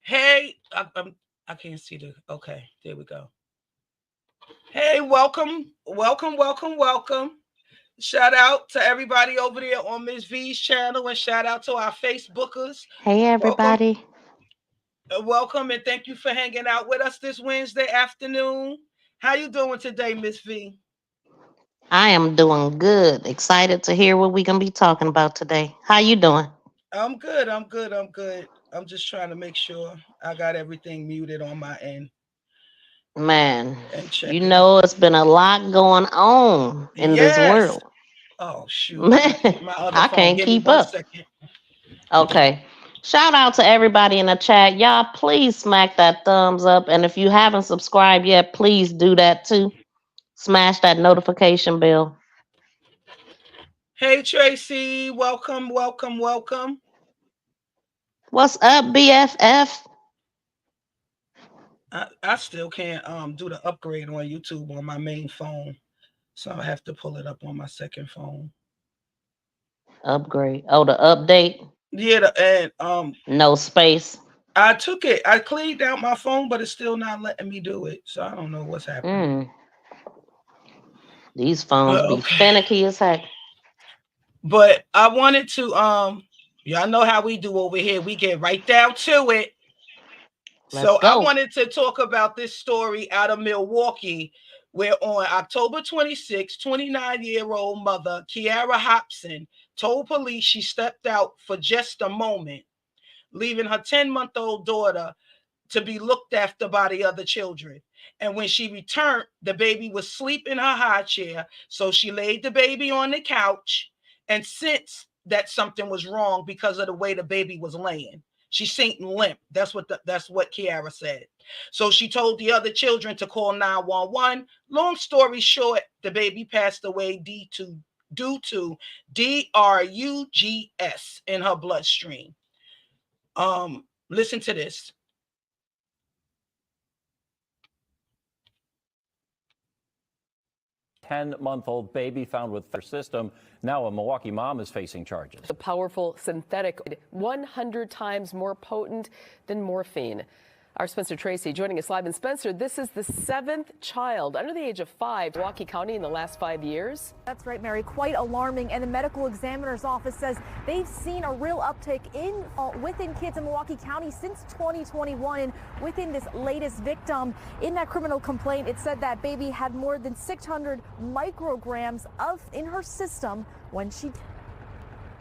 Hey, I can't see the. Okay, there we go. Hey, welcome. Shout out to everybody over there on Miss V's channel, and shout out to our Facebookers. Hey, Welcome, everybody. welcome, and thank you for hanging out with us this Wednesday afternoon. How you doing today, Miss V? I am doing good. Excited to hear what we're gonna be talking about today. How you doing? I'm good. I'm just trying to make sure I got everything muted on my end Man, and you checking. know it's been a lot going on in this Yes. world. Oh shoot, I Man, got to get my other I phone. can't Give me keep one up. second. Okay. Shout out to everybody in the chat. Y'all, please smack that thumbs up. And if you haven't subscribed yet, please do that too. Smash that notification bell. Hey Tracy, welcome. What's up, BFF? I still can't do the upgrade on YouTube on my main phone, so I have to pull it up on my second phone. Upgrade. Oh, the update. Yeah, and No space. I took it. I cleaned out my phone, but it's still not letting me do it. So I don't know what's happening. Mm, these phones be Okay, finicky as heck. but I wanted to y'all know how we do over here. We get right down to it. Let's So I go. wanted to talk about this story out of Milwaukee, where on October 26, 29-year-old mother Kiara Hobson told police she stepped out for just a moment, leaving her 10-month-old daughter to be looked after by the other children. And when she returned, the baby was asleep in her high chair. So she laid the baby on the couch and sensed that something was wrong because of the way the baby was laying. She seemed limp. That's what Kiara said. So she told the other children to call 911. Long story short, the baby passed away due to drugs in her bloodstream. Listen to this. 10-month-old baby found with their system. Now a Milwaukee mom is facing charges. A powerful synthetic, 100 times more potent than morphine. Our Spencer Tracy joining us live. And Spencer, this is the 7th child under the age of 5 in Milwaukee County in the last 5 years. That's right, Mary. Quite alarming. And the medical examiner's office says they've seen a real uptick within kids in Milwaukee County since 2021. And within this latest victim in that criminal complaint, it said that baby had more than 600 micrograms in her system when she.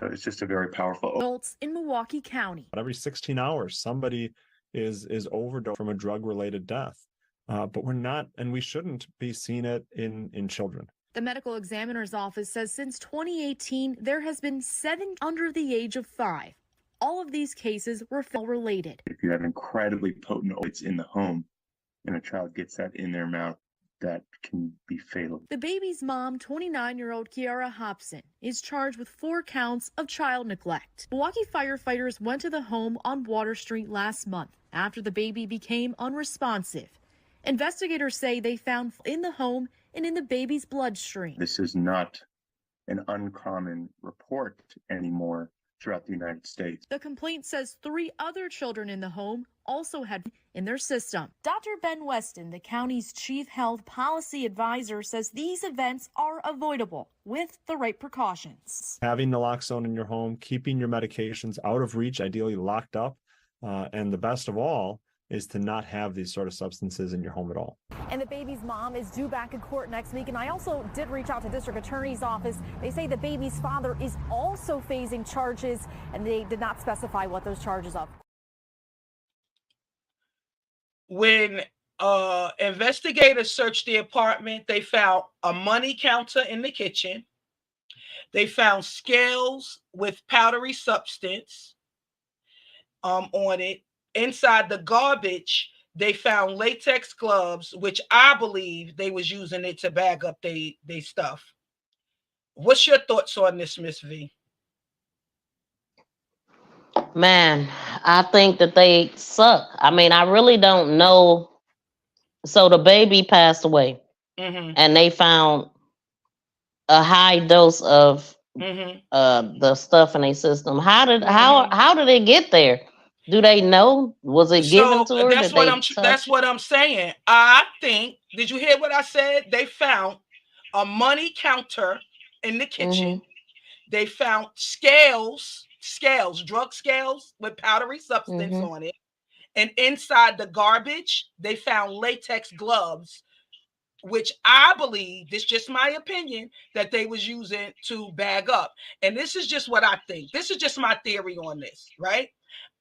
It's just a very powerful. Adults in Milwaukee County. Every 16 hours, somebody is overdosed from a drug-related death. But we're not, and we shouldn't be seeing it in children. The medical examiner's office says since 2018, there has been 7 under the age of 5. All of these cases were related. If you have incredibly potent opiates in the home and a child gets that in their mouth, that can be fatal. The baby's mom, 29-year-old Kiara Hobson, is charged with 4 counts of child neglect. Milwaukee firefighters went to the home on Water Street last month after the baby became unresponsive. Investigators say they found in the home and in the baby's bloodstream. This is not an uncommon report anymore throughout the United States. The complaint says 3 other children in the home also had in their system. Dr. Ben Weston, the county's chief health policy advisor, says these events are avoidable with the right precautions. Having naloxone in your home, keeping your medications out of reach, ideally locked up, and the best of all is to not have these sort of substances in your home at all. And the baby's mom is due back in court next week. And I also did reach out to district attorney's office. They say the baby's father is also facing charges, and they did not specify what those charges are. When investigators searched the apartment, they found a money counter in the kitchen. They found scales with powdery substance on it. Inside the garbage, they found latex gloves, which I believe they was using it to bag up they stuff. What's your thoughts on this, Miss V? Man, I think that they suck. I mean, I really don't know. So the baby passed away, and they found a high dose of the stuff in their system. How did it get there? Do they know? Was it given So to her? Did they that's touch? what I'm saying. I think, did you hear what I said? They found a money counter in the kitchen. They found drug scales with powdery substance on it. And inside the garbage, they found latex gloves, which I believe, this is just my opinion, that they was using to bag up. And this is just what I think. This is just my theory on this, right?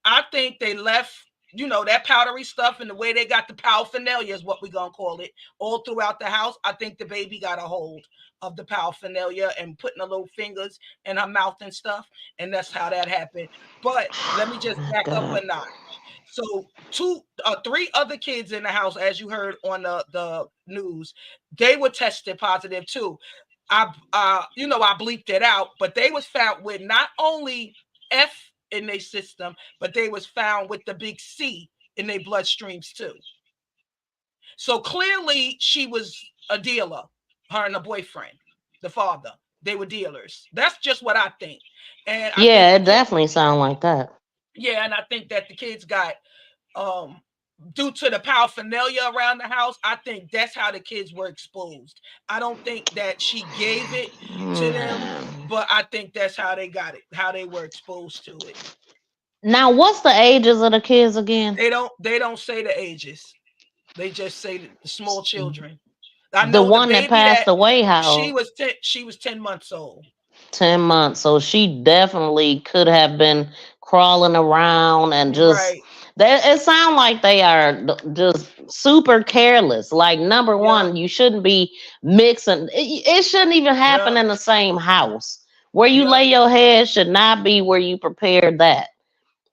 I think they left, that powdery stuff and the way they got the paraphernalia is what we're going to call it, all throughout the house. I think the baby got a hold of the paraphernalia and putting her little fingers in her mouth and stuff. And that's how that happened. But let me just back up a notch. So three other kids in the house, as you heard on the news, they were tested positive too. I bleeped it out, but they was found with not only F in their system, but they was found with the big C in their bloodstreams too. So clearly she was a dealer, her and the boyfriend, the father. They were dealers. That's just what I think. And I think it definitely sounds like that. Yeah, and I think that the kids got due to the paraphernalia around the house, I think that's how the kids were exposed. I don't think that she gave it to them, but I think that's how they got it, how they were exposed to it. Now, what's the ages of the kids again? They don't say the ages. They just say the small children. I The know the one that baby passed away, she how? was 10 months old. 10 months. So she definitely could have been crawling around and just Right. it sounds like they are just super careless. Like, number Yeah. one, you shouldn't be mixing. It shouldn't even happen in the same house. Where you lay your head should not be where you prepare that,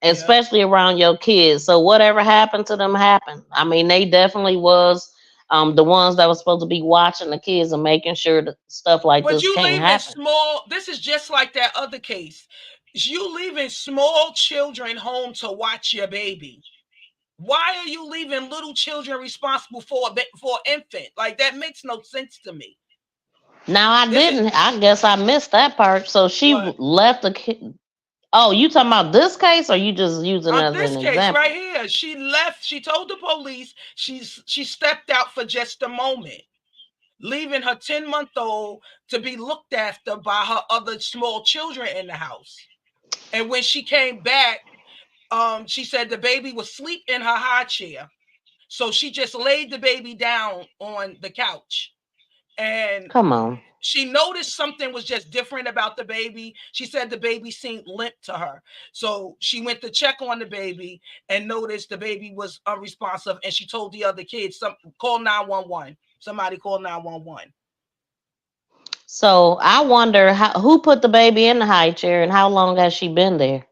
especially around your kids. So whatever happened to them happened. I mean, they definitely was the ones that was supposed to be watching the kids and making sure that stuff like But this you can't leaving happen. small, this is just like that other case. You leaving small children home to watch your baby. Why are you leaving little children responsible for infant? Like, that makes no sense to me. Now, I guess I missed that part. So she left the kid. Oh, you talking about this case, or you just using it as This an case example? right here, she left. She told the police she stepped out for just a moment, leaving her 10-month-old to be looked after by her other small children in the house. And when she came back, she said the baby was asleep in her high chair. So she just laid the baby down on the couch. And come on, she noticed something was just different about the baby. She said the baby seemed limp to her. So she went to check on the baby and noticed the baby was unresponsive. And she told the other kids, call 911. Somebody call 911. So I wonder who put the baby in the high chair and how long has she been there?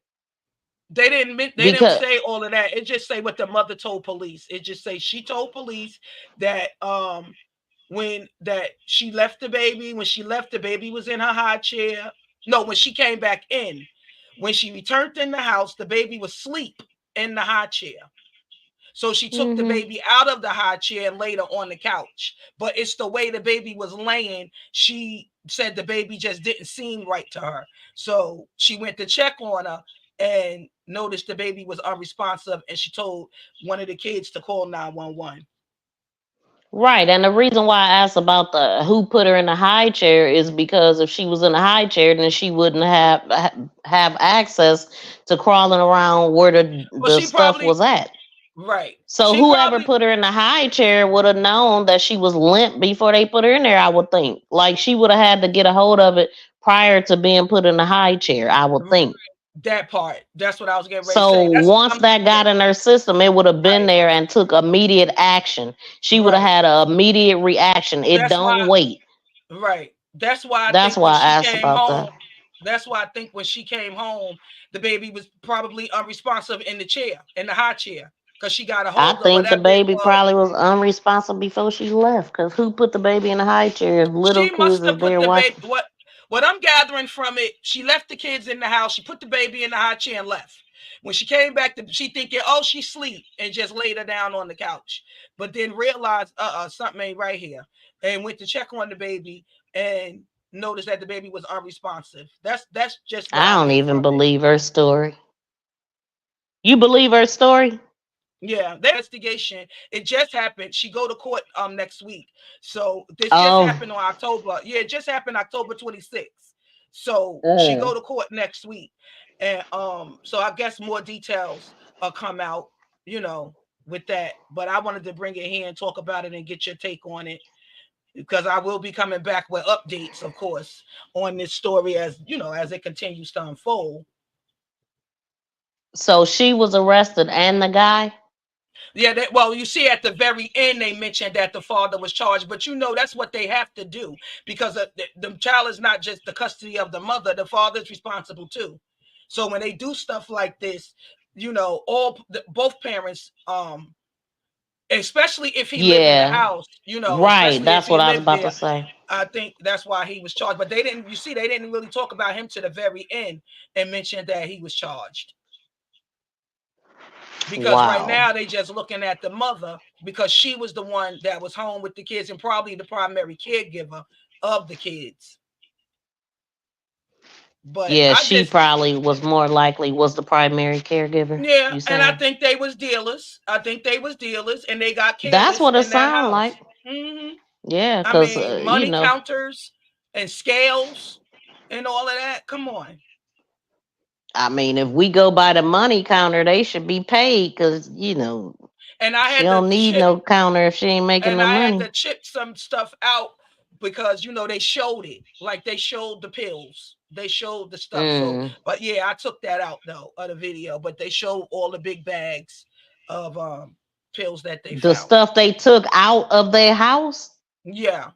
They didn't say all of that. It just say what the mother told police. It just say she told police that when she left the baby, when she left, the baby was in her high chair. No, when she came back in, when she returned in the house, the baby was asleep in the high chair. So she took the baby out of the high chair and laid her on the couch. But it's the way the baby was laying. She said the baby just didn't seem right to her. So she went to check on her and noticed the baby was unresponsive. And she told one of the kids to call 911. Right, and the reason why I asked about the who put her in the high chair is because if she was in the high chair, then she wouldn't have access to crawling around where the stuff was at. Right. So whoever put her in the high chair would have known that she was limp before they put her in there, I would think. Like, she would have had to get a hold of it prior to being put in the high chair, I would think. That part. That's what I was getting ready to say. So once that got in her system, it would have been there and took immediate action. She would have had an immediate reaction. It don't wait. Right. That's why I asked about that. That's why I think when she came home, the baby was probably unresponsive in the chair, in the high chair, because she got a hold of it. I think the baby probably was unresponsive before she left, because who put the baby in the high chair if little kids is there watching? What I'm gathering from it, she left the kids in the house. She put the baby in the high chair and left. When she came back, she thinking, oh, she's asleep, and just laid her down on the couch. But then realized, something ain't right here, and went to check on the baby and noticed that the baby was unresponsive. That's just. I don't even believe her story. You believe her story? Yeah, the investigation, it just happened. She go to court next week. So this just Oh. happened on October. Yeah, it just happened October 26th. So she go Mm. to court next week. And so I guess more details will come out, with that. But I wanted to bring it here and talk about it and get your take on it. Because I will be coming back with updates, of course, on this story as as it continues to unfold. So she was arrested and the guy? Yeah, well, you see at the very end they mentioned that the father was charged, but that's what they have to do because the child is not just the custody of the mother; the father is responsible too. So when they do stuff like this, both parents, especially if he lived in the Yeah. house, Right. especially if That's he what I was lived about to there, say. I think that's why he was charged. But they didn't. You see, they didn't really talk about him to the very end and mention that he was charged. Because right Wow. now they just looking at the mother because she was the one that was home with the kids and probably the primary caregiver of the kids. But Yeah, I she just probably was more likely was the primary caregiver. yeah, You and I saying? think they was dealers. I think they was dealers, and they got That's careless what it in that sound like. house. hmm Yeah, I cause mean, you money know, counters and scales and all of that. Come on. I mean, if we go by the money counter, they should be paid because And I she had to don't need chip no counter if she ain't making and no I had money. to chip some stuff out because they showed it, like they showed the pills, they showed the stuff. So, Mm. but yeah, I took that out though of the video. But they showed all the big bags of pills that they The found. stuff they took out of their house. Yeah,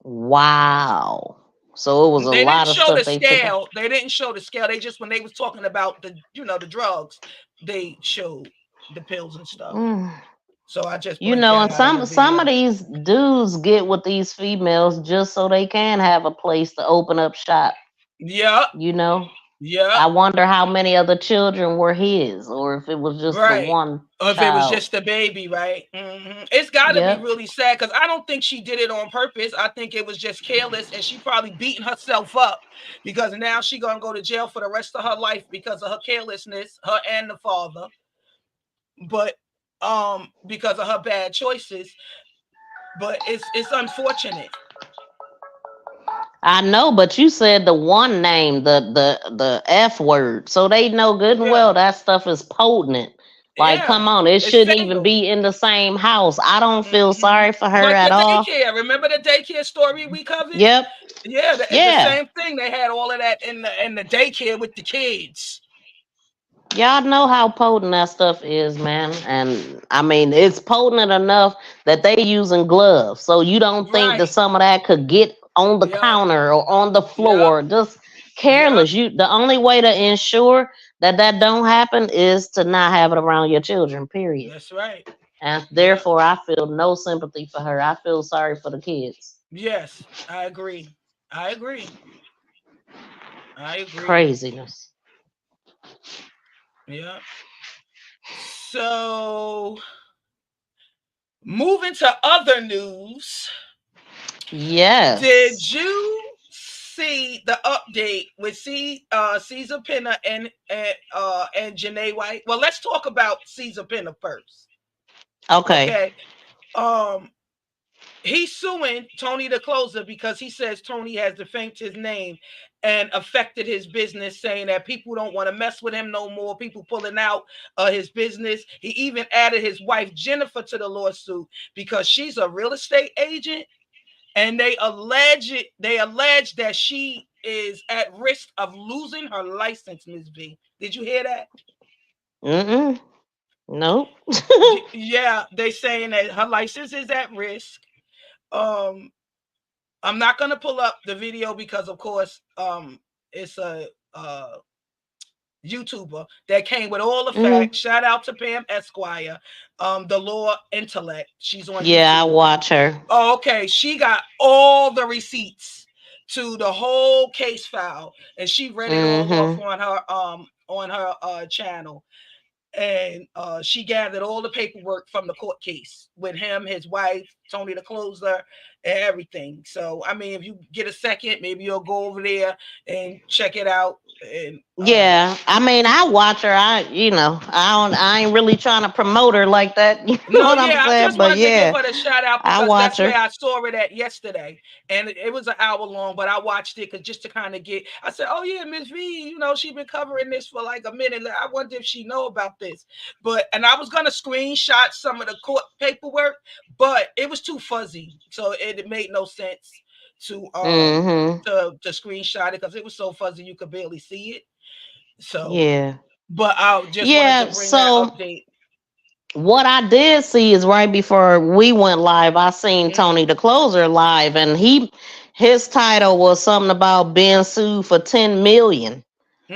Wow. So it was a they didn't lot of show the stuff they took out. scale. They didn't show the scale. They just when they was talking about the drugs, they showed the pills and stuff. Mm. So I just brought that And out of the some of video. these dudes get with these females just so they can have a place to open up shop. Yep, You know, yep. I wonder how many other children were his, or if it was just the Right. one Or if it was child. just a baby, right? It's got to be Yep. really sad because I don't think she did it on purpose. I think it was just careless, and she probably beating herself up because now she gonna go to jail for the rest of her life because of her carelessness, her and the father. But because of her bad choices. But it's unfortunate. I know, but you said the one name, the F word, so they know good and Yeah, well that stuff is potent. Like, yeah. come on, it It's shouldn't even fatal. be in the same house. I don't feel hmm sorry for her Like at the all. daycare. Remember the daycare story we covered? Yep. Yeah, the Yeah. same thing. They had all of that in the daycare with the kids. Y'all know how potent that stuff is, man. And I mean, it's potent enough that they using gloves. So you don't think that Right. some of that could get on the Yep. counter or on the Yep. floor, just Yep. careless. The only way to ensure that that don't happen is to not have it around your children, period. That's right. And Yep. therefore I feel no sympathy for her. I feel sorry for the kids. Yes, I agree. I agree. I agree. Craziness. Yep. So moving to other news. Did Yes. you see the update with Cesar Pina and Janae White? Well, let's talk about Cesar Pina first. Okay. Okay. He's suing Tony the Closer because he says Tony has defamed his name and affected his business, saying that people don't want to mess with him no more. People pulling out his business. He even added his wife Jennifer to the lawsuit because she's a real estate agent, and they allege that she is at risk of losing her license. Ms. V, did you hear that? Mm-mm. Nope. Yeah, they saying that her license is at risk. Um, I'm not gonna pull up the video because, of course, it's a YouTuber that came with all the Mm. facts. Shout out to Pam Esquire, the Law Intellect. She's on Yeah, I YouTube. watch her. Oh, okay. She got all the receipts to the whole case file, and she read it all off Mm-hmm. on her channel. And she gathered all the paperwork from the court case with him, his wife, Tony the Closer, and everything. So, I mean, if you get a second, maybe you'll go over there and check it out. And Yeah, I mean, I watch her. I ain't really trying to promote her like that. You know no, what I'm yeah, I saying? just But wanted to give yeah, her the shout out I because watch that's her. where I saw it at yesterday, and it was an hour long, but I watched it just to kind of get. I said, "Oh yeah, Miss V, she's been covering this for like a minute. I wonder if she know about this." And I was gonna screenshot some of the court paperwork, but it was too fuzzy, so it made no sense to Mm-hmm. to screenshot it because it was so fuzzy you could barely see it. So, Yeah. but I just wanted to Yeah. bring that So update. what I did see is right before we went live, I seen Tony the Closer live, and his title was something about being sued for 10 million.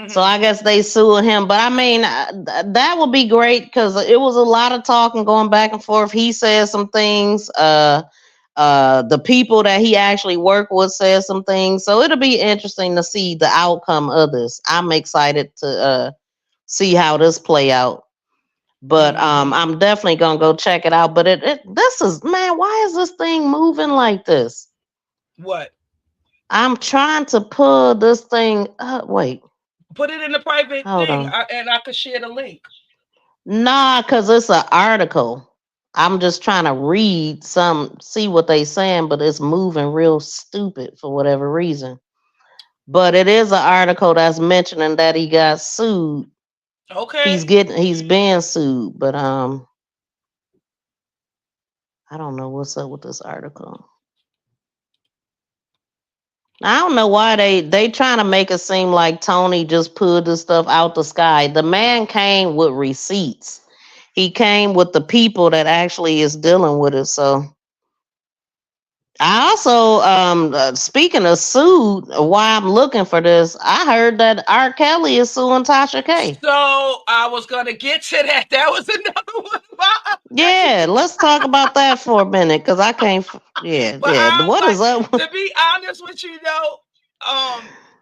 So I guess they sued him. But I mean, that would be great because it was a lot of talking going back and forth. He said some things. The people that he actually worked with said some things. So it'll be interesting to see the outcome of this. I'm excited to see how this play out. But I'm definitely gonna go check it out. But this is, man, why is this thing moving like this? What? I'm trying to pull this thing up. Wait, Put it in the private hold thing, on. and I could share the link. Nah, cause it's an article. I'm just trying to read see what they saying, but it's moving real stupid for whatever reason. But it is an article that's mentioning that he got sued. Okay. He's being sued, but I don't know what's up with this article. I don't know why they trying to make it seem like Tony just pulled this stuff out the sky. The man came with receipts. He came with the people that actually is dealing with it. So I also, speaking of sued, why I'm looking for this, I heard that R. Kelly is suing Tasha K. So I was gonna get to that. That was another one of my Yeah, updates. let's talk about that for a minute, cause I can't. Yeah, But yeah. I What like is up? to be honest with you though.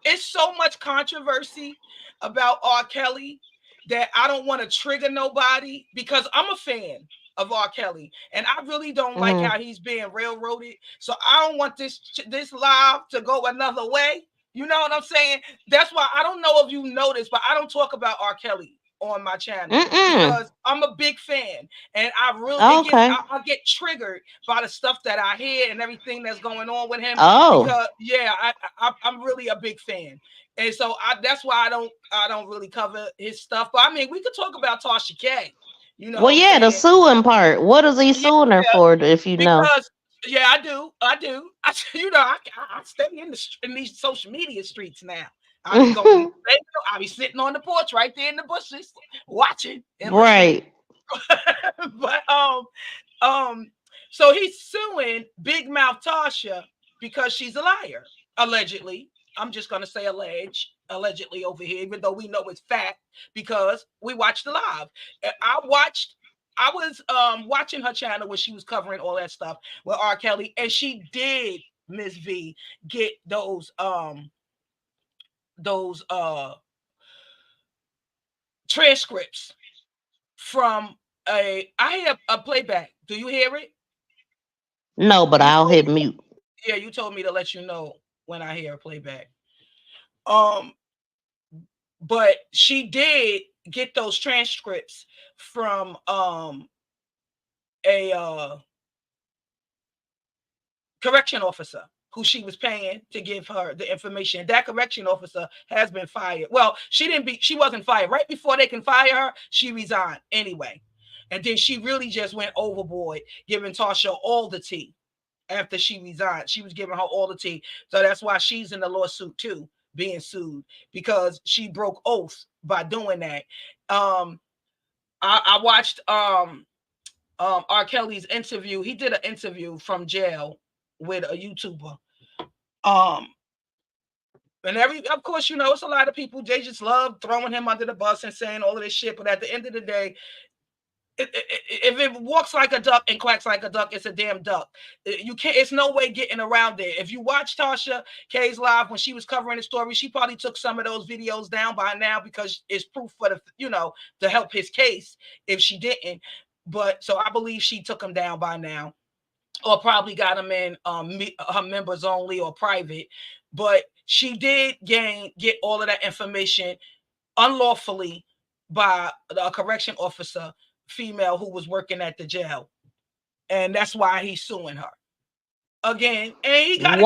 It's so much controversy about R. Kelly that I don't want to trigger nobody because I'm a fan of R. Kelly and I really don't like Mhm. how he's being railroaded. So I don't want this live to go another way. You know what I'm saying? That's why I don't know if you noticed, but I don't talk about R. Kelly on my channel Mm-mm. because I'm a big fan and Okay. I get triggered by the stuff that I hear and everything that's going on with him Oh. because yeah, I'm really a big fan. And so that's why I don't really cover his stuff. But I mean, we could talk about Tasha K. You know Well, what I'm yeah, the saying? suing part. What is he Yeah, suing her for? If you know. because yeah, I do. I stay in these social media streets now. I be going, I be sitting on the porch right there in the bushes, watching and listening. Right. But so he's suing Big Mouth Tasha because she's a liar, allegedly. I'm just gonna say allegedly over here, even though we know it's fact because we watched the live. I was watching her channel when she was covering all that stuff with R. Kelly, and she did, Miss V, get those transcripts from I have a playback. Do you hear it? No, but You I'll told hit me, mute. yeah, you told me to let you know when I hear a playback. Um, but she did get those transcripts from a correction officer who she was paying to give her the information. That correction officer has been fired. Well, she wasn't fired. Right before they can fire her, she resigned anyway. And then she really just went overboard, giving Tasha all the tea after she resigned. She was giving her all the tea. So that's why she's in the lawsuit too, being sued because she broke oath by doing that. I watched R. Kelly's interview. He did an interview from jail with a YouTuber. And of course, it's a lot of people, they just love throwing him under the bus and saying all of this shit. But at the end of the day, if it walks like a duck and quacks like a duck, it's a damn duck. You can't. It's no way getting around it. If you watch Tasha K's live when she was covering the story, she probably took some of those videos down by now because it's proof for to help his case. If she didn't, but so I believe she took them down by now, or probably got them in her members only or private. but she did get all of that information unlawfully by a correction officer, female, who was working at the jail. And that's why he's suing her. Again, and he got a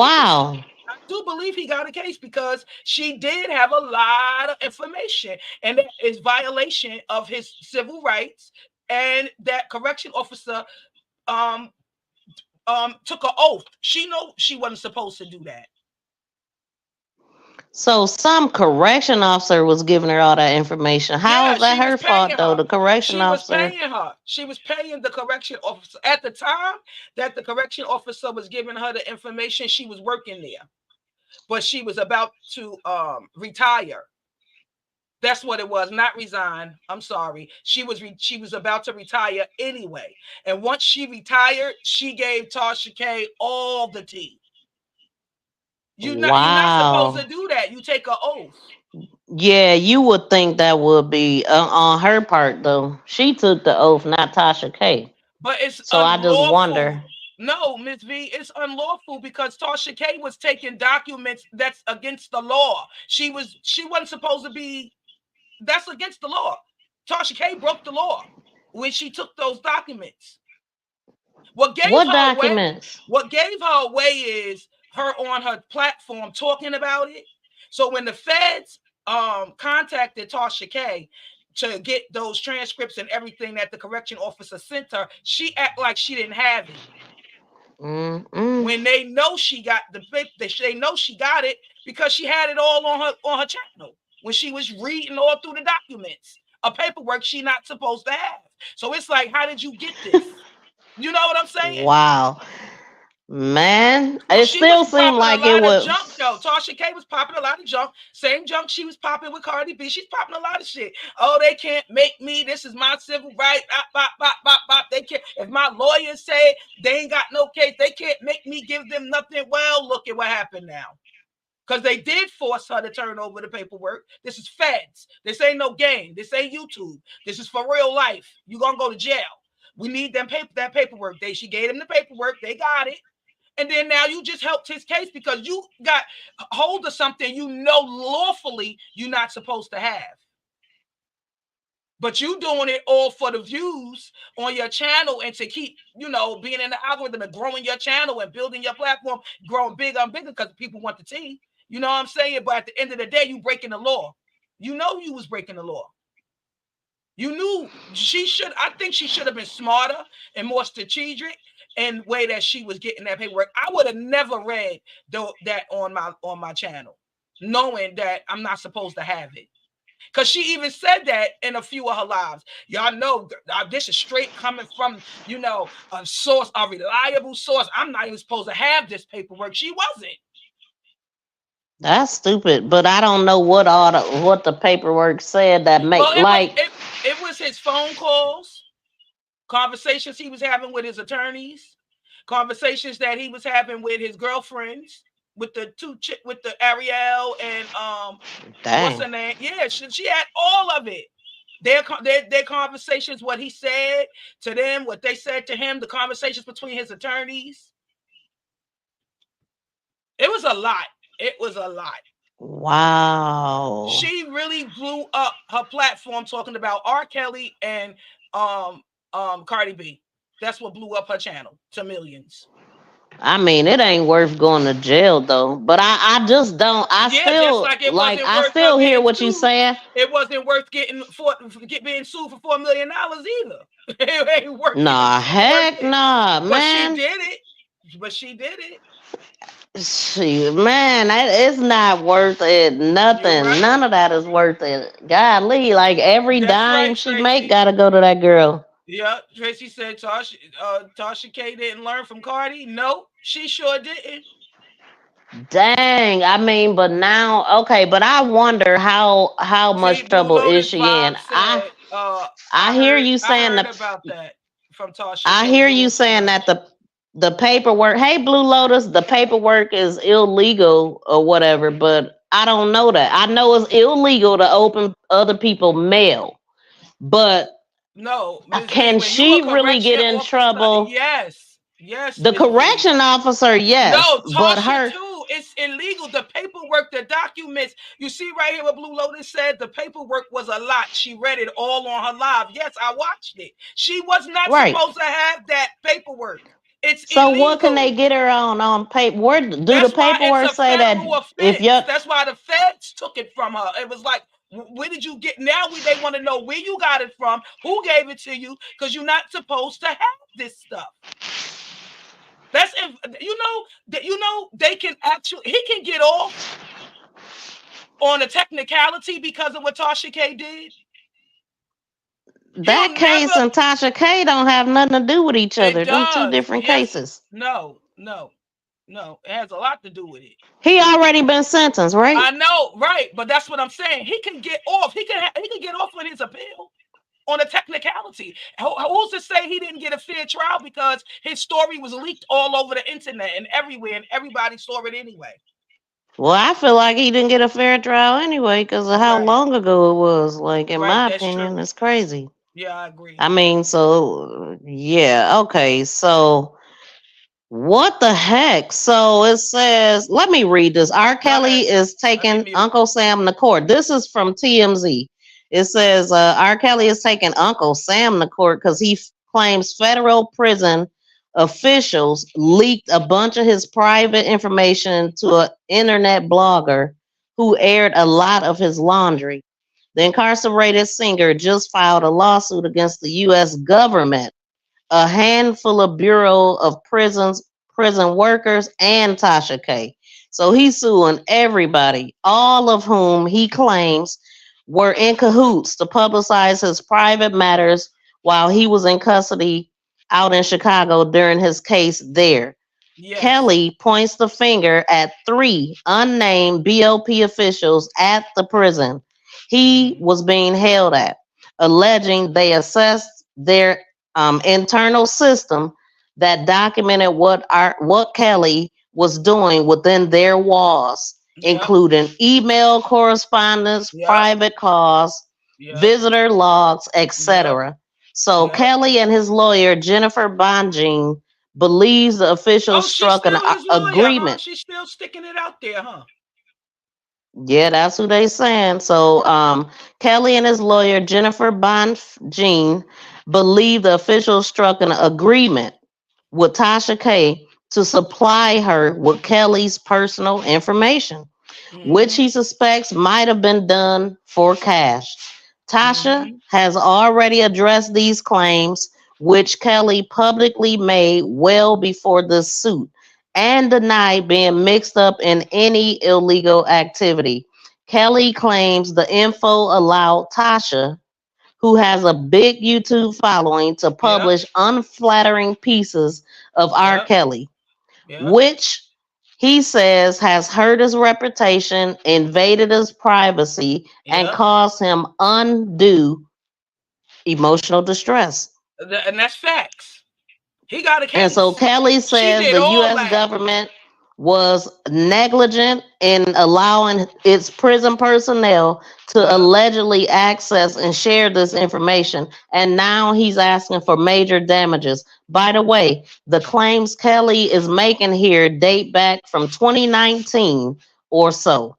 case. I do believe he got a case because she did have a lot of information, and that is violation of his civil rights. And that correction officer took an oath. She know she wasn't supposed to do that. So some correction officer was giving her all that information. How is that her fault though? The correction officer. She was paying her. She was paying the correction officer. At the time that the correction officer was giving her the information, she was working there. But she was about to retire. That's what it was, not resign. I'm sorry. She was about to retire anyway. And once she retired, she gave Tasha K all the tea. You're not supposed to do that. You take an oath. Yeah, you would think that would be on her part, though. She took the oath, not Tasha K. But it's so unlawful. I just wonder. No, Ms. V, it's unlawful because Tasha K was taking documents that's against the law. She wasn't supposed to be. That's against the law. Tasha K broke the law when she took those documents. What gave her away is her on her platform talking about it. So when the feds contacted Tasha K to get those transcripts and everything that the correction officer sent her, she act like she didn't have it. When they know she got they know she got it because she had it all on her channel when she was reading all through the documents, a paperwork she not supposed to have. So it's like, how did you get this? You know what I'm saying? Wow. Man, it still seemed like it was junk, though. Tasha K was popping a lot of junk. Same junk she was popping with Cardi B. She's popping a lot of shit. Oh, they can't make me. This is my civil right. Bop, bop, bop, bop, bop. They can't. If my lawyers say they ain't got no case, they can't make me give them nothing. Well, look at what happened now. Because they did force her to turn over the paperwork. This is feds. This ain't no game. This ain't YouTube. This is for real life. You're gonna go to jail. We need that paperwork. She gave them the paperwork. They got it. And then now you just helped his case because you got hold of something you know lawfully you're not supposed to have. But you doing it all for the views on your channel and to keep, being in the algorithm and growing your channel and building your platform, growing bigger and bigger because people want the tea. You know what I'm saying? But at the end of the day, you breaking the law. You know you was breaking the law. You knew I think she should have been smarter and more strategic in the way that she was getting that paperwork. I would have never read that on my channel, knowing that I'm not supposed to have it. Because she even said that in a few of her lives. Y'all know this is straight coming from, a source, a reliable source. I'm not even supposed to have this paperwork. She wasn't. That's stupid, but I don't know what the paperwork said that it was his phone calls, conversations he was having with his attorneys, conversations that he was having with his girlfriends, with the Ariel and what's her name? Yeah, she had all of it. Their conversations, what he said to them, what they said to him, the conversations between his attorneys. It was a lot. It was a lot. Wow. She really blew up her platform talking about R. Kelly and Cardi B. That's what blew up her channel to millions. I mean, it ain't worth going to jail though. But I just don't. I still hear what you're saying. It wasn't worth being sued for $4 million either. It ain't worth. Nah, heck nah, man. But she did it. Man, it's not worth it. Nothing. Right. None of that is worth it. Golly, like every dime she make gotta go to that girl. Yeah, Tracy said Tasha K didn't learn from Cardi. No, she sure didn't. Dang, I mean, but now, okay, but I wonder how much trouble is she in? Said, I hear you saying about that from Tasha. I hear you saying that the paperwork, hey Blue Lotus, the paperwork is illegal or whatever, but I don't know that. I know it's illegal to open other people's mail, but no, can she really get in trouble? Yes. The correction officer, yes. No, Tasha but her too it's illegal. The paperwork, the documents, you see right here what Blue Lotus said, the paperwork was a lot. She read it all on her live. Yes, I watched it. She was not supposed to have that paperwork. It's so illegal. what can they get her on paper? Where do That's the why paperwork it's a say that federal if offense. you're That's why the feds took it from her. It was like, where did you get? Now they want to know where you got it from, who gave it to you, because you're not supposed to have this stuff. That's they can actually, he can get off on a technicality because of what Tasha K did. That case and Tasha K don't have nothing to do with each other. Them two different cases. No. It has a lot to do with it. He already been sentenced, right? I know, right? But that's what I'm saying. He can get off. He can get off with his appeal on a technicality. Who's to say he didn't get a fair trial because his story was leaked all over the internet and everywhere, and everybody saw it anyway? Well, I feel like he didn't get a fair trial anyway because of how long ago it was. Like, in my opinion, it's crazy. Yeah, I agree. I mean, so yeah, okay. So what the heck? So it says, let me read this. R. Kelly is taking Uncle Sam to court. This is from TMZ. It says R. Kelly is taking Uncle Sam to court because he claims federal prison officials leaked a bunch of his private information to an internet blogger who aired a lot of his laundry. The incarcerated singer just filed a lawsuit against the U.S. government, a handful of Bureau of prison workers, and Tasha K. So he's suing everybody, all of whom he claims were in cahoots to publicize his private matters while he was in custody out in Chicago during his case there. Yes. Kelly points the finger at 3 unnamed BOP officials at the prison he was being held at, alleging they assessed their internal system that documented what Kelly was doing within their walls, including email correspondence, private calls, visitor logs, etc. So Kelly and his lawyer, Jennifer Bonjean, believes the officials struck an agreement. She's still sticking it out there, huh? Yeah, that's who they saying. So Kelly and his lawyer, Jennifer Bonjean, believe the officials struck an agreement with Tasha K to supply her with Kelly's personal information, which he suspects might have been done for cash. Tasha has already addressed these claims, which Kelly publicly made well before this suit, and denied being mixed up in any illegal activity. Kelly claims the info allowed Tasha, who has a big YouTube following, to publish unflattering pieces of R. Kelly, which he says has hurt his reputation, invaded his privacy, and caused him undue emotional distress. And that's facts. He got a case. And so Kelly says the U.S. government was negligent in allowing its prison personnel to allegedly access and share this information. And now he's asking for major damages. By the way, the claims Kelly is making here date back from 2019 or so.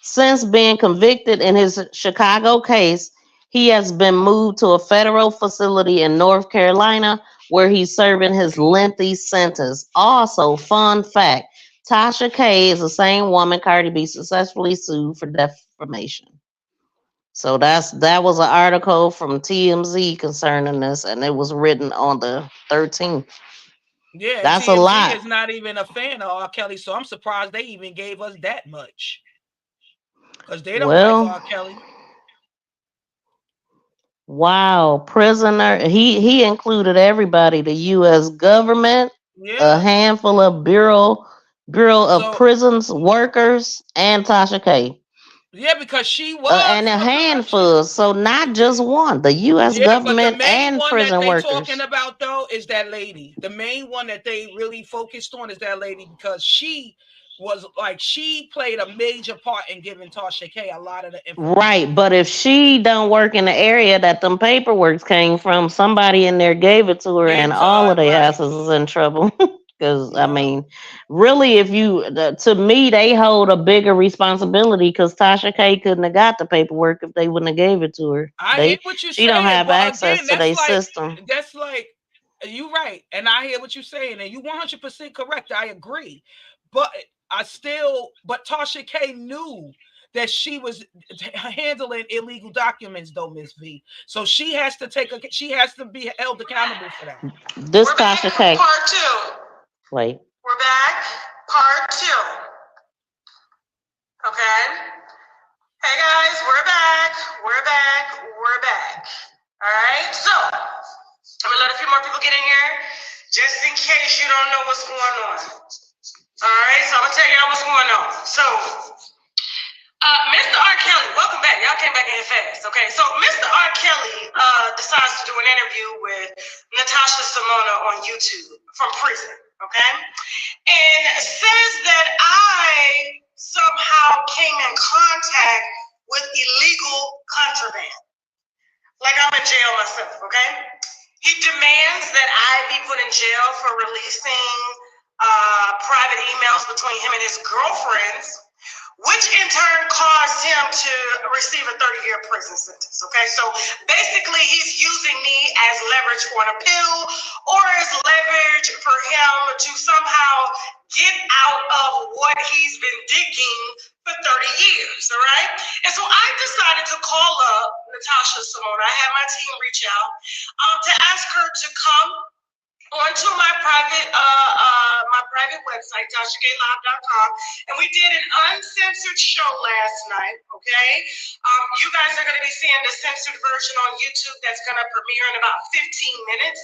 Since being convicted in his Chicago case, he has been moved to a federal facility in North Carolina where he's serving his lengthy sentence. Also, fun fact, Tasha K is the same woman Cardi B successfully sued for defamation. So that was an article from TMZ concerning this, and it was written on the 13th. Yeah, that's TMZ a lot. Is not even a fan of R. Kelly, so I'm surprised they even gave us that much. Because they don't like R. Kelly. Wow, prisoner. He included everybody, the U.S. government, a handful of Bureau of Prisons workers, and Tasha K. Yeah, because she was and a handful, so not just one. The U.S. government and prison workers. The main one that they're talking about, though, is that lady. The main one that they really focused on is that lady because she played a major part in giving Tasha K a lot of the information. Right, but if she don't work in the area that them paperwork came from, somebody in there gave it to her, and all of their asses is in trouble. Because I mean, really, if you to me, they hold a bigger responsibility. Because Tasha K couldn't have got the paperwork if they wouldn't have gave it to her. I hear what you're She don't saying, have but access again, to their system. that's like you right, and I hear what you're saying, and you 100% correct. I agree, but but Tasha K knew that she was handling illegal documents, though, Miss V. So she has to be held accountable for that. This Tasha K. Part 2. Wait. We're back. Part 2. Okay. Hey guys, we're back. We're back. We're back. All right. So I'm gonna let a few more people get in here, just in case you don't know what's going on. All right. So I'm gonna tell y'all what's going on. So, Mr. R. Kelly, welcome back. Y'all came back in here fast. Okay. So Mr. R. Kelly decides to do an interview with Natasha Simona on YouTube from prison. Okay. And says that I somehow came in contact with illegal contraband. Like I'm in jail myself, okay? He demands that I be put in jail for releasing private emails between him and his girlfriends, which in turn caused him to receive a 30-year prison sentence, okay? So basically he's using me as leverage for an appeal or as leverage for him to somehow get out of what he's been digging for 30 years, all right? And so I decided to call up Natasha Simona. I had my team reach out to ask her to come onto my private website, TashaKLive.com, and we did an uncensored show last night, okay? You guys are going to be seeing the censored version on YouTube that's going to premiere in about 15 minutes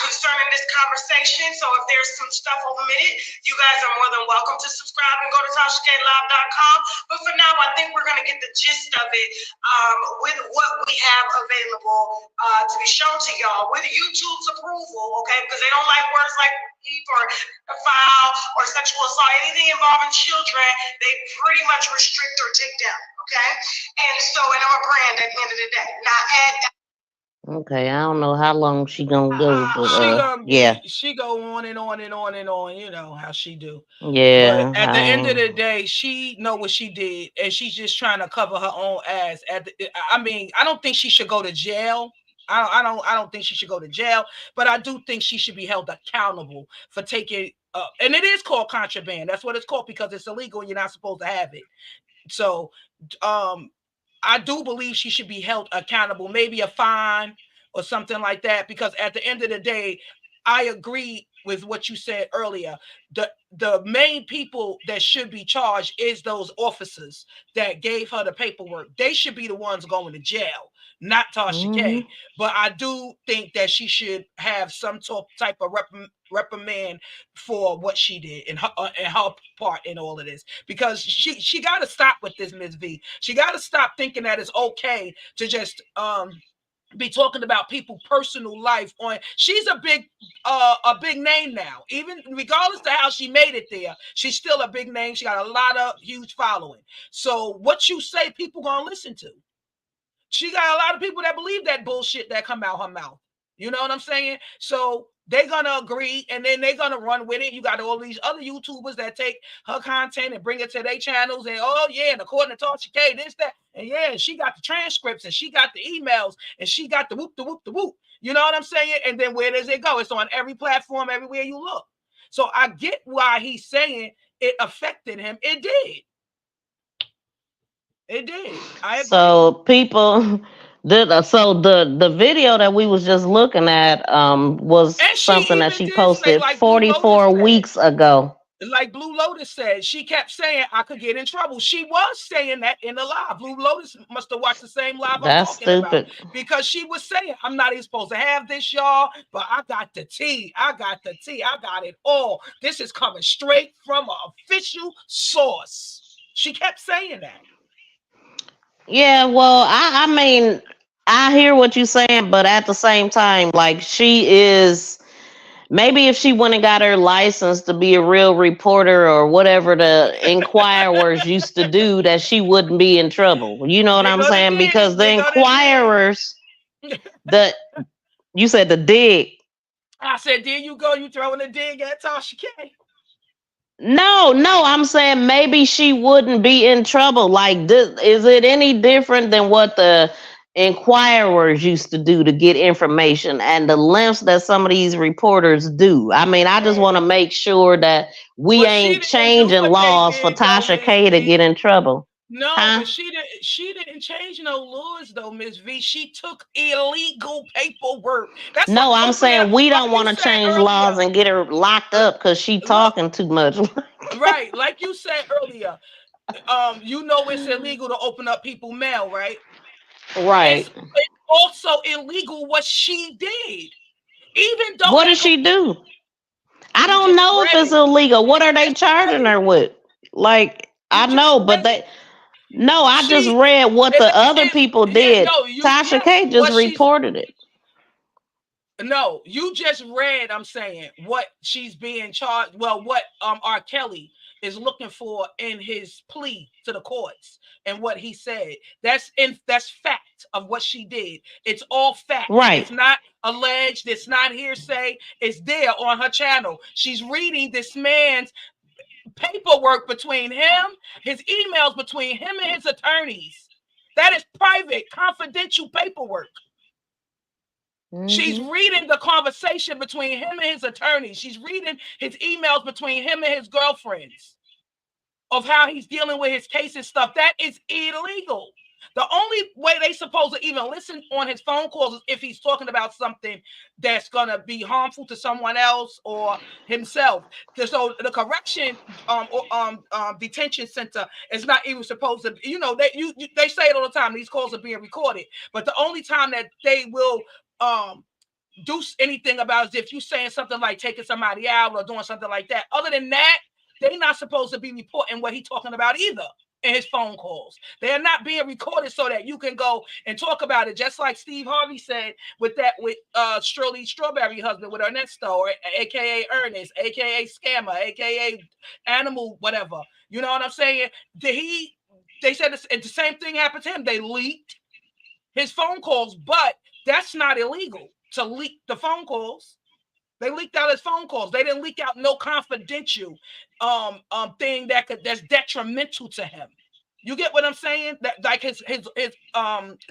concerning this conversation. So if there's some stuff omitted, you guys are more than welcome to subscribe and go to TashaKLive.com. But for now, I think we're going to get the gist of it with what we have available to be shown to y'all with YouTube's approval, okay? Because they don't like words like rape or foul or sexual assault, anything involving children, they pretty much restrict or take down, okay? And so, and I'm a brand at the end of the day. Now, okay, I don't know how long she gonna go, but she go on and on and on and on. You know how she do. Yeah. But at the end of the day, she know what she did, and she's just trying to cover her own ass. I mean, I don't think she should go to jail. I don't think she should go to jail, but I do think she should be held accountable for taking. And it is called contraband. That's what it's called because it's illegal and you're not supposed to have it. So, I do believe she should be held accountable, maybe a fine or something like that, because at the end of the day, I agree with what you said earlier. The main people that should be charged is those officers that gave her the paperwork. They should be the ones going to jail, not Tasha K. But I do think that she should have some type of reprimand for what she did and her part in all of this, because she got to stop with this, Ms. V. She got to stop thinking that it's okay to just be talking about people's personal life on. She's a big name now, even regardless of how she made it there. She's still a big name. She got a lot of huge following. So what you say, people gonna listen to. She got a lot of people that believe that bullshit that come out her mouth. You know what I'm saying? So they're gonna agree, and then they're gonna run with it. You got all these other YouTubers that take her content and bring it to their channels, and oh yeah, and according to Tasha K, this, that, and yeah, she got the transcripts, and she got the emails, and she got the whoop, the whoop, the whoop. You know what I'm saying? And then where does it go? It's on every platform, everywhere you look. So I get why he's saying it affected him. It did. It did. I agree. So people the video that we was just looking at was something that she posted like 44 weeks ago. Like Blue Lotus said, she kept saying I could get in trouble. She was saying that in the live. Blue Lotus must have watched the same live That's I'm talking stupid. about, because she was saying I'm not even supposed to have this, y'all, but I got the tea. I got the tea. I got it all. This is coming straight from an official source. She kept saying that. Yeah, well, I mean, I hear what you're saying, but at the same time, like, she is, maybe if she went and got her license to be a real reporter or whatever the Inquirers used to do, that she wouldn't be in trouble. You know what I'm saying? Because the Inquirers, you said the dig. I said, there you go. You throwing a dig at Tasha K. No, I'm saying maybe she wouldn't be in trouble. Like, this, is it any different than what the inquirers used to do to get information and the lengths that some of these reporters do? I mean, I just want to make sure that we But she ain't didn't do changing what they laws for did, though, Tasha Miss K to get V. in trouble. No, Huh? but she didn't change no laws, though, Miss V. She took illegal paperwork. That's like No, I'm opening up, saying we like don't you want to said change laws earlier. and get her locked up because she Look, talking too much. right, like you said earlier. You know it's illegal to open up people's mail, right? Right. It's also illegal what she did, even though What that did she do? I you don't just know if read it's it. illegal. What You are they just read charging it. her with? Like, I You just know, but read it. they no, I just She, read what the other people yeah, did. no, you, Tasha yes, K just what she's, reported it. no, you just read, I'm saying, what she's being charged, well, what R. Kelly is looking for in his plea to the courts and what he said. That's fact of what she did. It's all fact. Right. It's not alleged, it's not hearsay. It's there on her channel. She's reading this man's paperwork between him, his emails between him and his attorneys. That is private, confidential paperwork. She's reading the conversation between him and his attorneys. She's reading his emails between him and his girlfriends of how he's dealing with his case and stuff. That is illegal. The only way they supposed to even listen on his phone calls is if he's talking about something that's going to be harmful to someone else or himself. So the correction detention center is not even supposed to, they say it all the time, these calls are being recorded, but the only time that they will do anything about is if you saying something like taking somebody out or doing something like that. Other than that, they're not supposed to be reporting what he's talking about either in his phone calls. They are not being recorded so that you can go and talk about it, just like Steve Harvey said with Shirley Strawberry husband with Ernesto, or aka Ernest, aka Scammer, aka Animal, whatever. You know what I'm saying? They said the same thing happened to him. They leaked his phone calls, but that's not illegal to leak the phone calls. They leaked out his phone calls. They didn't leak out no confidential thing that's detrimental to him. You get what I'm saying? That like his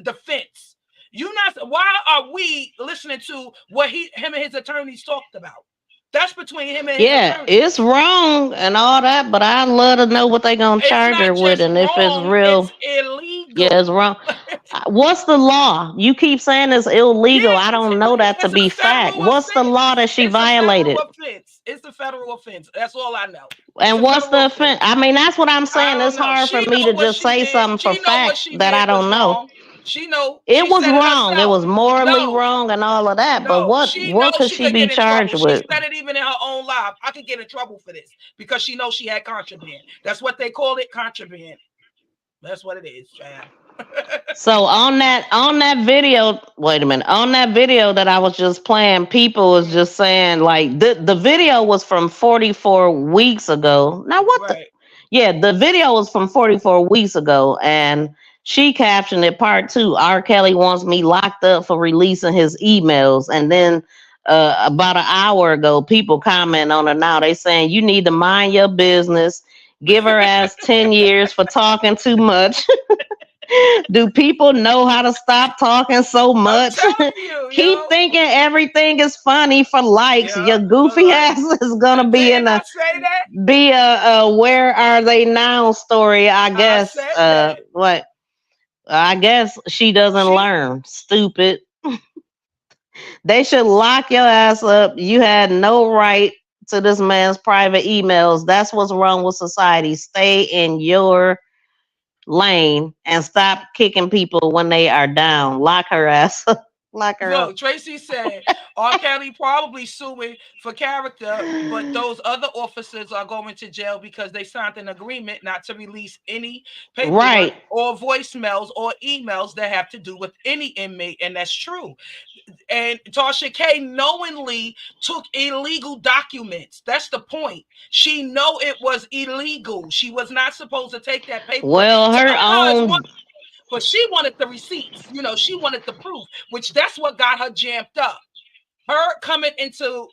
defense. Why are we listening to what him and his attorneys talked about? That's between him and his attorneys. It's wrong and all that, but I'd love to know what they're gonna charge her with, and if it's real. It's illegal. Yeah, it's wrong. What's the law? You keep saying it's illegal. Yeah, I don't know that to be fact. What's the law that she violated? It's a federal offense. That's all I know. And what's the offense? I mean, that's what I'm saying. It's hard for me to just say something for fact that I don't know. She know it was wrong. It was morally wrong and all of that. But what could she be charged with? She said it even in her own life. I could get in trouble for this because she knows she had contraband. That's what they call it, contraband. That's what it is, child. So on that video, wait a minute. On that video that I was just playing, people was just saying like the video was from 44 weeks ago. Now what the video was from 44 weeks ago, and she captioned it part 2. R. Kelly wants me locked up for releasing his emails. And then about an hour ago, people comment on it now. They saying you need to mind your business. Give her ass 10 years for talking too much. Do people know how to stop talking so much? Keep thinking everything is funny for likes. Your goofy ass is gonna be in a where are they now story, I guess. What? I guess she doesn't learn. Stupid. They should lock your ass up. You had no right to this man's private emails. That's what's wrong with society. Stay in your lane and stop kicking people when they are down. Lock her ass up. Lock her up. Tracy said R. Kelly probably suing for character, but those other officers are going to jail because they signed an agreement not to release any paperwork or voicemails or emails that have to do with any inmate, and that's true. And Tasha K knowingly took illegal documents. That's the point. She know it was illegal. She was not supposed to take that paper. Well, her own. But she wanted the receipts. She wanted the proof, which that's what got her jammed up. her coming into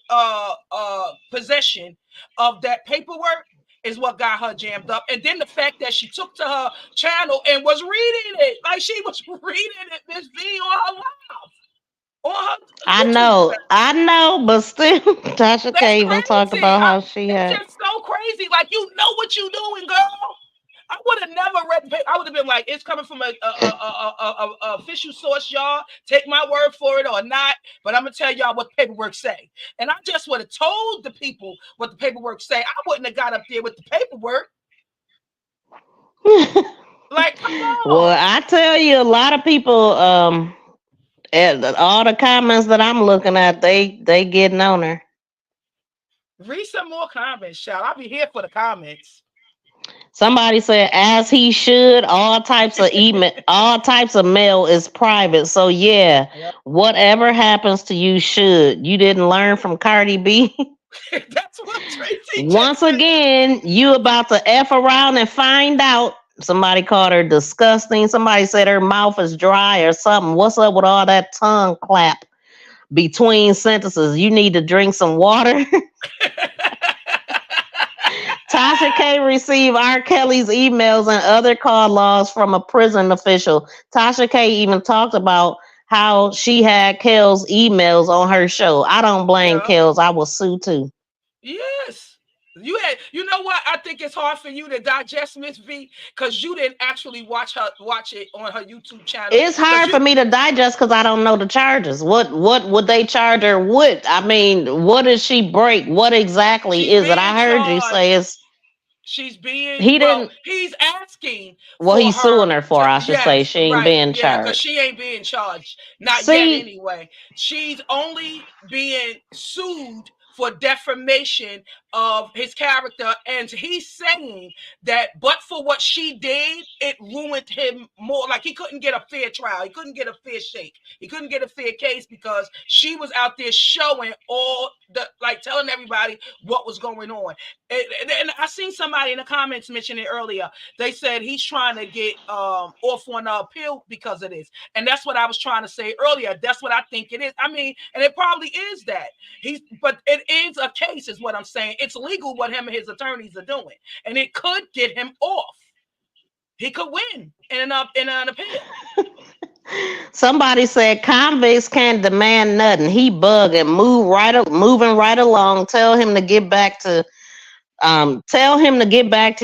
possession of that paperwork is what got her jammed up. And then the fact that she took to her channel and was reading it, like she was reading it, Miss V, on her live, on her YouTube I know, but still, Tasha That's K even talked crazy. about how she It's had. just so crazy. Like, you know what you doing, girl. I would have never read the paper. I would have been like, it's coming from a official source, y'all. Take my word for it or not. But I'm gonna tell y'all what the paperwork say. And I just would have told the people what the paperwork say. I wouldn't have got up there with the paperwork. Like, come Well, on. I tell you, a lot of people, all the comments that I'm looking at, they getting on her. Read some more comments, child. I'll be here for the comments. Somebody said, as he should, all types of email, all types of mail is private. So yeah, Yep. whatever happens to you should. You didn't learn from Cardi B. That's what Tracy Once just said. again, you about to F around and find out. Somebody called her disgusting. Somebody said her mouth is dry or something. What's up with all that tongue clap between sentences? You need to drink some water. Tasha K received R. Kelly's emails and other call logs from a prison official. Tasha K even talked about how she had Kel's emails on her show. I don't blame Kel's. I will sue too. Yes. You know what? I think it's hard for you to digest Miss V because you didn't actually watch it on her YouTube channel. It's hard for me to digest because I don't know the charges. What would they charge her with? I mean, what did she break? What exactly is it? I heard you say it's she's being he's asking well, for he's suing her for, I should say. She ain't being because charged. she ain't being charged. Not yet anyway. She's only being sued for defamation of his character, and he's saying that but for what she did, it ruined him more. Like, he couldn't get a fair trial, he couldn't get a fair shake, he couldn't get a fair case because she was out there showing all the, like, telling everybody what was going on. And I seen somebody in the comments mention it earlier. They said he's trying to get off on the appeal because of this, and that's what I was trying to say earlier. That's what I think it is. I mean, and it probably is that but it is a case, is what I'm saying. It's legal what him and his attorneys are doing, and it could get him off. He could win in an appeal. Somebody said convicts can't demand nothing. He bugging, moving right along. Tell him to get back to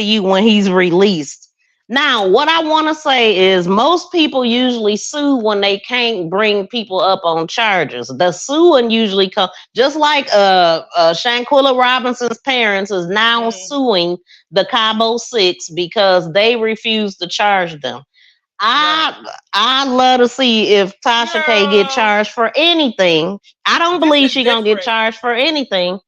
you when he's released. Now, what I want to say is most people usually sue when they can't bring people up on charges. The suing usually comes just like Shanquilla Robinson's parents is now suing the Cabo Six because they refuse to charge them. I love to see if Tasha K get charged for anything. I don't believe she's gonna get charged for anything.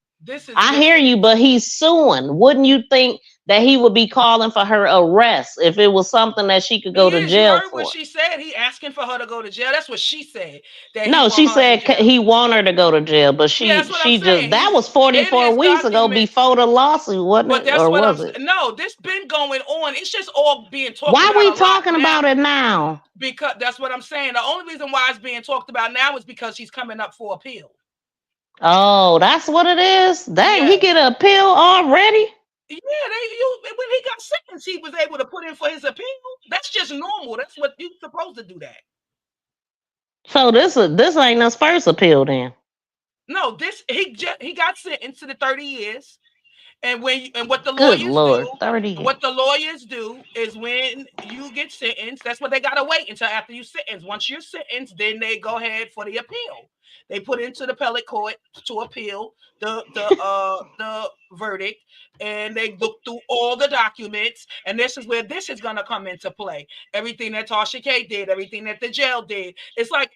I hear you, but he's suing. Wouldn't you think that he would be calling for her arrest if it was something that she could go to jail you heard for? what she said. He asking for her to go to jail. That's what she said. No, she said he want her to go to jail, but she that was 44 weeks ago before the lawsuit, wasn't it? Or was it? No, this been going on. It's just all being talked about. Why we talking about it now? Because that's what I'm saying. The only reason why it's being talked about now is because he's coming up for appeal. Oh, that's what it is. Dang, he get an appeal already? Yeah, when he got sentenced, he was able to put in for his appeal. That's just normal. That's what you're supposed to do that. So this ain't his first appeal then. No, he got sentenced to the 30 years. And what the lawyers do is when you get sentenced, that's what they gotta wait until after you sentence. Once you're sentenced, then they go ahead for the appeal. They put into the appellate court to appeal the verdict, and they look through all the documents, and this is where this is gonna come into play. Everything that Tasha K did, everything that the jail did. It's like,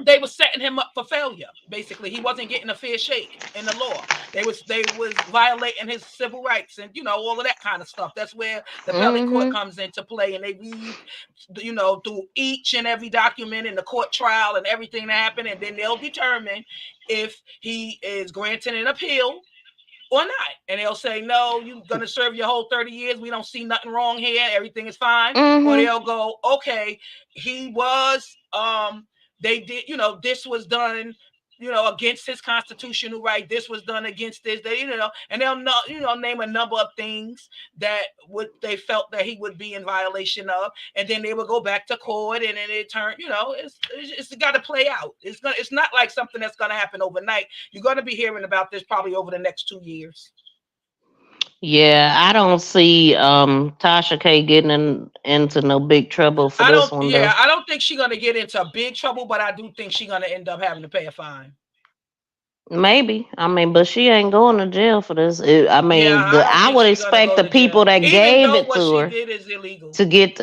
they were setting him up for failure. Basically, he wasn't getting a fair shake in the law. They was violating his civil rights and all of that kind of stuff. That's where the appellate court comes into play, and they read through each and every document in the court trial and everything that happened, and then they'll determine if he is granted an appeal or not. And they'll say, no, you're gonna serve your whole 30 years. We don't see nothing wrong here. Everything is fine. Or they'll go, okay, he was they did, this was done, against his constitutional right. This was done against this. They, and they'll name a number of things that they felt that he would be in violation of, and then they would go back to court, and then it turned, it's got to play out. It's not like something that's going to happen overnight. You're going to be hearing about this probably over the next 2 years. Yeah, I don't see Tasha K getting into no big trouble for this one. Yeah, I don't think she's gonna get into big trouble, but I do think she's gonna end up having to pay a fine. Maybe. I mean, but she ain't going to jail for this. I would expect the people that gave it to her is illegal. to get.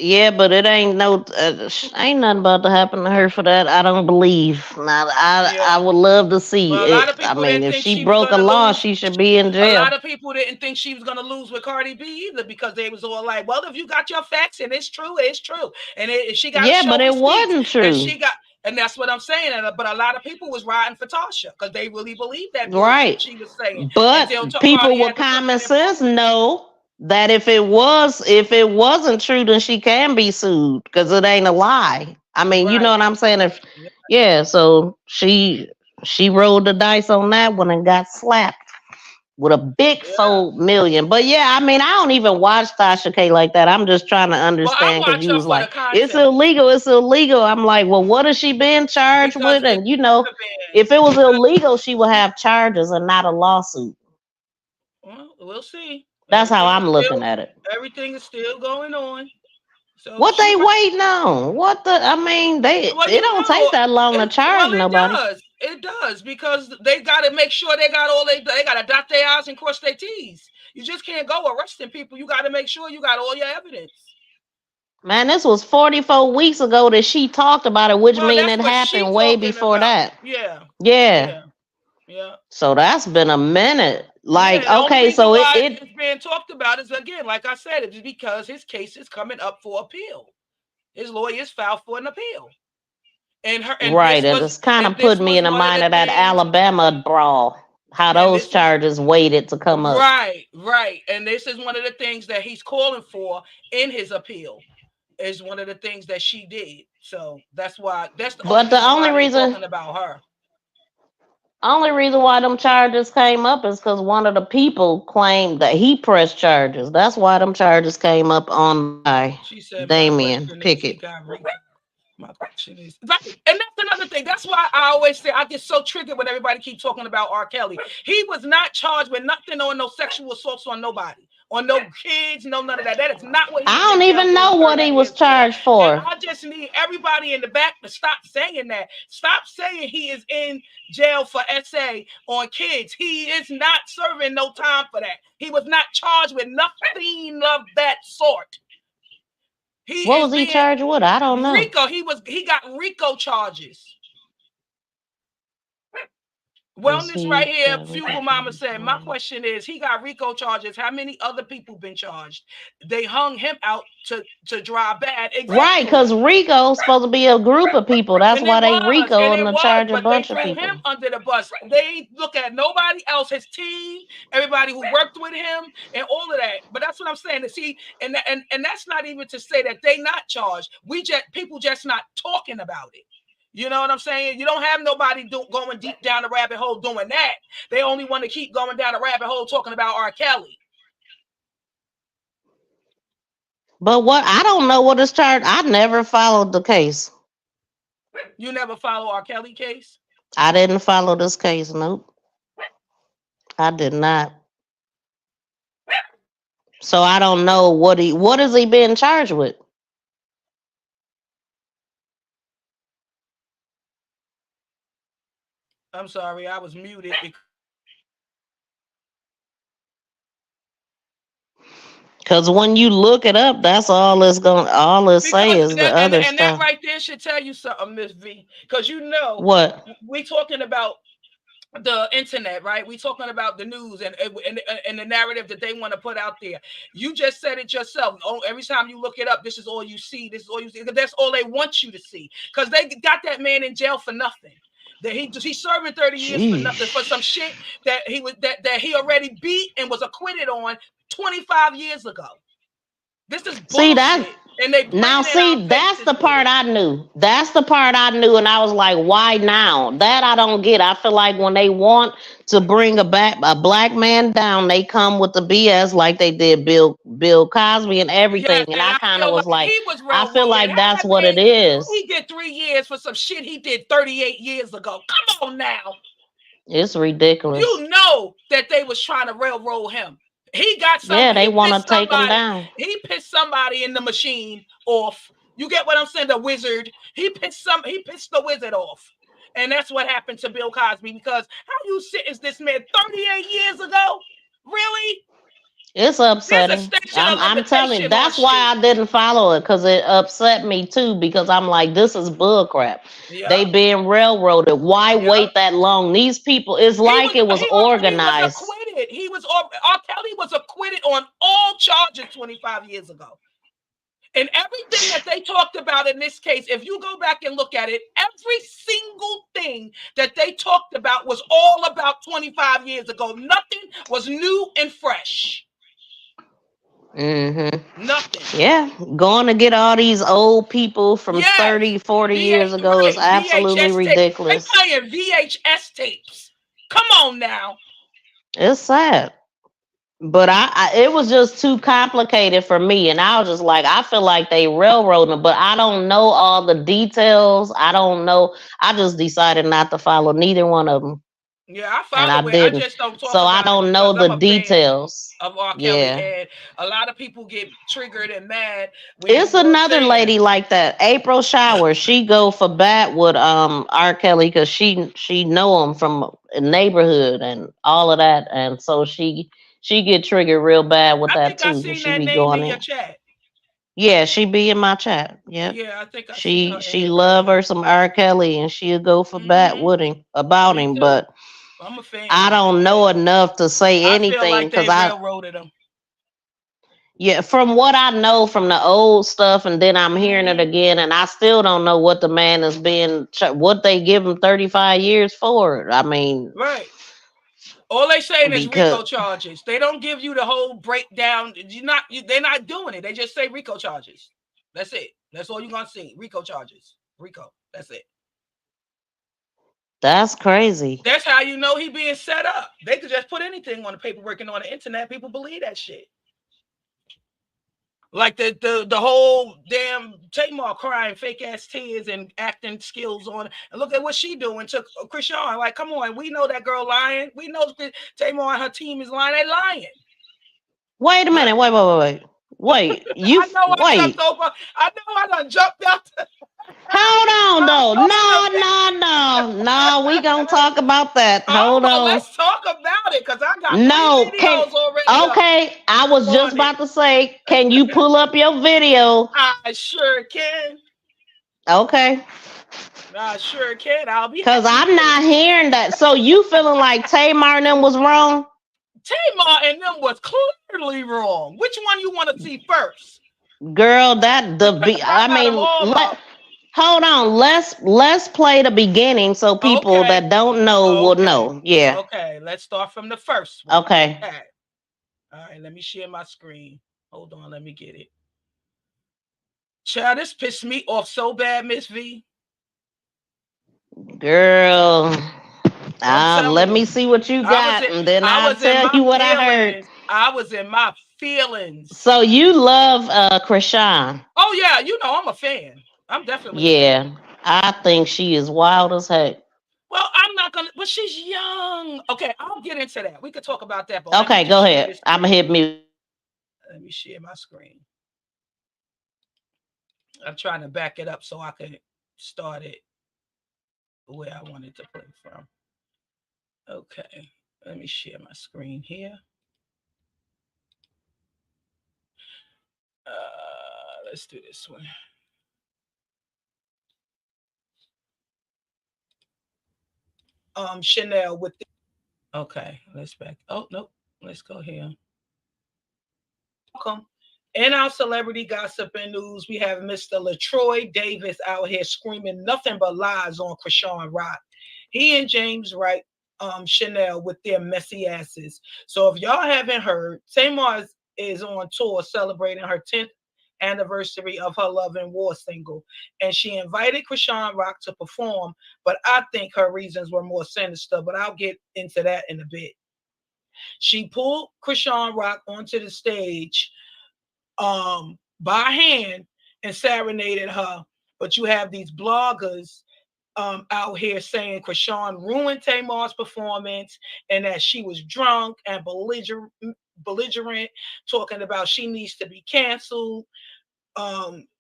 Yeah, but it ain't ain't nothing about to happen to her for that. I don't believe. Now, I would love to see it. I mean, if she broke a law, she should be in jail. A lot of people didn't think she was gonna lose with Cardi B either, because they was all like, "Well, if you got your facts and it's true, it's true." And she got but it wasn't true. And that's what I'm saying. But a lot of people was riding for Tasha because they really believed that she was saying. But people with common sense know that if it wasn't true, then she can be sued because it ain't a lie. I mean, you know what I'm saying? So she rolled the dice on that one and got slapped with a big $4 million. But yeah, I mean, I don't even watch Tasha K like that. I'm just trying to understand, because you was like, it's illegal. I'm like, well, what is she being charged with? And if it was illegal, she would have charges and not a lawsuit. Well, we'll see. That's how I'm looking at it. Everything is still going on. So what they waiting on? It don't take that long to charge nobody. It does, because they got to make sure they got they got to dot their I's and cross their T's. You just can't go arresting people. You got to make sure you got all your evidence. Man, this was 44 weeks ago that she talked about it, which means it happened way before that. Yeah. So that's been a minute. So it's being talked about is, again, like I said, it's because his case is coming up for appeal. His lawyers filed for an appeal. And it's kind of put me in the mind of that Alabama brawl. How those charges waited to come up. Right. And this is one of the things that he's calling for in his appeal. Is one of the things that she did. So that's the only reason talking about her. Only reason why them charges came up is because one of the people claimed that he pressed charges. That's why them charges came up on Damien Pickett. My question is, and that's another thing. That's why I always say I get so triggered when everybody keeps talking about R. Kelly. He was not charged with nothing on no sexual assaults on nobody, on no kids, no none of that. That is not what. I don't even know what he was charged for. And I just need everybody in the back to stop saying that. Stop saying he is in jail for SA on kids. He is not serving no time for that. He was not charged with nothing of that sort. What was he charged with? I don't know. RICO. He got RICO charges. Wellness right here. Fugal Mama said, my question is, he got RICO charges. How many other people been charged? They hung him out to dry bad. Exactly. Right, because RICO is supposed to be a group of people. That's why they RICO and to charge a bunch of people. They threw him under the bus. They look at nobody else, his team, everybody who worked with him, and all of that. But that's what I'm saying. To see, and that's not even to say that they not charged. People just not talking about it. You know what I'm saying? You don't have nobody going deep down the rabbit hole doing that. They only want to keep going down the rabbit hole talking about R. Kelly. But I don't know what is charged. I never followed the case. You never follow R. Kelly case? I didn't follow this case. Nope. I did not. So I don't know what is he being charged with? I'm sorry, I was muted. Because when you look it up, that's all it's say is the other stuff. And that right there should tell you something, Miss V. Because what we talking about the internet, right? We talking about the news and the narrative that they want to put out there. You just said it yourself. Every time you look it up, this is all you see. This is all you see. Because that's all they want you to see. Because they got that man in jail for nothing. That he's serving 30 years for nothing, for some shit that he already beat and was acquitted on 25 years ago. This is bullshit. See that? And they now see that's the part I knew. That's the part I knew, and I was like, why now? That I don't get. I feel like when they want to bring a black man down, they come with the BS like they did Bill Cosby and everything. Yes, and I kind of was like, he was I feel like that's what it How is. he get 3 years for some shit he did 38 years ago? Come on now. It's ridiculous. You know that they was trying to railroad him. He got somebody. Yeah, they want to take him down. He pissed somebody in the machine off. You get what I'm saying? The wizard. He pissed the wizard off. And that's what happened to Bill Cosby, because how you sentence this man 38 years ago? Really? It's upsetting. I'm telling you, that's why I didn't follow it, because it upset me too, because I'm like, this is bullcrap. Yep. They being railroaded. Why wait that long? These people, it's like it was organized. He was R. Kelly was acquitted on all charges 25 years ago. And everything that they talked about in this case, if you go back and look at it, every single thing that they talked about was all about 25 years ago. Nothing was new and fresh. Mm-hmm. Nothing. Yeah, going to get all these old people from 30, 40 years ago is absolutely ridiculous. They're playing VHS tapes. Come on now. It's sad. But it was just too complicated for me. And I was just like, I feel like they railroading, but I don't know all the details. I don't know. I just decided not to follow neither one of them. Yeah, I follow it. I just don't talk about it. So I don't know the details of R. Kelly. And a lot of people get triggered and mad. It's another lady like that, April Shower. She go for bat with R. Kelly because she know him from a neighborhood and all of that, and so she get triggered real bad with that too. I think I seen that name in your chat. Yeah, she be in my chat. Yep. Yeah, I think she love her some R. Kelly, and she'll go for bat with him about him, but I'm a fan. I don't know enough to say anything because I railroaded him. Yeah, from what I know from the old stuff, and then I'm hearing it again, and I still don't know what the man is being, what they give him 35 years for. I mean, right. All they saying is RICO charges. They don't give you the whole breakdown. They're not doing it. They just say RICO charges. That's it. That's all you're gonna see. RICO charges. RICO. That's it. That's crazy. That's how you know he being set up. They could just put anything on the paperwork and on the internet. People believe that shit. Like the whole damn Tamar crying fake ass tears and acting skills on. And look at what she doing to Krishan. Like, come on, we know that girl lying. We know that Tamar and her team is lying. They lying. Wait a minute. Wait. You I know I jumped over. I know I done jumped out. Hold on, though. No. We gonna talk about that. Hold on. Let's talk about it, because I got videos already. Okay, I was just about to say, can you pull up your video? I sure can. Okay. I sure can. I'll be. Because I'm not hearing that. So you feeling like Tamar and them was wrong? Tamar and them was clearly wrong. Which one you want to see first? Girl, hold on. Let's play the beginning so people that don't know will know. Yeah. Okay, let's start from the first one. Okay. All right, let me share my screen. Hold on, let me get it. Child, this pissed me off so bad, Miss V. Girl, let me see what you got, and then I'll tell you what I heard. I was in my feelings. So you love Krishan? Oh yeah, you know I'm a fan. I'm definitely. Yeah, I think she is wild as heck. Well, I'm not gonna, but she's young. Okay, I'll get into that. We could talk about that. But okay, go ahead. I'm gonna hit mute. Let me share my screen. I'm trying to back it up so I can start it where I wanted to play from. Okay, let me share my screen here. Let's do this one. Chanel with the, okay, let's back. Oh nope, let's go here. Welcome. In our celebrity gossip and news, we have Mr. LaTroy Davis out here screaming nothing but lies on Krishan Rock. He and James Wright, Chanel with their messy asses. So if y'all haven't heard, Tamar is on tour celebrating her 10th anniversary of her Love and War single. And she invited Krishan Rock to perform, but I think her reasons were more sinister, but I'll get into that in a bit. She pulled Krishan Rock onto the stage by hand and serenaded her. But you have these bloggers out here saying Krishan ruined Tamar's performance and that she was drunk and belligerent, talking about she needs to be canceled.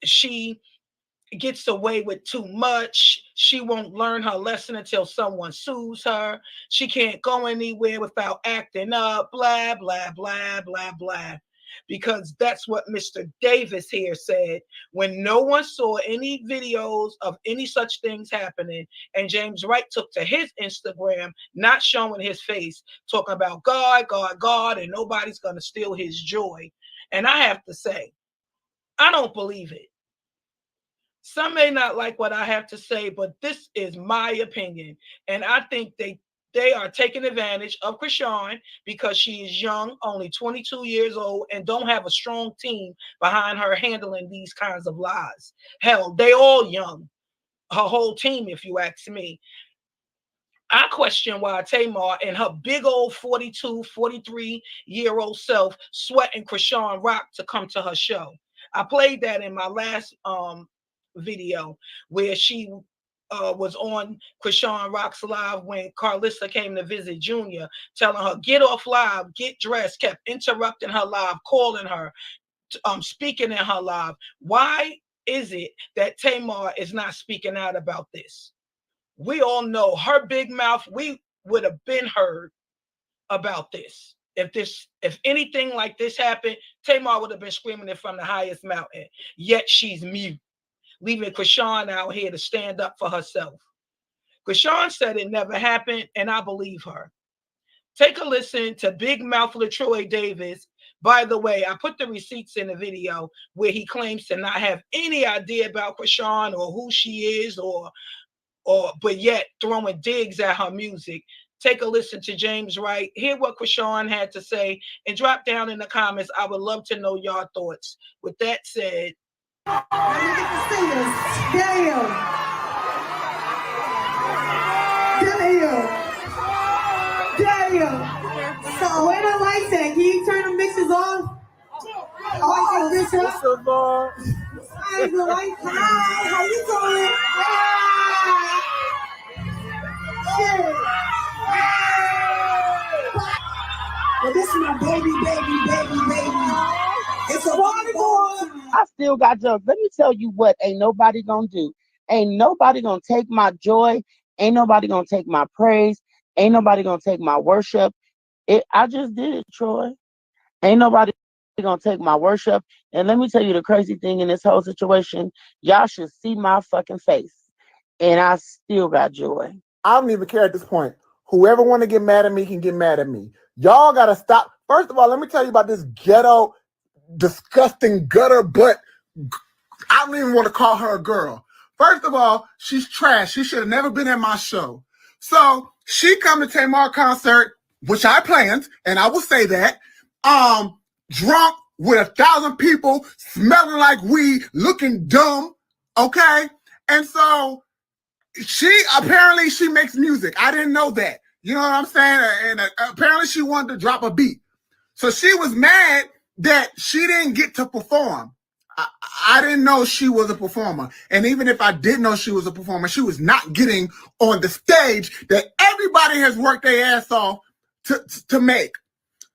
She gets away with too much. She won't learn her lesson until someone sues her. She can't go anywhere without acting up, blah, blah, blah, blah, blah. Because that's what Mr. Davis here said when no one saw any videos of any such things happening. And James Wright took to his Instagram, not showing his face, talking about God, God, God, and nobody's going to steal his joy. And I have to say, I don't believe it. Some may not like what I have to say, but this is my opinion. And I think they are taking advantage of Krishan because she is young, only 22 years old, and don't have a strong team behind her handling these kinds of lies. Hell, they all young. Her whole team, if you ask me. I question why Tamar and her big old 42, 43-year-old self sweating Krishan Rock to come to her show. I played that in my last video where she was on Krishan Rock's live when Carlissa came to visit Junior, telling her, get off live, get dressed, kept interrupting her live, calling her, speaking in her live. Why is it that Tamar is not speaking out about this? We all know her big mouth, we would have been heard about this. If anything like this happened, Tamar would have been screaming it from the highest mountain. Yet she's mute, leaving Krishan out here to stand up for herself. Krishan said it never happened, and I believe her. Take a listen to Big Mouth LaTroy Davis. By the way, I put the receipts in the video where he claims to not have any idea about Krishan or who she is, but yet throwing digs at her music. Take a listen to James Wright, hear what Krishan had to say, and drop down in the comments. I would love to know your thoughts. With that said, now look at the singers. Damn. So where the lights at? Can you turn the mixes off? Oh, this up. Hi, the lights. Hi, how you doing? Well, this is my baby. It's a party boy. I still got jokes. Let me tell you what ain't nobody gonna do. Ain't nobody gonna take my joy. Ain't nobody gonna take my praise. Ain't nobody gonna take my worship. I just did it, Troy. Ain't nobody gonna take my worship. And let me tell you the crazy thing in this whole situation. Y'all should see my fucking face. And I still got joy. I don't even care at this point. Whoever want to get mad at me can get mad at me. Y'all gotta stop. First of all, let me tell you about this ghetto, disgusting gutter butt. I don't even want to call her a girl. First of all, she's trash. She should have never been at my show. So she come to Tamar concert, which I planned, and I will say that, drunk with 1,000 people, smelling like weed, looking dumb, okay? And so she makes music. I didn't know that. You know what I'm saying? And apparently she wanted to drop a beat. So she was mad that she didn't get to perform. I didn't know she was a performer. And even if I did know she was a performer, she was not getting on the stage that everybody has worked their ass off to make.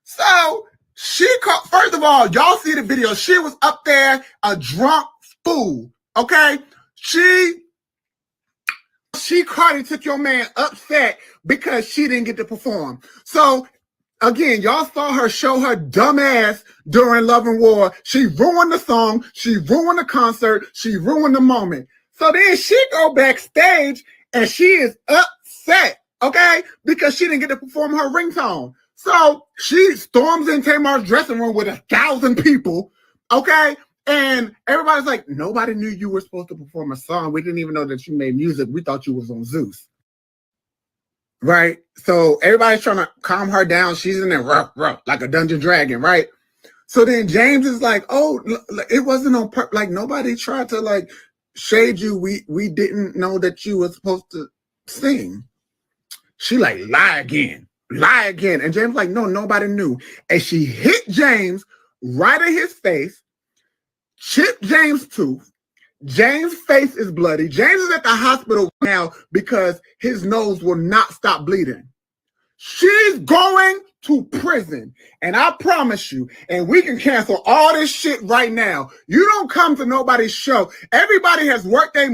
So she called, first of all, y'all see the video. She was up there, a drunk fool, okay? She Cardi took your man upset because she didn't get to perform. So again, y'all saw her show her dumb ass during Love and War. She ruined the song. She ruined the concert. She ruined the moment. So then she go backstage and she is upset, okay? Because she didn't get to perform her ringtone. So she storms in Tamar's dressing room with 1,000 people, okay? And everybody's like, nobody knew you were supposed to perform a song. We didn't even know that you made music. We thought you was on Zeus. Right? So everybody's trying to calm her down. She's in there like a dungeon dragon, right? So then James is like, oh, it wasn't on purpose. Like nobody tried to like shade you. We didn't know that you were supposed to sing. She like, lie again. And James like, no, nobody knew. And she hit James right in his face, chipped James' tooth. James' face is bloody. James is at the hospital now because his nose will not stop bleeding. She's going to prison. And I promise you, and we can cancel all this shit right now. You don't come to nobody's show. Everybody has worked their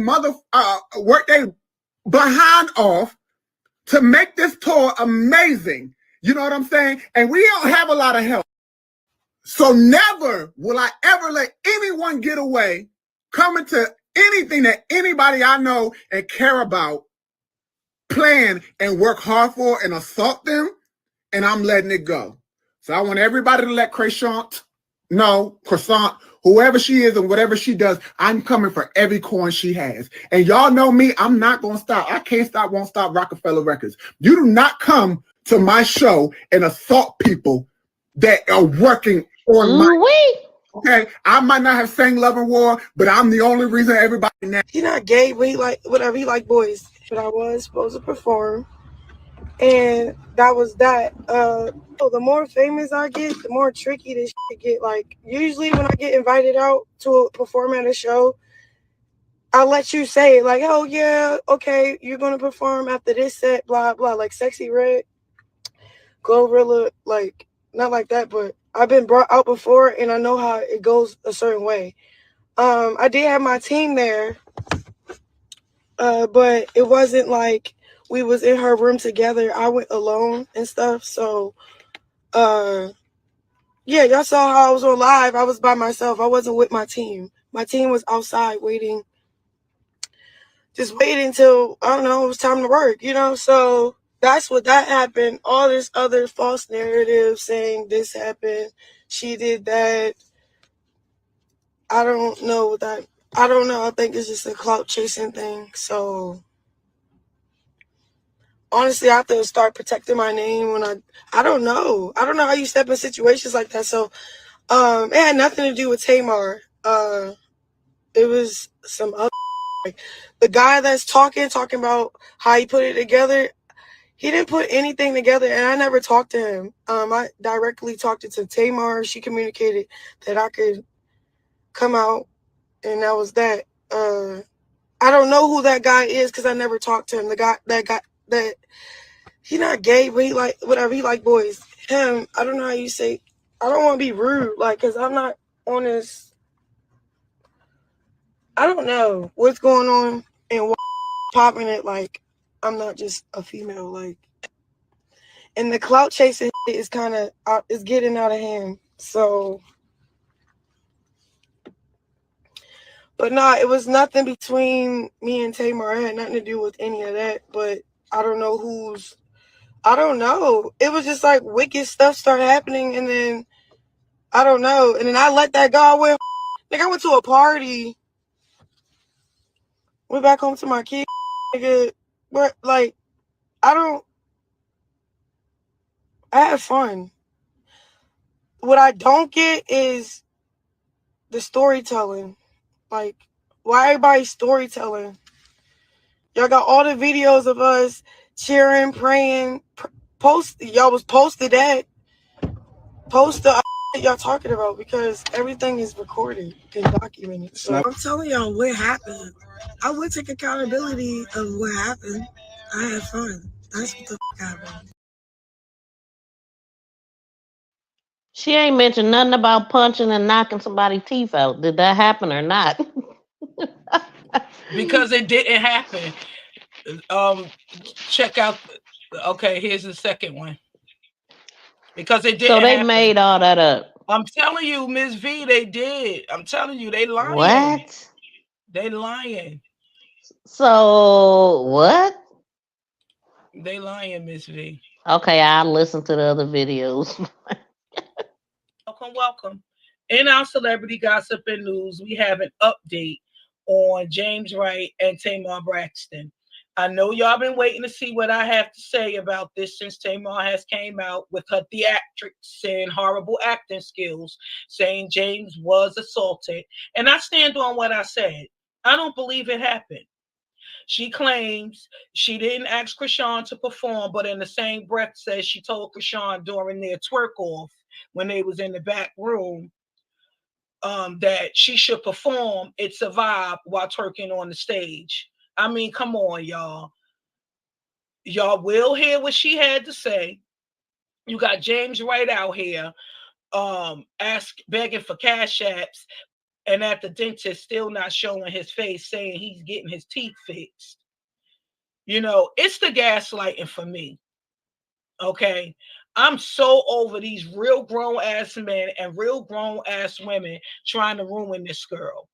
behind off to make this tour amazing. You know what I'm saying? And we don't have a lot of help. So never will I ever let anyone get away coming to anything that anybody I know and care about plan and work hard for and assault them, and I'm letting it go. So I want everybody to let Croissant know, whoever she is and whatever she does, I'm coming for every coin she has. And y'all know me, I'm not going to stop. I can't stop, won't stop Rockefeller Records. You do not come to my show and assault people that are working on my... Okay, I might not have sang Love and War, but I'm the only reason everybody now. He not gay, but he like whatever. He like boys. But I was supposed to perform, and that was that. So the more famous I get, the more tricky this shit get. Like usually when I get invited out to perform at a show, I'll let you say it. Like, oh yeah, okay, you're gonna perform after this set, blah blah. Like Sexy Red, Glorilla, like not like that, but I've been brought out before, and I know how it goes a certain way. I did have my team there, but it wasn't like we was in her room together. I went alone and stuff. So, yeah, y'all saw how I was on live. I was by myself. I wasn't with my team. My team was outside waiting, just waiting till, I don't know, it was time to work, you know? So that's what that happened. All this other false narrative saying this happened, she did that. I don't know what that, I don't know. I think it's just a clout chasing thing. So honestly, I have to start protecting my name when I don't know. I don't know how you step in situations like that. So it had nothing to do with Tamar. It was some other, like, the guy that's talking about how he put it together. He didn't put anything together, and I never talked to him. I directly talked to Tamar. She communicated that I could come out, and that was that. I don't know who that guy is because I never talked to him. That he not gay, but he like whatever. He like boys. Him, I don't know how you say. I don't want to be rude, like, cause I'm not on this. I don't know what's going on and popping it. Like, I'm not just a female. Like, and the clout chasing is kind of is getting out of hand. So. But nah, it was nothing between me and Tamar. It had nothing to do with any of that. But I don't know I don't know. It was just like wicked stuff started happening, and then I don't know. And then I let that go. I went to a party. Went back home to my kids. Nigga, but like, I had fun. What I don't get is the storytelling. Like, why everybody storytelling? Y'all got all the videos of us cheering, praying, y'all was posted that. Post the y'all talking about, because everything is recorded and documented. So I'm telling y'all what happened. I would take accountability of what happened. I had fun. That's what the happened. She ain't mentioned nothing about punching and knocking somebody's teeth out. Did that happen or not? Because it didn't happen. Check out. Okay, here's the second one. Because it didn't. So they happen. made all that up. I'm telling you, Miss V, they did. I'm telling you, they lying. What? They lying. So what? They lying, Miss V. Okay, I'll listen to the other videos. Welcome. In our celebrity gossip and news, we have an update on James Wright and Tamar Braxton. I know y'all been waiting to see what I have to say about this since Tamar has came out with her theatrics saying horrible acting skills, saying James was assaulted. And I stand on what I said. I don't believe it happened. She claims she didn't ask Krishan to perform, but in the same breath says she told Krishan during their twerk off when they was in the back room that she should perform It's a Vibe while twerking on the stage. I mean, come on, y'all. Y'all will hear what she had to say. You got James right out here begging for cash apps, and at the dentist still not showing his face, saying he's getting his teeth fixed. You know, it's the gaslighting for me. Okay. I'm so over these real grown ass men and real grown ass women trying to ruin this girl,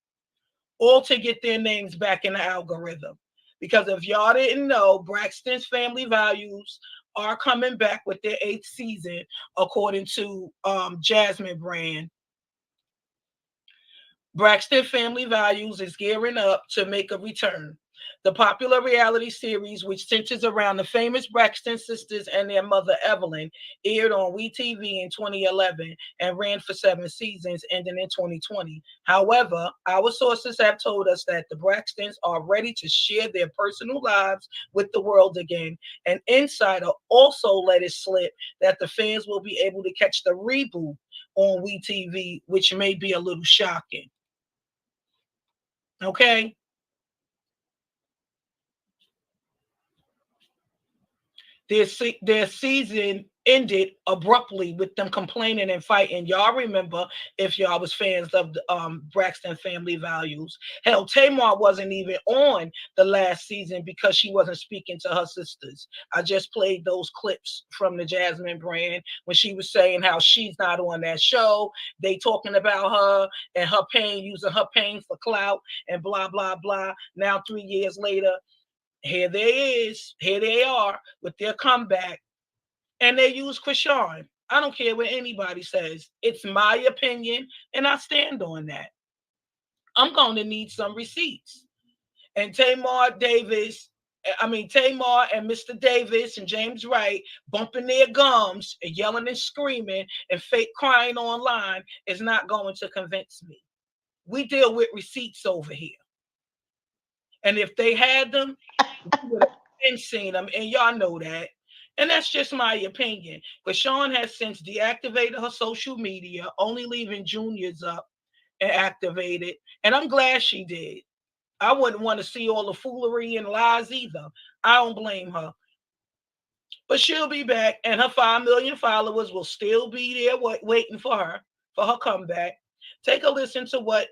all to get their names back in the algorithm. Because if y'all didn't know, Braxton's Family Values are coming back with their 8th season, according to Jasmine Brand. Braxton Family Values is gearing up to make a return. The popular reality series, which centers around the famous Braxton sisters and their mother Evelyn, aired on WeTV in 2011 and ran for 7 seasons, ending in 2020. However, our sources have told us that the Braxtons are ready to share their personal lives with the world again. An insider also let it slip that the fans will be able to catch the reboot on WeTV, which may be a little shocking. Okay. Their season ended abruptly with them complaining and fighting. Y'all remember, if y'all was fans of the Braxton Family Values. Hell, Tamar wasn't even on the last season because she wasn't speaking to her sisters. I just played those clips from the Jasmine Brand when she was saying how she's not on that show. They talking about her and her pain, using her pain for clout and blah, blah, blah. Now, 3 years later, here they are with their comeback, and they use Krishan. I don't care what anybody says. It's my opinion, and I stand on that. I'm going to need some receipts. And Tamar and Mr. Davis and James Wright bumping their gums and yelling and screaming and fake crying online is not going to convince me. We deal with receipts over here. And if they had them, we would have been seen them, and y'all know that. And that's just my opinion. But Sean has since deactivated her social media, only leaving Junior's up and activated. And I'm glad she did. I wouldn't want to see all the foolery and lies either. I don't blame her. But she'll be back, and her 5 million followers will still be there waiting for her comeback. Take a listen to what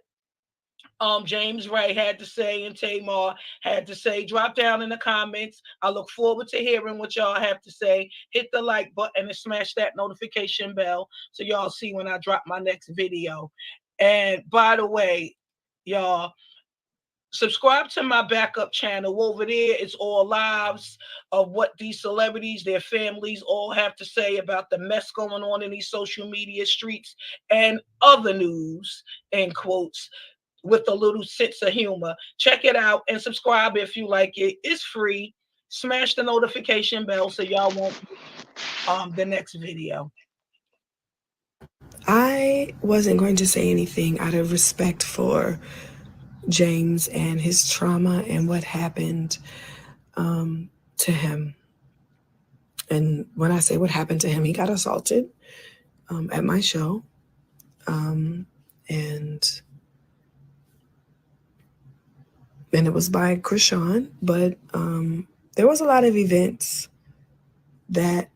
James Wright had to say and Tamar had to say. Drop down in the comments. I look forward to hearing what y'all have to say. Hit the like button and smash that notification bell so y'all see when I drop my next video. And by the way, y'all, subscribe to my backup channel. Over there, it's all lives of what these celebrities, their families all have to say about the mess going on in these social media streets and other news, in quotes, with a little sense of humor. Check it out and subscribe if you like it. It's free. Smash the notification bell so y'all won't miss the next video. I wasn't going to say anything out of respect for James and his trauma and what happened to him. And when I say what happened to him, he got assaulted at my show. And it was by Krishan, but there was a lot of events that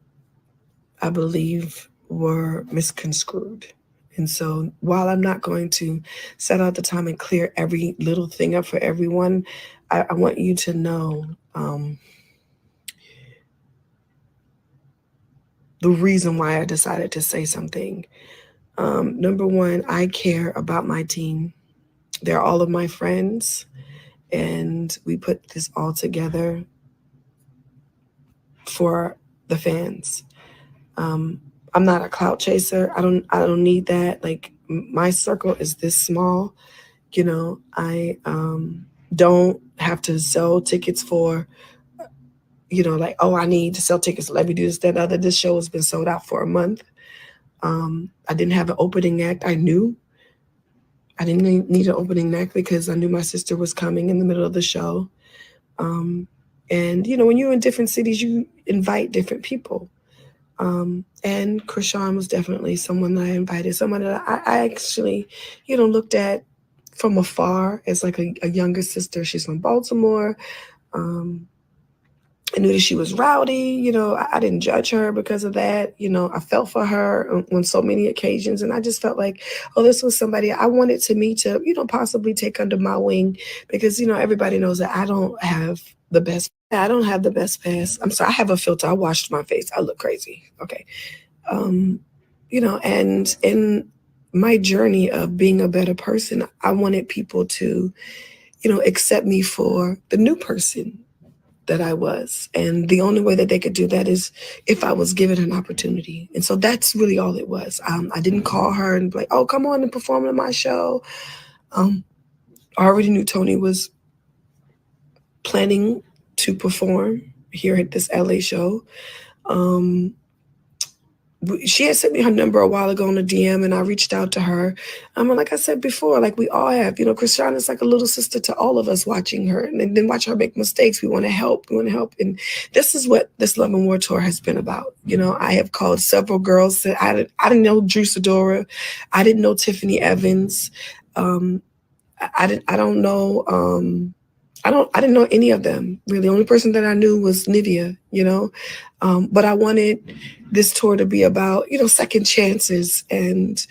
I believe were misconstrued. And so while I'm not going to set out the time and clear every little thing up for everyone, I want you to know the reason why I decided to say something. Number one, I care about my team. They're all of my friends. And we put this all together for the fans. I'm not a clout chaser. I don't need that. Like, my circle is this small. You know, I don't have to sell tickets for like, oh, I need to sell tickets. Let me do this, that, other. This show has been sold out for a month. I didn't have an opening act. I knew I didn't need an opening act because I knew my sister was coming in the middle of the show. And, when you're in different cities, you invite different people. And Krishan was definitely someone that I invited, someone that I actually, looked at from afar as like a younger sister. She's from Baltimore. I knew that she was rowdy. I didn't judge her because of that. I felt for her on so many occasions. And I just felt like, oh, this was somebody I wanted to meet to, possibly take under my wing because, everybody knows that I don't have the best. I don't have the best pass. I'm sorry. I have a filter. I washed my face. I look crazy. Okay. And in my journey of being a better person, I wanted people to, accept me for the new person that I was. And the only way that they could do that is if I was given an opportunity. And so that's really all it was. I didn't call her and be like, oh, come on and perform in my show. I already knew Tony was planning to perform here at this LA show. She had sent me her number a while ago on a DM, and I reached out to her. Like I said before, like we all have, Krishan is like a little sister to all of us watching her and then watch her make mistakes. We want to help. And this is what this Love and War tour has been about. I have called several girls that I didn't know Drew Sidora. I didn't know Tiffany Evans. I didn't know any of them, really. The only person that I knew was Nivea, but I wanted this tour to be about, second chances and,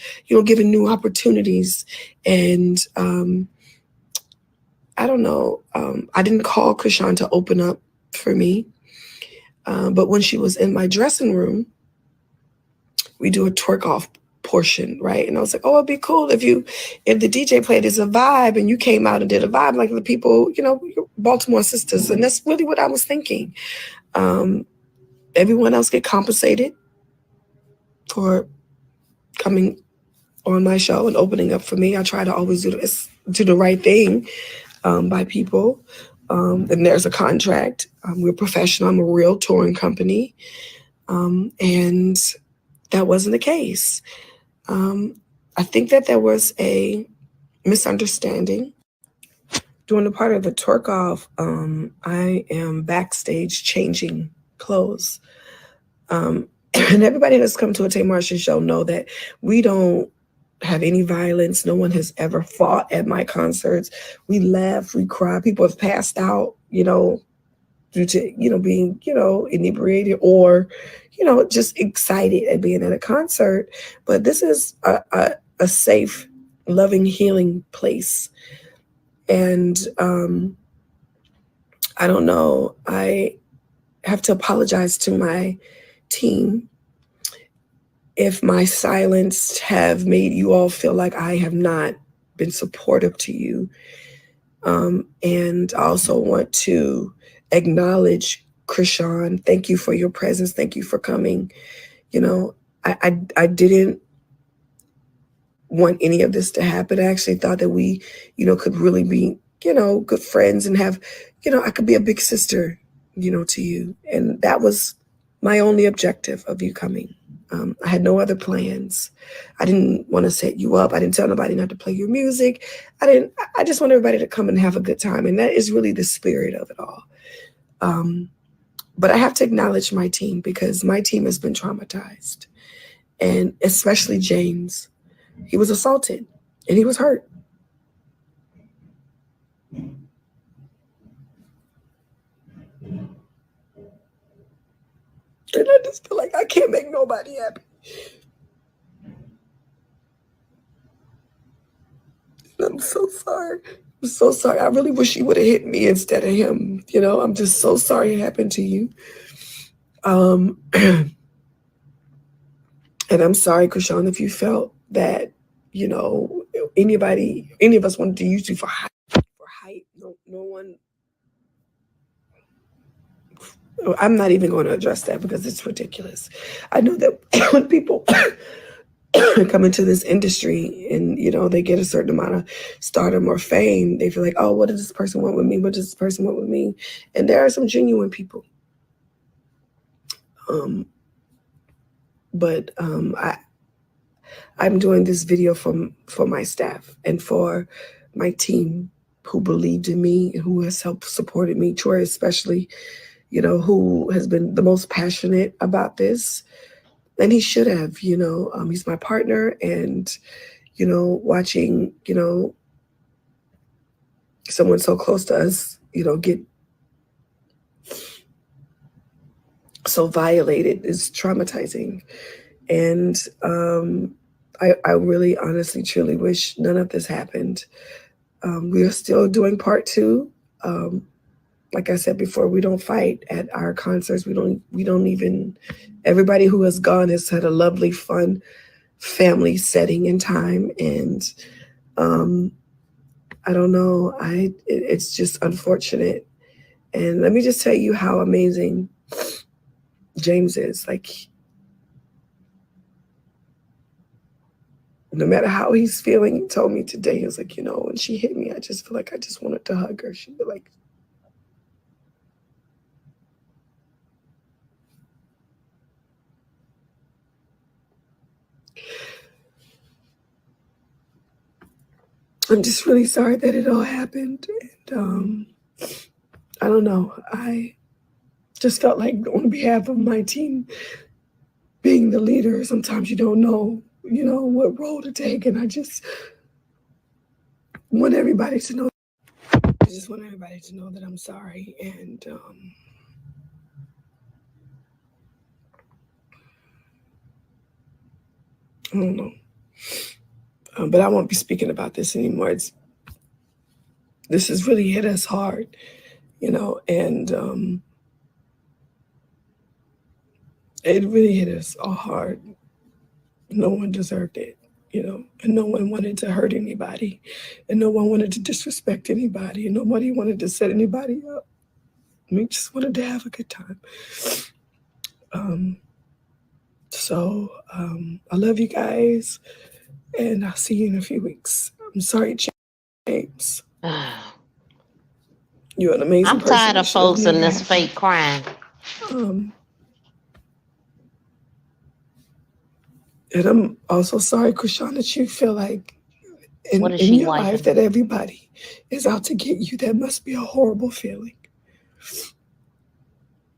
giving new opportunities. And I don't know. I didn't call Krishan to open up for me. But when she was in my dressing room, we do a twerk off portion, right? And I was like, oh, it'd be cool if the DJ played as a vibe and you came out and did a vibe like the people, Baltimore sisters. And that's really what I was thinking. Everyone else get compensated for coming on my show and opening up for me. I try to always do the right thing by people. And there's a contract. We're professional. I'm a real touring company. And that wasn't the case. I think that there was a misunderstanding. During the part of the twerk off, I am backstage changing clothes. And everybody that's come to a Tamar show know that we don't have any violence. No one has ever fought at my concerts. We laugh, we cry. People have passed out, due to, being, inebriated or, just excited at being at a concert. But this is a safe, loving, healing place. And I don't know. I have to apologize to my team if my silence have made you all feel like I have not been supportive to you. And I also want to acknowledge Krishan. Thank you for your presence. Thank you for coming. I didn't want any of this to happen. I actually thought that we, could really be, good friends and have, I could be a big sister, to you. And that was my only objective of you coming. I had no other plans. I didn't want to set you up. I didn't tell nobody not to play your music. I just want everybody to come and have a good time. And that is really the spirit of it all. But I have to acknowledge my team because my team has been traumatized. And especially James. He was assaulted and he was hurt. And I just feel like I can't make nobody happy. And I'm so sorry. I'm so sorry. I really wish you would have hit me instead of him. I'm just so sorry it happened to you. And I'm sorry, Krishan, if you felt that, any of us wanted to use you for hype. No one. I'm not even going to address that because it's ridiculous. I know that when people come into this industry and, they get a certain amount of stardom or fame, they feel like, oh, what does this person want with me? What does this person want with me? And there are some genuine people But I'm doing this video for my staff and for my team who believed in me and who has helped supported me. Troy especially, you know, who has been the most passionate about this. And he should have, you know, he's my partner, and, you know, watching, you know, someone so close to us, you know, get so violated is traumatizing. And I really honestly truly wish none of this happened. We are still doing part 2. Like I said before, we don't fight at our concerts. We don't even, everybody who has gone has had a lovely, fun family setting and time. And I don't know, it's just unfortunate. And let me just tell you how amazing James is. Like, no matter how he's feeling, he told me today, he was like, you know, when she hit me, I just feel like I just wanted to hug her. She'd be like, I'm just really sorry that it all happened. And I don't know. I just felt like on behalf of my team, being the leader, sometimes you don't know, you know, what role to take. And I just want everybody to know. I just want everybody to know that I'm sorry. And I don't know. But I won't be speaking about this anymore. This has really hit us hard, you know, and it really hit us all hard. No one deserved it, you know, and no one wanted to hurt anybody, and no one wanted to disrespect anybody, and nobody wanted to set anybody up. We just wanted to have a good time. So I love you guys, and I'll see you in a few weeks. I'm sorry, James. You're an amazing person. I'm tired of folks in this fake crime. And I'm also sorry, Krishan, that you feel like in your life that everybody is out to get you. That must be a horrible feeling.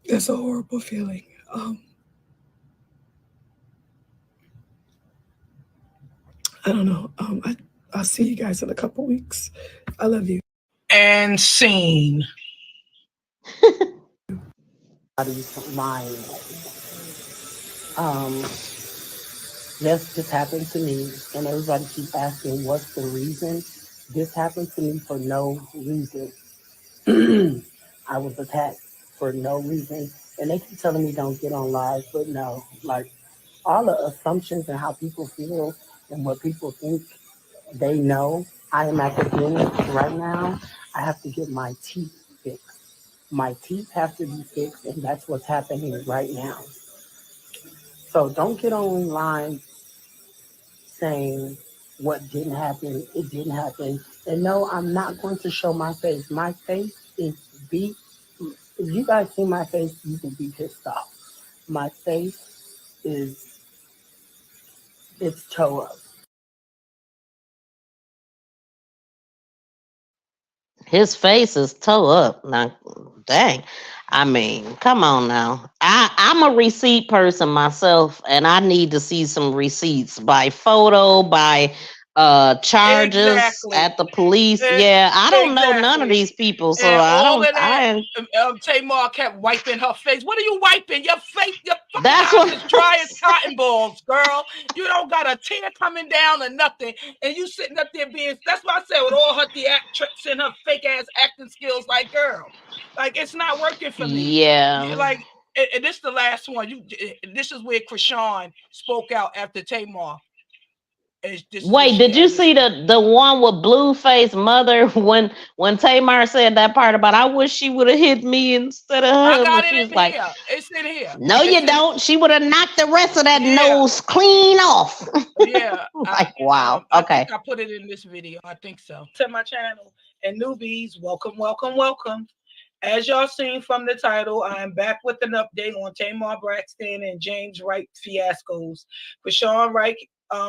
That's a horrible feeling. I don't know. I'll see you guys in a couple weeks. I love you. And scene. Lying. This happened to me, and everybody keep asking what's the reason. This happened to me for no reason. I was attacked for no reason, and they keep telling me don't get on live, but no, like all the assumptions and how people feel and what people think they know. I am at the dentist right now. I have to get my teeth fixed. My teeth have to be fixed, and that's what's happening right now. So don't get online saying what didn't happen, it didn't happen. And no, I'm not going to show my face. My face is beat. If you guys see my face, you can be pissed off. My face is, it's toe up. His face is toe up. Now, dang. I mean, come on now. I'm a receipt person myself, and I need to see some receipts by photo, by charges at the police. Yeah, I don't know none of these people, so and I all don't. Of that, Tamar kept wiping her face. What are you wiping? Your face, your fucking eyes is dry as cotton balls, girl. You don't got a tear coming down or nothing, and you sitting up there being. That's what I said with all her theatrics and her fake ass acting skills. Like, girl, like it's not working for me. Yeah, like. And this is the last one. This is where Krishan spoke out after Tamar. Wait, did you see the one with Blueface mother when Tamar said that part about I wish she would have hit me instead of her? I got it she was in like, here. It's in here. No, you don't. She would have knocked the rest of that nose clean off. Yeah. Like, wow. Okay. I think I put it in this video. I think so. To my channel. And newbies, welcome, welcome, welcome. As y'all seen from the title, I am back with an update on Tamar Braxton and James Wright fiascos. Krishan Wright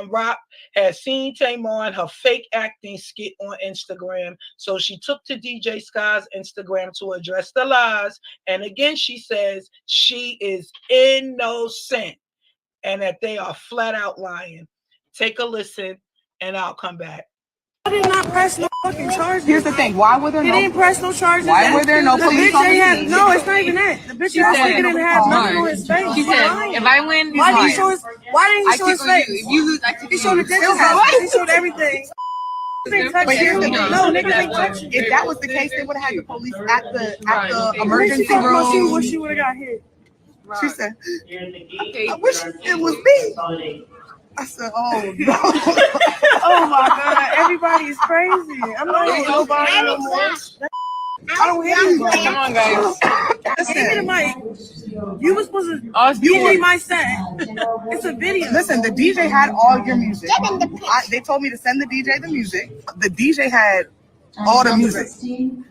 Rock has seen Tamar in her fake acting skit on Instagram, so she took to DJ Sky's Instagram to address the lies. And again, she says she is innocent and that they are flat out lying. Take a listen, and I'll come back. I did not press no fucking charges. Here's the thing. Why were there no? He didn't press no charges. Why were there no police on the scene? No, it's not even that. The bitch ass nigga didn't have nothing on his face. She said, if I win, why didn't he show his? Why didn't he show his face? If you lose, I he showed the distance. He showed everything. But here's the thing. No, niggas ain't touching. If that was the case, they would have had the police at the emergency room. She wish she would have got hit. She said, I wish it was me. I said, oh no. Oh my God, everybody is crazy. I'm not hitting nobody no more. I don't hit anybody. Come on, guys. Give me the mic. You were supposed to DJ my set. It's a video. Listen, the DJ had all your music. They told me to send the DJ the music. The DJ had all the music.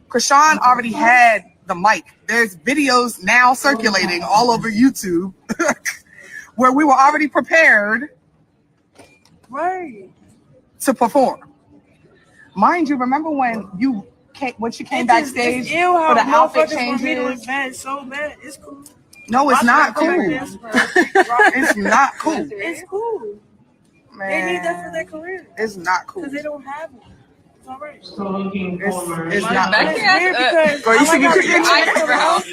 Krishan already had the mic. There's videos now circulating all over YouTube where we were already prepared to perform. Mind you, remember when she came backstage for the outfit changes? So bad. It's cool. No, it's not cool. It's not cool. It's cool. Man, they need that for their career. It's not cool. Because they don't have it. It's all right. It's not cool. Girl, you should get your eyebrows.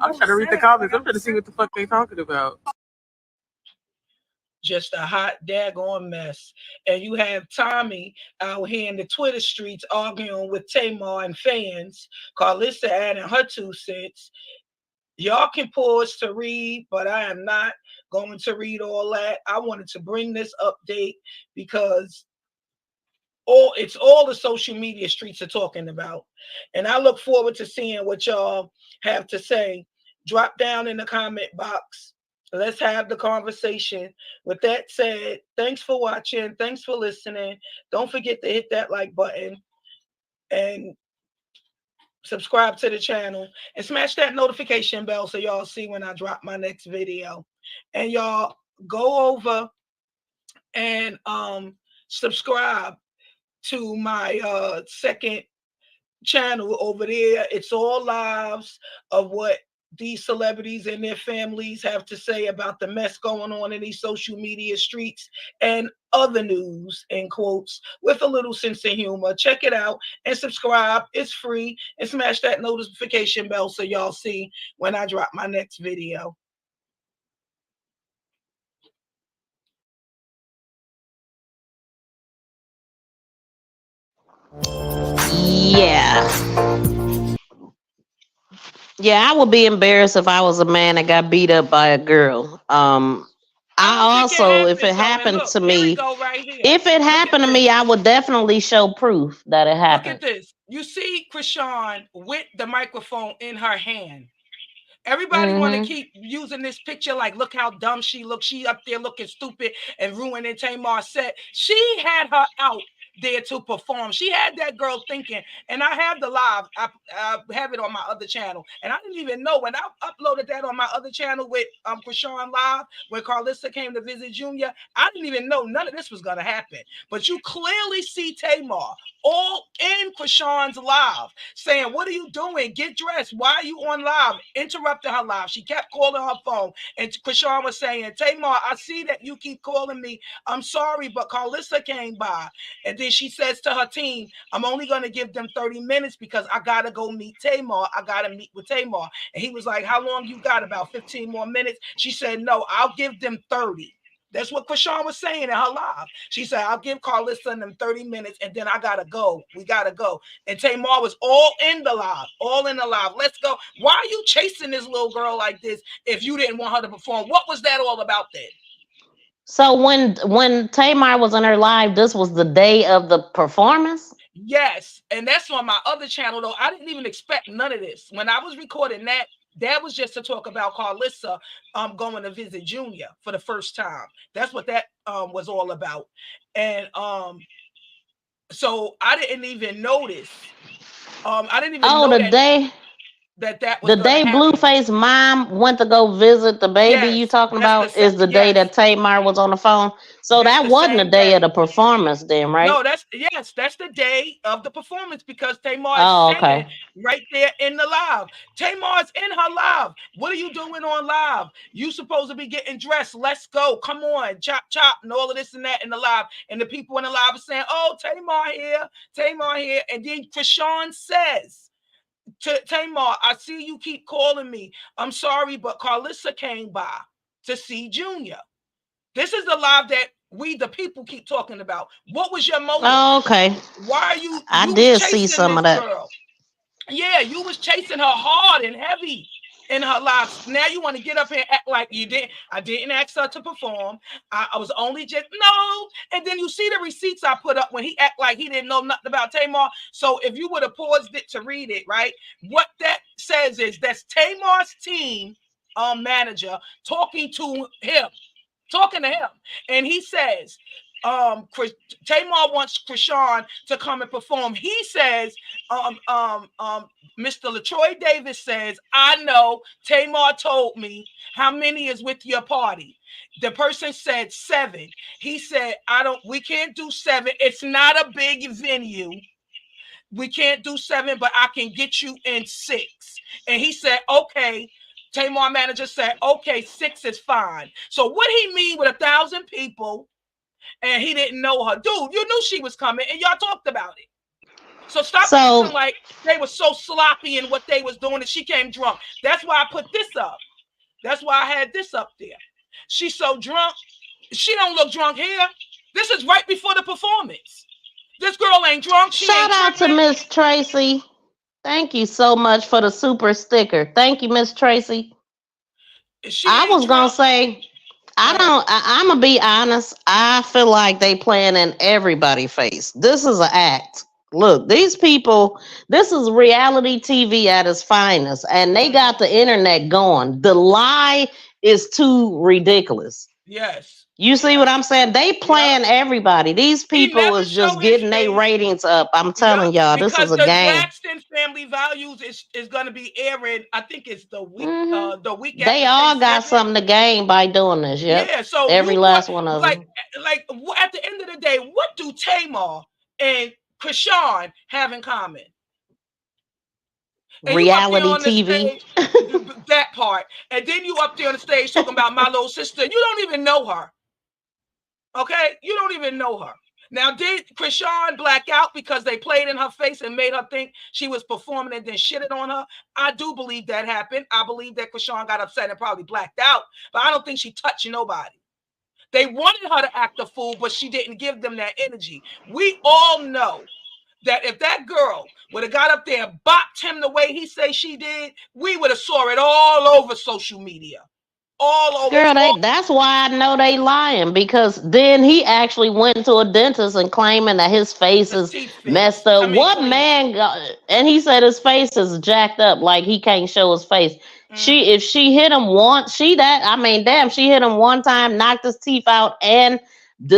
I'm trying to read the comments. I'm trying to see what the fuck they talking about. Just a hot daggone mess. And you have Tommy out here in the Twitter streets arguing with Tamar and fans. Carlissa adding her 2 cents. Y'all can pause to read, but I am not going to read all that. I wanted to bring this update because it's all the social media streets are talking about. And I look forward to seeing what y'all have to say. Drop down in the comment box. Let's have the conversation. With that said, thanks for watching. Thanks for listening. Don't forget to hit that like button and subscribe to the channel and smash that notification bell so y'all see when I drop my next video. And y'all go over and subscribe to my second channel over there. It's all lives of what these celebrities and their families have to say about the mess going on in these social media streets and other news, in quotes, with a little sense of humor. Check it out and subscribe. It's free. And smash that notification bell so y'all see when I drop my next video. Yeah, I would be embarrassed if I was a man that got beat up by a girl. I also, if it happened to me, if it happened to me, I would definitely show proof that it happened. Look at this. You see Krishan with the microphone in her hand. Everybody want to keep using this picture like, look how dumb she looks. She up there looking stupid and ruining Tamar's set. She had her out there to perform. She had that girl thinking, and I have the live. I have it on my other channel, and I didn't even know when I uploaded that on my other channel with Krishan Live, when Carlissa came to visit Junior. I didn't even know none of this was gonna happen. But you clearly see Tamar all in Krishan's live saying, what are you doing? Get dressed. Why are you on live? Interrupting her live. She kept calling her phone, and Krishan was saying, Tamar, I see that you keep calling me. I'm sorry, but Carlissa came by. And then she says to her team, I'm only going to give them 30 minutes because I got to go meet Tamar. I got to meet with Tamar. And he was like, how long you got? About 15 more minutes? She said, no, I'll give them 30. That's what Krishan was saying in her live. She said, I'll give Carlissa and them 30 minutes and then I got to go. We got to go. And Tamar was all in the live, all in the live. Let's go. Why are you chasing this little girl like this if you didn't want her to perform? What was that all about then? So when Tamar was on her live, this was the day of the performance? Yes. And that's on my other channel, though. I didn't even expect none of this. When I was recording that was just to talk about Carlissa going to visit Junior for the first time. That's what that was all about. And so I didn't even notice I didn't even know that was the gonna day happen. Blueface mom went to go visit the baby you talking about is the day that Tamar was on the phone. So That's that the wasn't the same day of day. the performance then, right? No, that's the day of the performance because Tamar is Oh, saying okay. right there in the live. Tamar's in her live. What are you doing on live? You supposed to be getting dressed. Let's go. Come on, chop chop, and all of this and that in the live. And the people in the live are saying, "Oh, Tamar here, Tamar here." And then Krishan says to Tamar, "I see you keep calling me. I'm sorry, but Carlissa came by to see Junior." This is the live that we, the people, keep talking about. What was your motive? Oh, okay. Why are you I was did see chasing some this of that. girl? Yeah, you was chasing her hard and heavy in her lives. Now you want to get up here and act like you didn't. I didn't ask her to perform. I was only just no. And then you see the receipts I put up when he act like he didn't know nothing about Tamar. So if you would have paused it to read it, right? What that says is that's Tamar's team manager talking to him. And he says, Tamar wants Krishan to come and perform. He says, Mr. LaTroy Davis says, I know Tamar told me how many is with your party. The person said 7. He said, we can't do 7. It's not a big venue. We can't do 7, but I can get you in 6. And he said, okay. Tamar manager said, okay, 6 is fine. So what he mean with 1,000 people and he didn't know her? Dude, you knew she was coming and y'all talked about it. So stop acting like they were so sloppy in what they was doing and she came drunk. That's why I put this up. That's why I had this up there. She's so drunk. She don't look drunk here. This is right before the performance. This girl ain't drunk. She Shout ain't out to tripping. Miss Tracy. Thank you so much for the super sticker. Thank you, Miss Tracy. I was gonna say, I'm gonna be honest. I feel like they playing in everybody's face. This is an act. Look, these people. This is reality TV at its finest, and they got the internet going. The lie is too ridiculous. Yes. You see what I'm saying? They playing everybody. These people is just getting their ratings up. I'm telling y'all, this is a the game. Braxton Family Values is going to be airing. I think it's the week They after all got Thanksgiving. something to gain by doing this. Yep. Yeah, so every last one of them. Like at the end of the day, what do Tamar and Krishan have in common? And reality you up there on TV. the stage, that part, and then you up there on the stage talking about my little sister. You don't even know her. Okay, you don't even know her. Now, did Krishan black out because they played in her face and made her think she was performing and then shitted on her? I do believe that happened. I believe that Krishan got upset and probably blacked out, but I don't think she touched nobody. They wanted her to act a fool, but she didn't give them that energy. We all know that if that girl would have got up there and bopped him the way he say she did, we would have saw it all over social media. All over. Girl, that's why I know they lying, because then he actually went to a dentist and claiming that his face is messed up. What man and he said his face is jacked up, like he can't show his face. If she hit him once, she hit him one time, knocked his teeth out and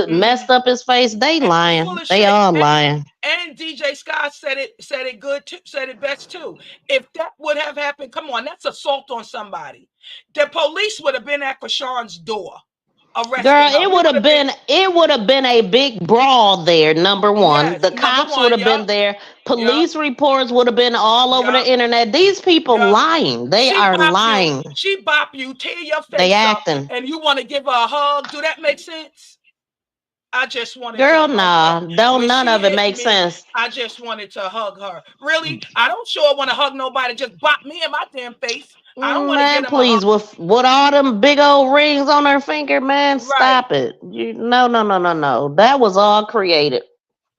messed up his face. They lying. They all lying. And DJ Scott said it good too, said it best too. If that would have happened, come on, that's assault on somebody. The police would have been at Krishan's door. Girl, it would have been a big brawl there. Number one, yes, the cops would have been there. Police reports would have been all over the internet. These people lying. They are lying. She bop you, tear your face they up, acting. and you want to give her a hug. Do that make sense? I just wanted Girl, to nah, don't none of it make sense. I just wanted to hug her. Really? I don't sure want to hug nobody. Just bop me in my damn face. I don't want to get him please, with all them big old rings on her finger, man, stop it. No. That was all created.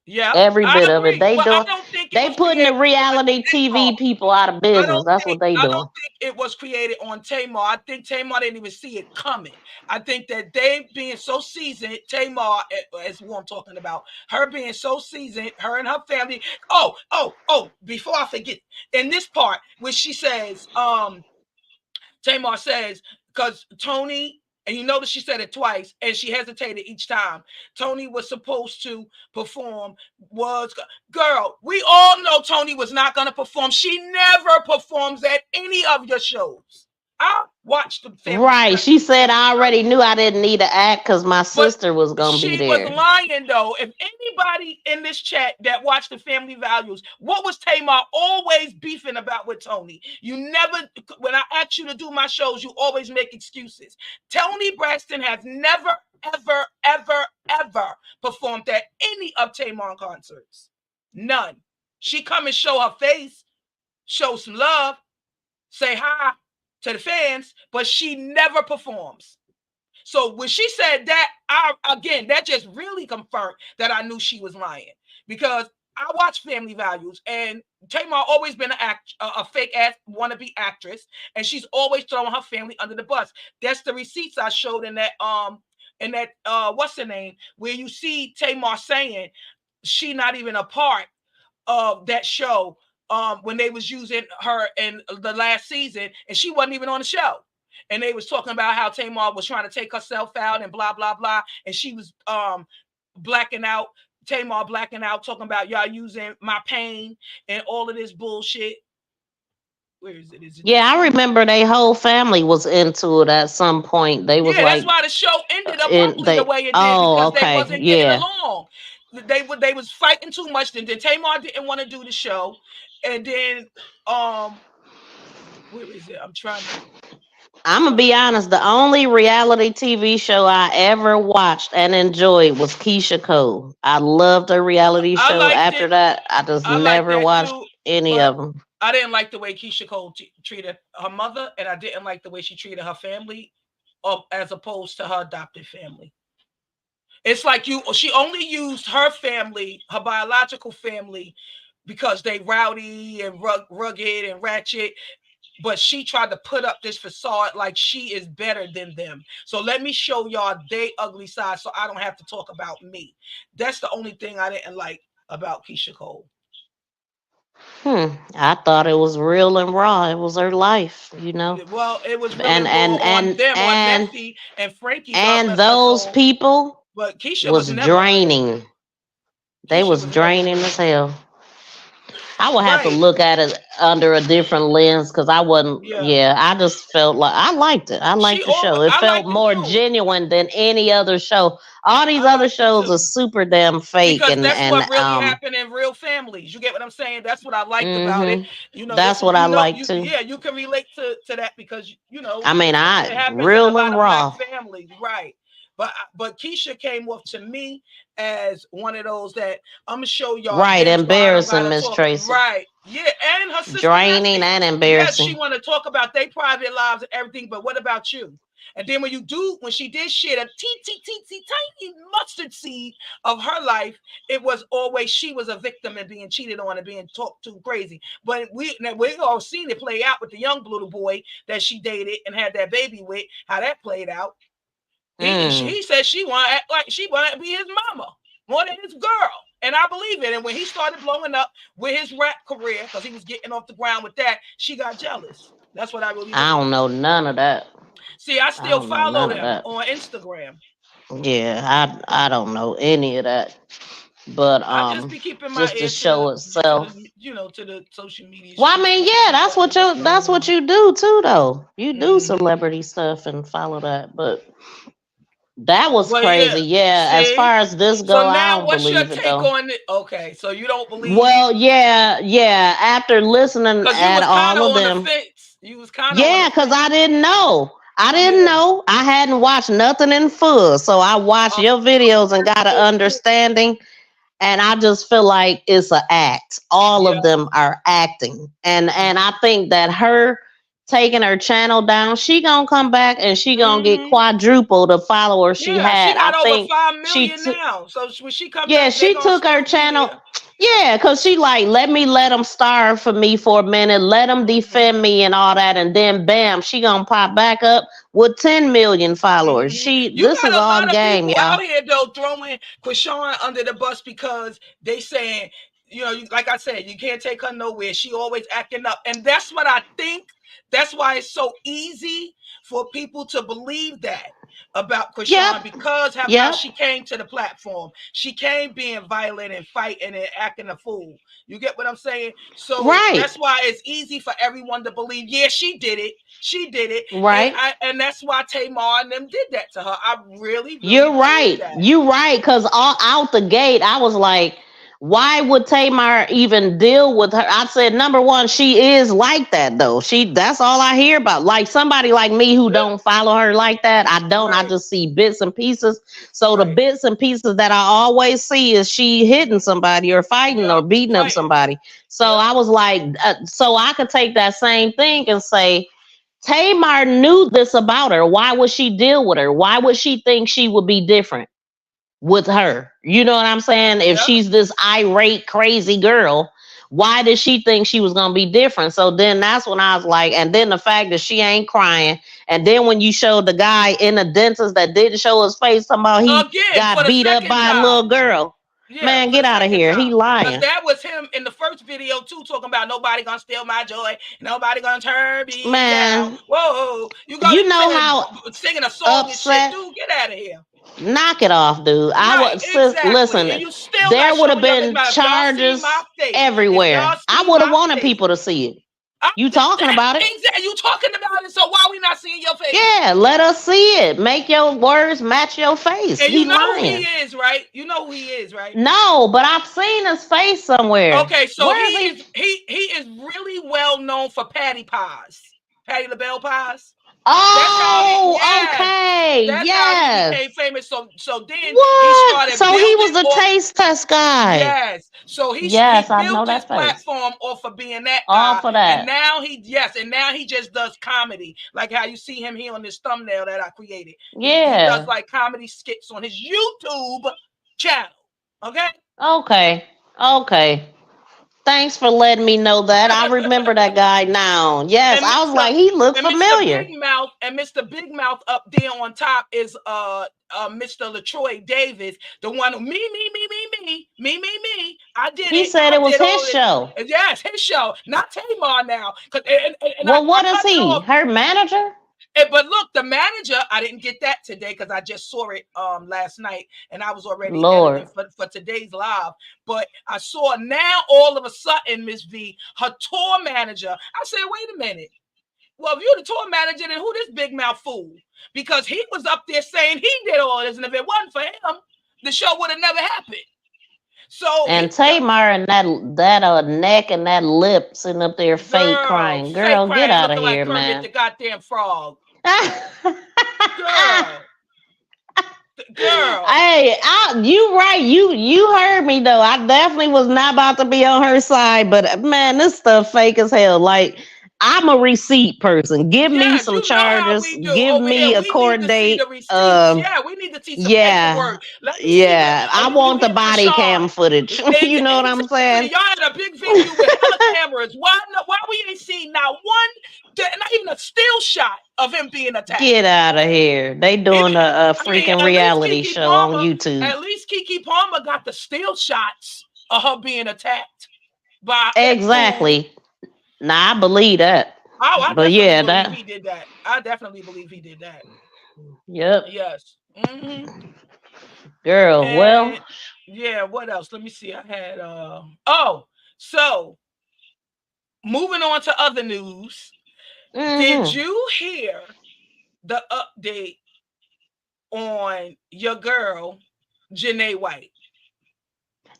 Yeah, every bit of it. They doing. They putting the reality TV people out of business. That's what they doing. I don't think it was created on Tamar. I think Tamar didn't even see it coming. I think that they being so seasoned, Tamar is who I'm talking about. Her being so seasoned, her and her family. Oh! Before I forget, in this part where she says, Tamar says, because Tony And you notice she said it twice, and she hesitated each time. Toni was supposed to perform. Girl, we all know Toni was not going to perform. She never performs at any of your shows. I watched the family. Right. She said, I already knew I didn't need to act because my sister was going to be there. She was lying, though. If anybody in this chat that watched the Family Values, what was Tamar always beefing about with Toni? You never, when I ask you to do my shows, you always make excuses. Toni Braxton has never, ever, ever, ever performed at any of Tamar concerts. None. She come and show her face, show some love, say hi to the fans, but she never performs. So when she said that, that just really confirmed that I knew she was lying, because I watch Family Values, and Tamar always been a fake ass wannabe actress, and she's always throwing her family under the bus. That's the receipts I showed in that what's her name, where you see Tamar saying she not even a part of that show when they was using her in the last season, and she wasn't even on the show. And they was talking about how Tamar was trying to take herself out and blah, blah, blah. And she was blacking out, Tamar blacking out, talking about y'all using my pain and all of this bullshit. Where is it? Yeah, I remember their whole family was into it at some point. They was that's why the show ended abruptly the way it did, because they wasn't getting along. They was fighting too much. Then Tamar didn't want to do the show. And then where is it? I'm gonna be honest, the only reality TV show I ever watched and enjoyed was Keisha Cole. I loved her reality show. After that, I just never watched any of them. I didn't like the way Keisha Cole treated her mother, and I didn't like the way she treated her family, as opposed to her adopted family. It's like she only used her family, her biological family, because they rowdy and rugged and ratchet. But she tried to put up this facade like she is better than them. So let me show y'all their ugly side, so I don't have to talk about me. That's the only thing I didn't like about Keisha Cole. I thought it was real and raw. It was her life, you know. Well, it was really on them, on Nessie and Frankie, and those people. But Keisha was draining. They was draining as hell. I would have to look at it under a different lens, because I wasn't. Yeah, I just felt like I liked it. I liked the show. It felt more genuine than any other show. All these other shows are super damn fake, because that's what really happened in real families. You get what I'm saying? That's what I liked about it. You know, that's what I liked too. Yeah, you can relate to that, because you know. I mean, real and raw families, right? But Keisha came off to me as one of those that I'm gonna show y'all. Right, embarrassing, Miss Tracy. Right, yeah, and her sister. Draining and embarrassing. Yes, she want to talk about their private lives and everything, but what about you? And then when she did share a tiny mustard seed of her life, it was always she was a victim and being cheated on and being talked to crazy. But we all seen it play out with the young little boy that she dated and had that baby with, how that played out. He said she want to act like she want to be his mama more than his girl, and I believe it. And when he started blowing up with his rap career, because he was getting off the ground with that, she got jealous. That's what I believe. I don't know none of that. See, I still follow them on Instagram. Yeah, I don't know any of that. But I just be keeping my just to show itself, to the social media. Well, I mean, yeah, that's what you do too, though. You do celebrity stuff and follow that, but. That was crazy. Yeah. As far as this goes, I don't believe it, though. What's your take on it? Okay, so you don't believe? Well, yeah. After listening at all of them, you was kind of because I didn't know. I hadn't watched nothing in full, so I watched your videos and got an understanding. And I just feel like it's an act. All of them are acting, and I think that her taking her channel down, she gonna come back and she gonna get quadruple the followers she had. She got I over think 5 million now. So when she comes, she took her channel. Yeah, because she like, let them starve for me for a minute, let them defend me and all that, and then bam, she gonna pop back up with 10 million followers. This is all game, y'all. Out here though throwing Krishan under the bus because they saying like I said, you can't take her nowhere. She always acting up. And that's what I think. That's why it's so easy for people to believe that about Krishan, because of how she came to the platform. She came being violent and fighting and acting a fool. You get what I'm saying? So that's why it's easy for everyone to believe, yeah, she did it. She did it. Right. And that's why Tamar and them did that to her. I really You're right. You're right. Because all out the gate, I was like, why would Tamar even deal with her? I said, number one, she is like that though. That's all I hear about. Like somebody like me who don't follow her like that. I don't. I just see bits and pieces. So the bits and pieces that I always see is she hitting somebody or fighting or beating up somebody. So I was like, so I could take that same thing and say, Tamar knew this about her. Why would she deal with her? Why would she think she would be different with her? You know what I'm saying? If she's this irate, crazy girl, why did she think she was gonna be different? So then that's when I was like, and then the fact that she ain't crying, and then when you showed the guy in the dentist that didn't show his face, talking about he got beat up by a little girl. Yeah, man, get out of here. He lying. That was him in the first video too, talking about nobody gonna steal my joy, nobody gonna turn me down. Whoa, you know how singing a song upset, and shit, dude, get out of here. Knock it off, dude. Listen, there would have been charges everywhere. I would have wanted people to see it. You talking about it? Exactly. You talking about it. So why we not seeing your face? Yeah, let us see it. Make your words match your face. And you know lying. who he is, right? You know who he is, right? No, but I've seen his face somewhere. Okay, so he is really well known for Patti pies, Patti LaBelle pies. Oh, okay. That's how he became famous. So then he started. So he was the taste test guy. Yes. So he built his platform off of being that guy. Off of that. And now he just does comedy, like how you see him here on this thumbnail that I created. Yeah. He does like comedy skits on his YouTube channel. Okay. Thanks for letting me know that. I remember that guy now. Yes, I was like, he looked familiar. Mr. Big Mouth up there on top is Mr. LaTroy Davis, the one who me. I did it. He said it was his show. Yes, his show, not Tamar now. Well, what is he? Her manager? But look, the manager, I didn't get that today because I just saw it last night and I was already editing for today's live. But I saw now all of a sudden, Miss V, her tour manager. I said, wait a minute. Well, if you're the tour manager, then who this big mouth fool? Because he was up there saying he did all this, and if it wasn't for him, the show would have never happened. So and Tamar and that neck and that lip sitting up there fake crying. Girl, get out of here, man. The goddamn frog. Girl. Hey, you right. You heard me though. I definitely was not about to be on her side, but man, this stuff fake as hell. Like, I'm a receipt person. Give me some charges. Give me a court date. We need to see some paperwork. I want the body cam footage. You know what I'm saying? Y'all had a big video with hella cameras. Why we ain't seen not even a still shot of him being attacked? Get out of here. They doing a freaking reality show on YouTube. At least Keke Palmer got the still shots of her being attacked by exactly. Nah, I believe that. He did that. I definitely believe he did that. Yep. Yes. Mm-hmm. Girl, well. Yeah, what else? Let me see. I had so moving on to other news. Mm-hmm. Did you hear the update on your girl, Janae White?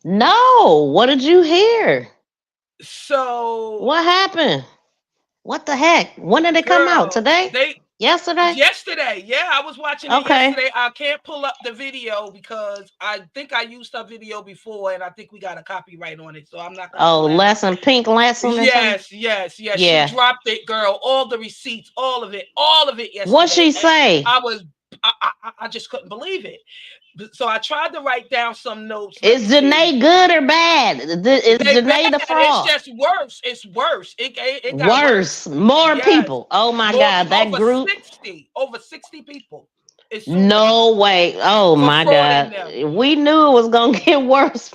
No. What did you hear? So what happened? What the heck? When did it come out? Today? Yesterday? Yesterday. Yeah, I was watching it yesterday. I can't pull up the video because I think I used her video before and I think we got a copyright on it. So I'm not gonna Pink lesson. Yes. She dropped it, girl. All the receipts, all of it yesterday. What'd she say? I just couldn't believe it. So I tried to write down some notes. Is Janae good or bad? Is Janae the fraud? It's just worse. It's worse. It got worse. More people. Oh my God, that group. Over 60 people. No way. Oh my God. We knew it was gonna get worse.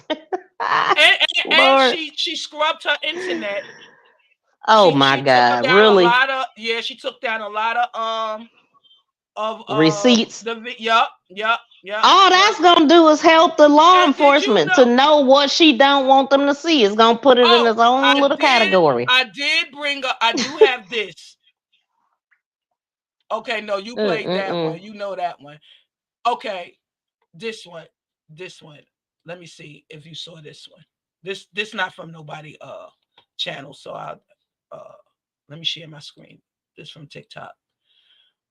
And Lord. she scrubbed her internet. Oh She my took God. down a Really? lot of she took down a lot of Receipts. yup. All that's gonna do is help the law And did you enforcement to know? know what she don't want them to see. It's gonna put it in Oh, its own little category. I did bring up. I do have this. Okay, no, you played that one. You know that one. Okay, this one. Let me see if you saw this one. This not from nobody channel. So I let me share my screen. This from TikTok.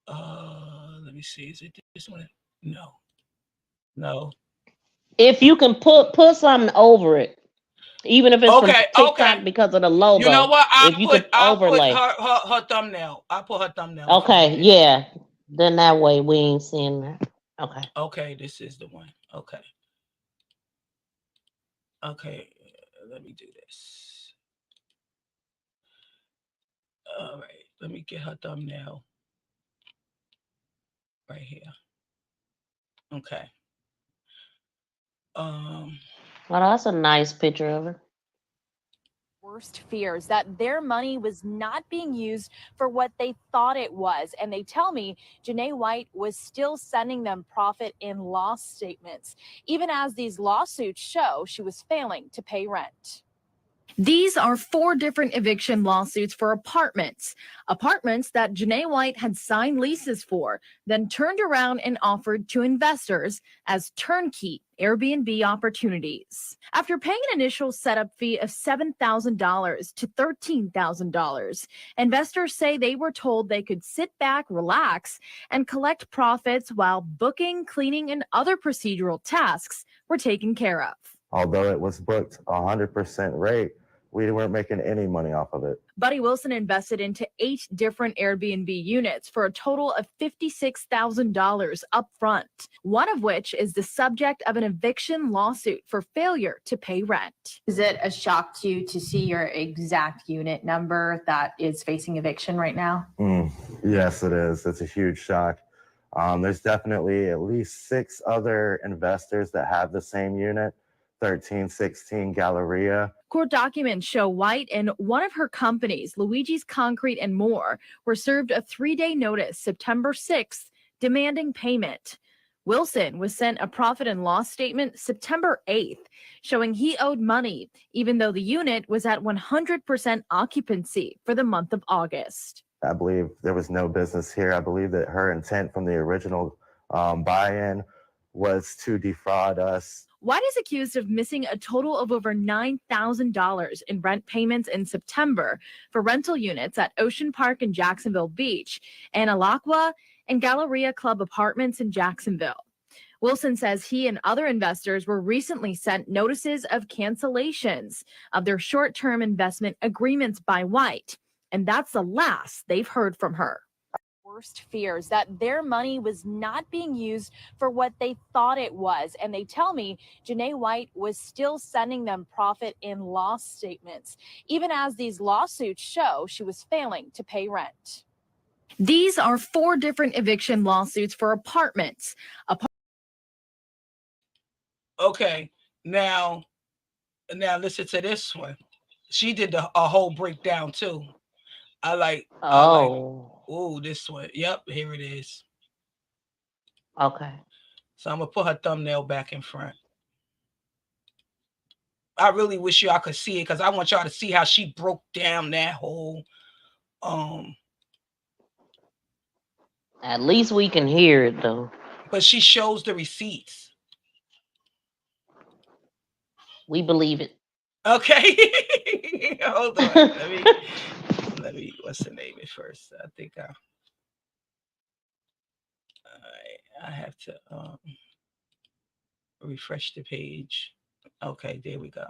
Let me see. Is it this one? No. If you can put something over it, even if it's from TikTok because of the You know logo. what? If you could I'll put overlay. her thumbnail. I put her thumbnail. Okay, yeah. Then that way we ain't seeing that. Okay. Okay, this is the one. Okay. Let me do this. All right, let me get her thumbnail right here. Okay. Well, that's a nice picture of her. Worst fears that their money was not being used for what they thought it was. And they tell me Janae White was still sending them profit and loss statements, even as these lawsuits show she was failing to pay rent. These are 4 different eviction lawsuits for apartments that Janae White had signed leases for, then turned around and offered to investors as turnkey Airbnb opportunities. After paying an initial setup fee of $7,000 to $13,000, investors say they were told they could sit back, relax, and collect profits while booking, cleaning, and other procedural tasks were taken care of. Although it was booked 100% rate, we weren't making any money off of it. Buddy Wilson invested into 8 different Airbnb units for a total of $56,000 upfront, one of which is the subject of an eviction lawsuit for failure to pay rent. Is it a shock to you to see your exact unit number that is facing eviction right now? Yes, it is. It's a huge shock. There's definitely at least 6 other investors that have the same unit, 1316 Galleria. Court documents show White and one of her companies, Luigi's Concrete and More, were served a 3-day notice September 6th demanding payment. Wilson was sent a profit and loss statement September 8th, showing he owed money, even though the unit was at 100% occupancy for the month of August. I believe there was no business here. I believe that her intent from the original buy-in was to defraud us. White is accused of missing a total of over $9,000 in rent payments in September for rental units at Ocean Park in Jacksonville Beach and Alaqua and Galleria Club Apartments in Jacksonville. Wilson says he and other investors were recently sent notices of cancellations of their short-term investment agreements by White, and that's the last they've heard from her. Worst fears that their money was not being used for what they thought it was. And they tell me Janae White was still sending them profit and loss statements, even as these lawsuits show she was failing to pay rent. These are 4 different eviction lawsuits for apartments. Okay, now listen to this one. She did a whole breakdown too. I like. Oh, this one. Yep, here it is. Okay. So I'm gonna put her thumbnail back in front. I really wish y'all could see it because I want y'all to see how she broke down that whole. At least we can hear it though. But she shows the receipts. We believe it. Okay. Hold on. Let me what's the name it first? I think I have to refresh the page. Okay, there we go.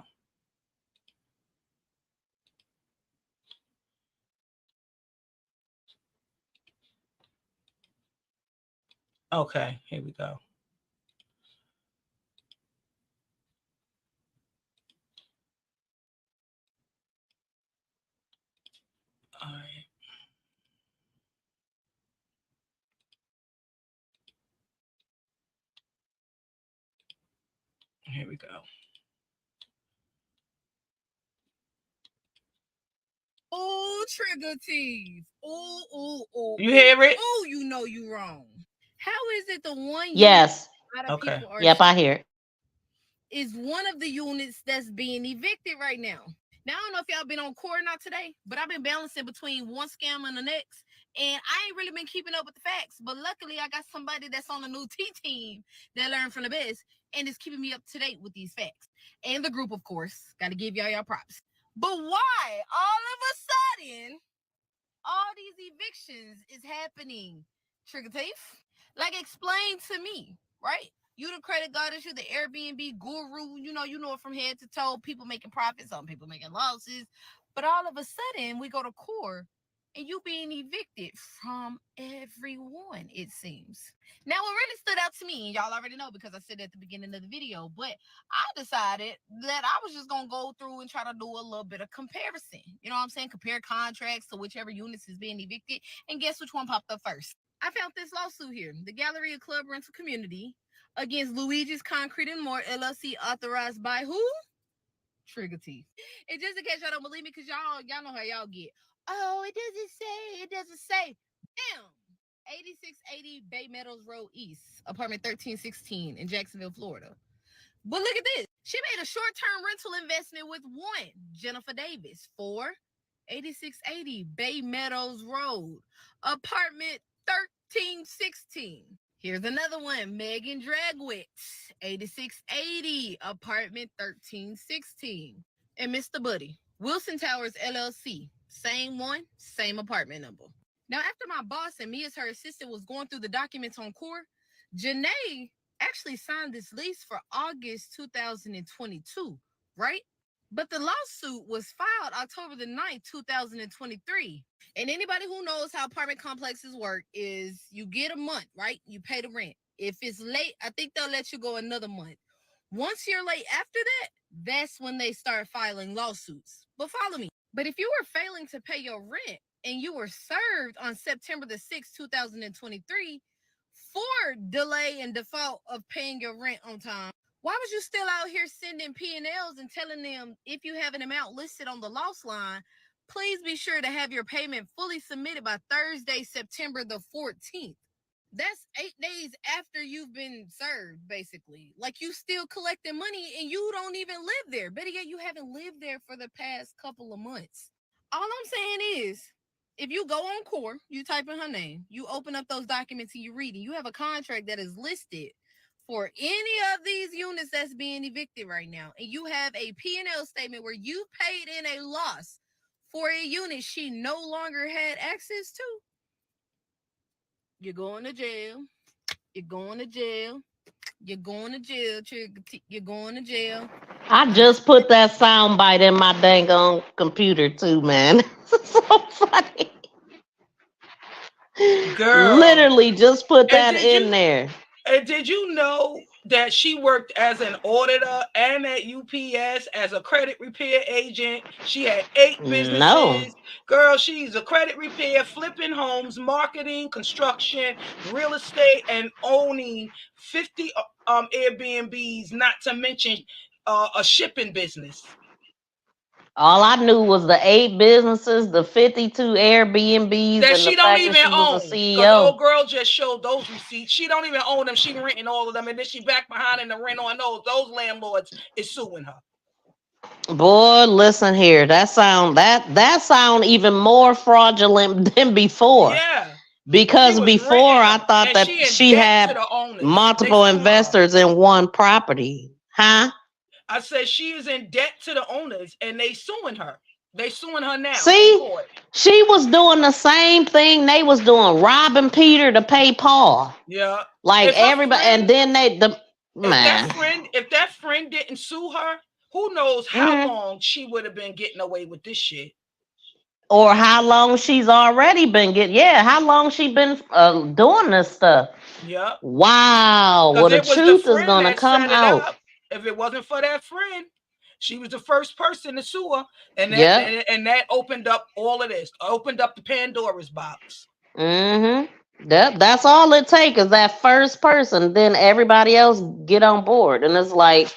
Okay, here we go. All right. Here we go. Oh, trigger teeth. Oh. You hear it? Oh, you know you wrong. How is it the one Yes. unit a lot of people are Yep, I hear it. is one of the units that's being evicted right now? Now, I don't know if y'all been on court or not today, but I've been balancing between one scam and the next, and I ain't really been keeping up with the facts. But luckily, I got somebody that's on the new T team that learned from the best and is keeping me up to date with these facts. And the group, of course, got to give y'all props. But why all of a sudden all these evictions is happening? Trigger teeth, like, explain to me, right? You the credit goddess, you the Airbnb guru, you know it from head to toe. People making profits, some people making losses. But all of a sudden, we go to court and you being evicted from everyone, it seems. Now, what really stood out to me, and y'all already know because I said at the beginning of the video, but I decided that I was just going to go through and try to do a little bit of comparison. You know what I'm saying? Compare contracts to whichever units is being evicted. And guess which one popped up first? I found this lawsuit here. The Galleria Club Rental Community against Luigi's Concrete and More LLC, authorized by who? Trigger teeth. And just in case y'all don't believe me, because y'all know how y'all get. Oh, it doesn't say. Damn. 8680 Bay Meadows Road East, apartment 1316 in Jacksonville, Florida. But look at this. She made a short-term rental investment with one, Jennifer Davis, for 8680 Bay Meadows Road, apartment 1316. Here's another one, Megan Dragwitz, 8680, apartment 1316. And Mr. Buddy, Wilson Towers LLC, same one, same apartment number. Now, after my boss and me as her assistant was going through the documents on court, Janae actually signed this lease for August 2022, right? But the lawsuit was filed October the 9th, 2023. And anybody who knows how apartment complexes work is you get a month, right? You pay the rent. If it's late, I think they'll let you go another month. Once you're late after that, that's when they start filing lawsuits. But follow me. But if you were failing to pay your rent and you were served on September the 6th, 2023 for delay and default of paying your rent on time, why was you still out here sending P&Ls and telling them if you have an amount listed on the loss line, please be sure to have your payment fully submitted by Thursday, September the 14th. That's 8 days after you've been served, basically. Like, you still collecting money and you don't even live there. Better yet, you haven't lived there for the past couple of months. All I'm saying is, if you go on court, you type in her name, you open up those documents and you read it, you have a contract that is listed for any of these units that's being evicted right now, and you have a P&L statement where you paid in a loss for a unit she no longer had access to, you're going to jail. You're going to jail. You're going to jail. You're going to jail. I just put that sound bite in my dang on computer too, man. So funny. Girl. Literally just put that in there. And did you know that she worked as an auditor and at UPS as a credit repair agent? She had 8 businesses. No. Girl, she's a credit repair, flipping homes, marketing, construction, real estate, and owning 50 Airbnbs, not to mention a shipping business. All I knew was the 8 businesses, the 52 Airbnbs, that and she the don't fact even that she own. was a CEO. Because old girl just showed those receipts. She don't even own them. She renting all of them, and then she back behind in the rent on those. Those landlords is suing her. Boy, listen here. That sound even more fraudulent than before. Yeah. Because before I thought that she had multiple investors in one property. Huh? I said she is in debt to the owners and they suing her. They suing her now. See, she was doing the same thing they was doing, robbing Peter to pay Paul. Yeah. Like everybody, and then if that friend didn't sue her, who knows how long she would have been getting away with this shit. Or how long she's already been getting. Yeah, how long she been doing this stuff. Yeah. Wow. Well, the truth is gonna come out. If it wasn't for that friend, she was the first person to sue her, and that opened up all of this. Opened up the Pandora's box. Yep, that's all it takes is that first person. Then everybody else get on board, and it's like,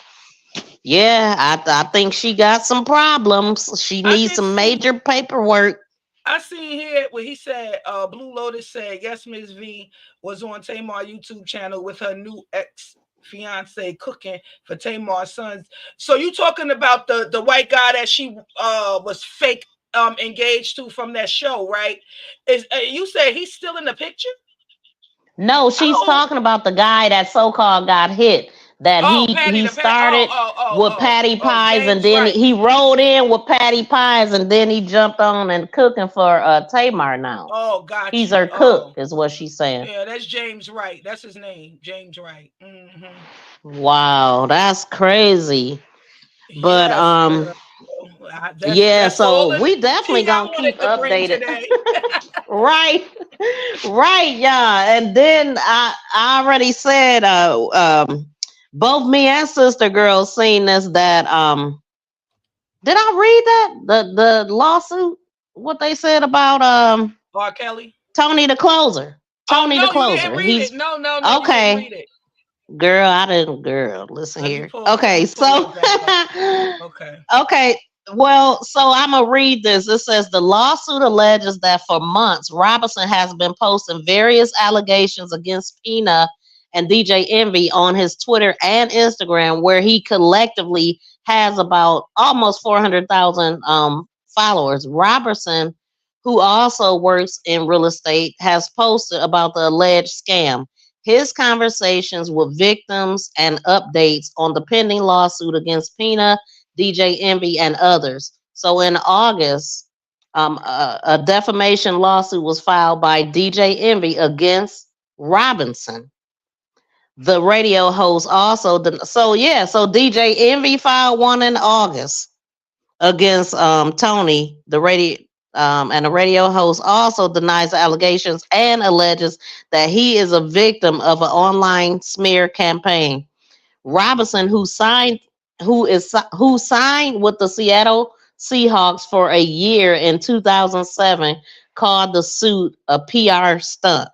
Yeah, I think she got some problems. She I needs did some see. major paperwork. I seen here where he said, Blue Lotus said, yes, Ms. V was on Tamar YouTube channel with her new ex fiance cooking for Tamar's sons. So you talking about the white guy that she was fake engaged to from that show, right? Is you say he's still in the picture? No, she's Oh, talking about the guy that so-called got hit. That oh, he Patty he the Pat. Oh, started oh, oh, with oh, patty oh, pies, and James then Wright. he rolled in with patty pies, and then he jumped on and cooking for Tamar now. Oh, got He's you. her cook, Oh, is what she's saying. yeah, that's James Wright. That's his name, James Wright. Wow, that's crazy. But Yes, yeah, that's all so the we definitely tea I gonna wanted keep to bring updated. today. Right, right, yeah. And then I already said both me and sister girl seen this, that did I read that the lawsuit, what they said about R. Kelly. Tony the closer. Oh Tony the no, you didn't closer. read He's it. No, you didn't okay. read it. Girl, I didn't. Girl, listen here. Okay, Pull so it back up. Okay. okay. Well, so I'm gonna read this. It says the lawsuit alleges that for months Robinson has been posting various allegations against Pina and DJ Envy on his Twitter and Instagram, where he collectively has about almost 400,000 followers. Robertson, who also works in real estate, has posted about the alleged scam, his conversations with victims, and updates on the pending lawsuit against Pina, DJ Envy, and others. So in August, a defamation lawsuit was filed by DJ Envy against Robinson. The radio host also, so DJ Envy filed one in August against Tony, the radio. And the radio host also denies the allegations and alleges that he is a victim of an online smear campaign. Robinson, who signed with the Seattle Seahawks for a year in 2007, called the suit a PR stunt.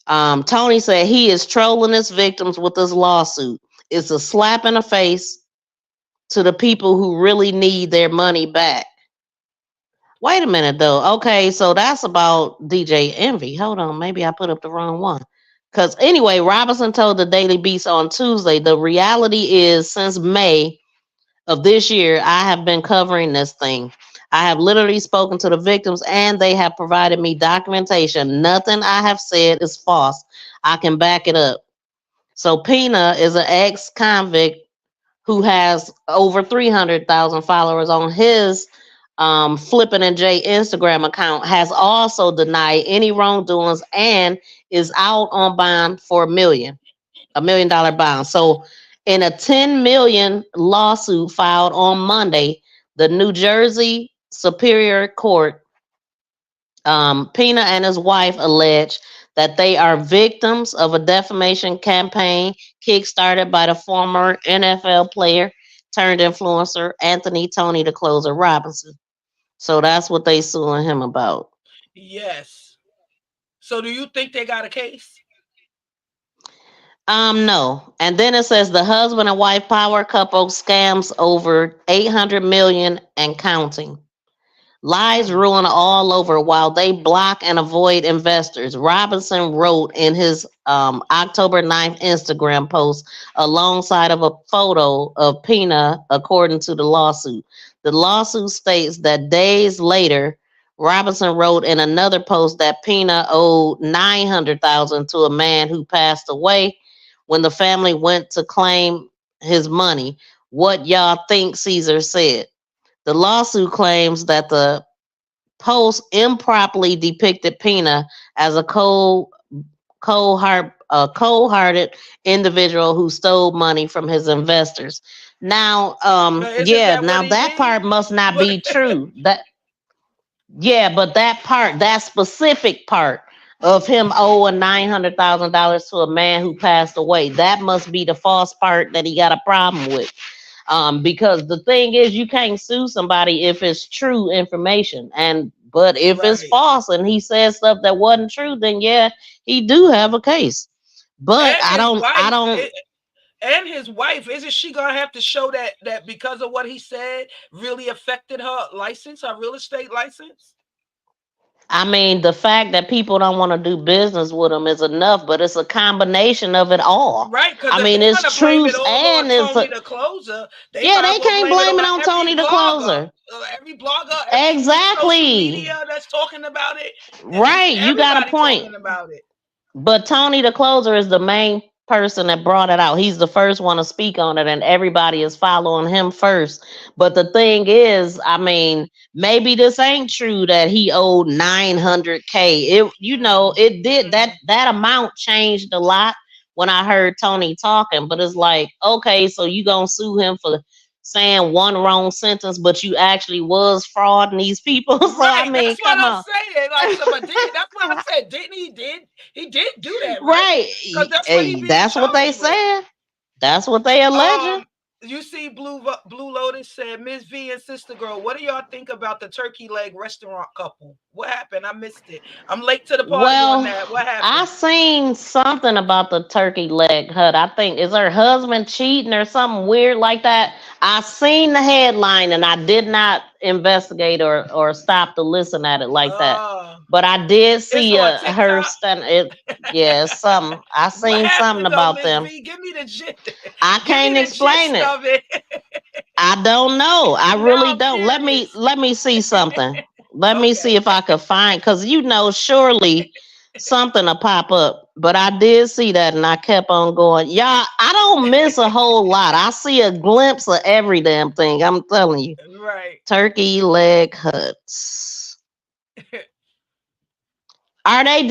Tony said he is trolling his victims with this lawsuit. It's a slap in the face to the people who really need their money back. Wait a minute though. Okay, so that's about DJ Envy. Hold on, maybe I put up the wrong one. Because anyway, Robinson told the Daily Beast on Tuesday, the reality is since May of this year, I have been covering this thing. I have literally spoken to the victims and they have provided me documentation. Nothing I have said is false. I can back it up. So Pina is an ex-convict who has over 300,000 followers on his Flippin' and Jay Instagram account, has also denied any wrongdoings and is out on bond for $1 million bond. So in a 10 million lawsuit filed on Monday, the New Jersey Superior Court, Pina and his wife allege that they are victims of a defamation campaign kickstarted by the former NFL player turned influencer Anthony Tony the Closer Robinson. So that's what they suing him about. Yes. So do you think they got a case? No. And then it says the husband and wife power couple scams over 800 million and counting. Lies ruin all over while they block and avoid investors. Robinson wrote in his October 9th Instagram post alongside of a photo of Pina, according to the lawsuit. The lawsuit states that days later, Robinson wrote in another post that Pina owed $900,000 to a man who passed away. When the family went to claim his money, what y'all think Cesar said? The lawsuit claims that the post improperly depicted Pina as a cold-hearted individual who stole money from his investors. Now, that part must not be true. But that specific part of him owing $900,000 to a man who passed away, that must be the false part that he got a problem with. Because the thing is, you can't sue somebody if it's true information, but if it's false and he says stuff that wasn't true, then yeah, he do have a case. But And his wife, isn't she gonna have to show that because of what he said really affected her license, her real estate license? I mean, the fact that people don't want to do business with him is enough, but it's a combination of it all. Right, because I if mean, they're it's gonna blame it truth all on and it's Tony the Closer, they yeah, might as they well can't blame it blame it on on every Tony the blogger, Closer. every social Exactly. media that's talking about it. Right, you got a Everybody point. talking about it. But Tony the Closer is the main person that brought it out. He's the first one to speak on it, and everybody is following him first. But the thing is, I mean, maybe this ain't true that he owed 900K. It, it did that amount changed a lot when I heard Tony talking. But it's like, okay, so you gonna sue him for saying one wrong sentence, but you actually was frauding these people. So I Right, mean, that's what come I'm on. saying. Like, so, but that's what I said. Didn't he did do that, right? Right. Because that's what he Hey, being that's what they charged with. said. That's what they alleging. You see, Blue Lotus said, Miss V and Sister Girl, what do y'all think about the turkey leg restaurant couple? What happened? I missed it. I'm late to the party on Well, that. What I happened? seen something about the turkey leg hut. I think is her husband cheating or something weird like that. I seen the headline and I did not investigate or stop to listen at it like that. But I did It's see on her TikTok. stand. Yeah, something. I What seen something happened though, about Miss them. V? Give me the gist. I Give me can't the explain gist it. of it. I don't know. I Now really I'm don't. curious. Let me see something. Let me see Okay. if I could find, because surely something will pop up. But I did see that and I kept on going. Y'all, I don't miss a whole lot. I see a glimpse of every damn thing. I'm telling you. Right. Turkey leg huts. Are they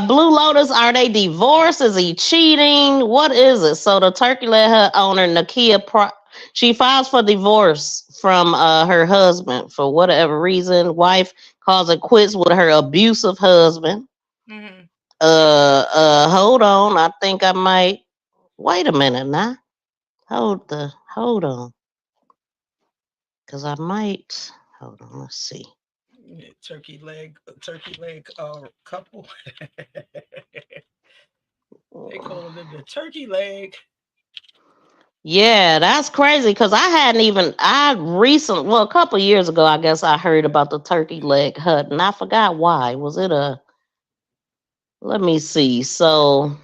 Blue Lotus? Are they divorced? Is he cheating? What is it? So the turkey leg hut owner Nakia, she files for divorce from her husband for whatever reason. Wife calls it quits with her abusive husband. Mm-hmm. Hold on. I think I might wait a minute now. Hold on, because I might hold on. Let's see. Turkey leg couple. They calling it the turkey leg. Yeah, that's crazy because a couple years ago, I guess I heard about the turkey leg hut and I forgot why. Let me see. So,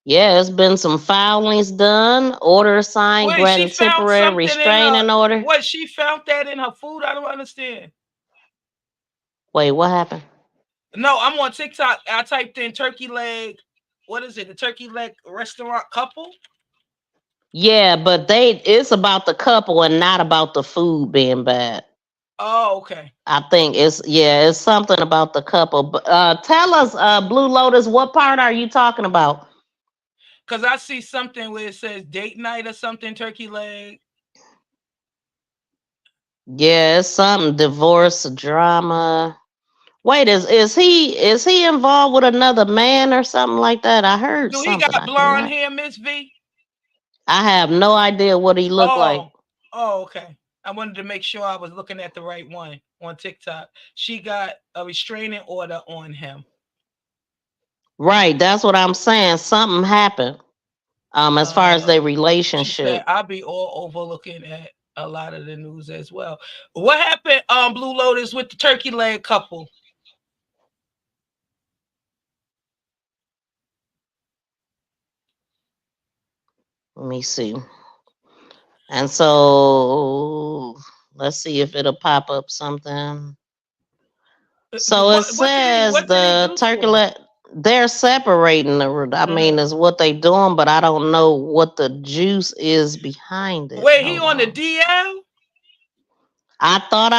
yeah, it's been some filings done, order signed, Wait, she granting found temporary something in her. restraining order. What, she found that in her food? I don't understand. Wait, what happened? No, I'm on TikTok. I typed in turkey leg. What is it? The turkey leg restaurant couple? Yeah, but it's about the couple and not about the food being bad. Oh, okay. I think it's something about the couple. But tell us, Blue Lotus, what part are you talking about? Because I see something where it says date night or something, turkey leg. Yeah, it's something divorce drama. Wait, is he involved with another man or something like that? I heard Do he something. got I blonde cannot. hair, Miss V? I have no idea what he looked like. Oh, okay. I wanted to make sure I was looking at the right one on TikTok. She got a restraining order on him. Right, that's what I'm saying. Something happened. As far as their She relationship. said, I'll be all over looking at a lot of the news as well. What happened, Blue Lotus, with the turkey leg couple? Let me see. And so let's see if it'll pop up something. So it says the turkey leg, they're separating I mean, is what they doing, but I don't know what the juice is behind it. Wait, he on the DL? I thought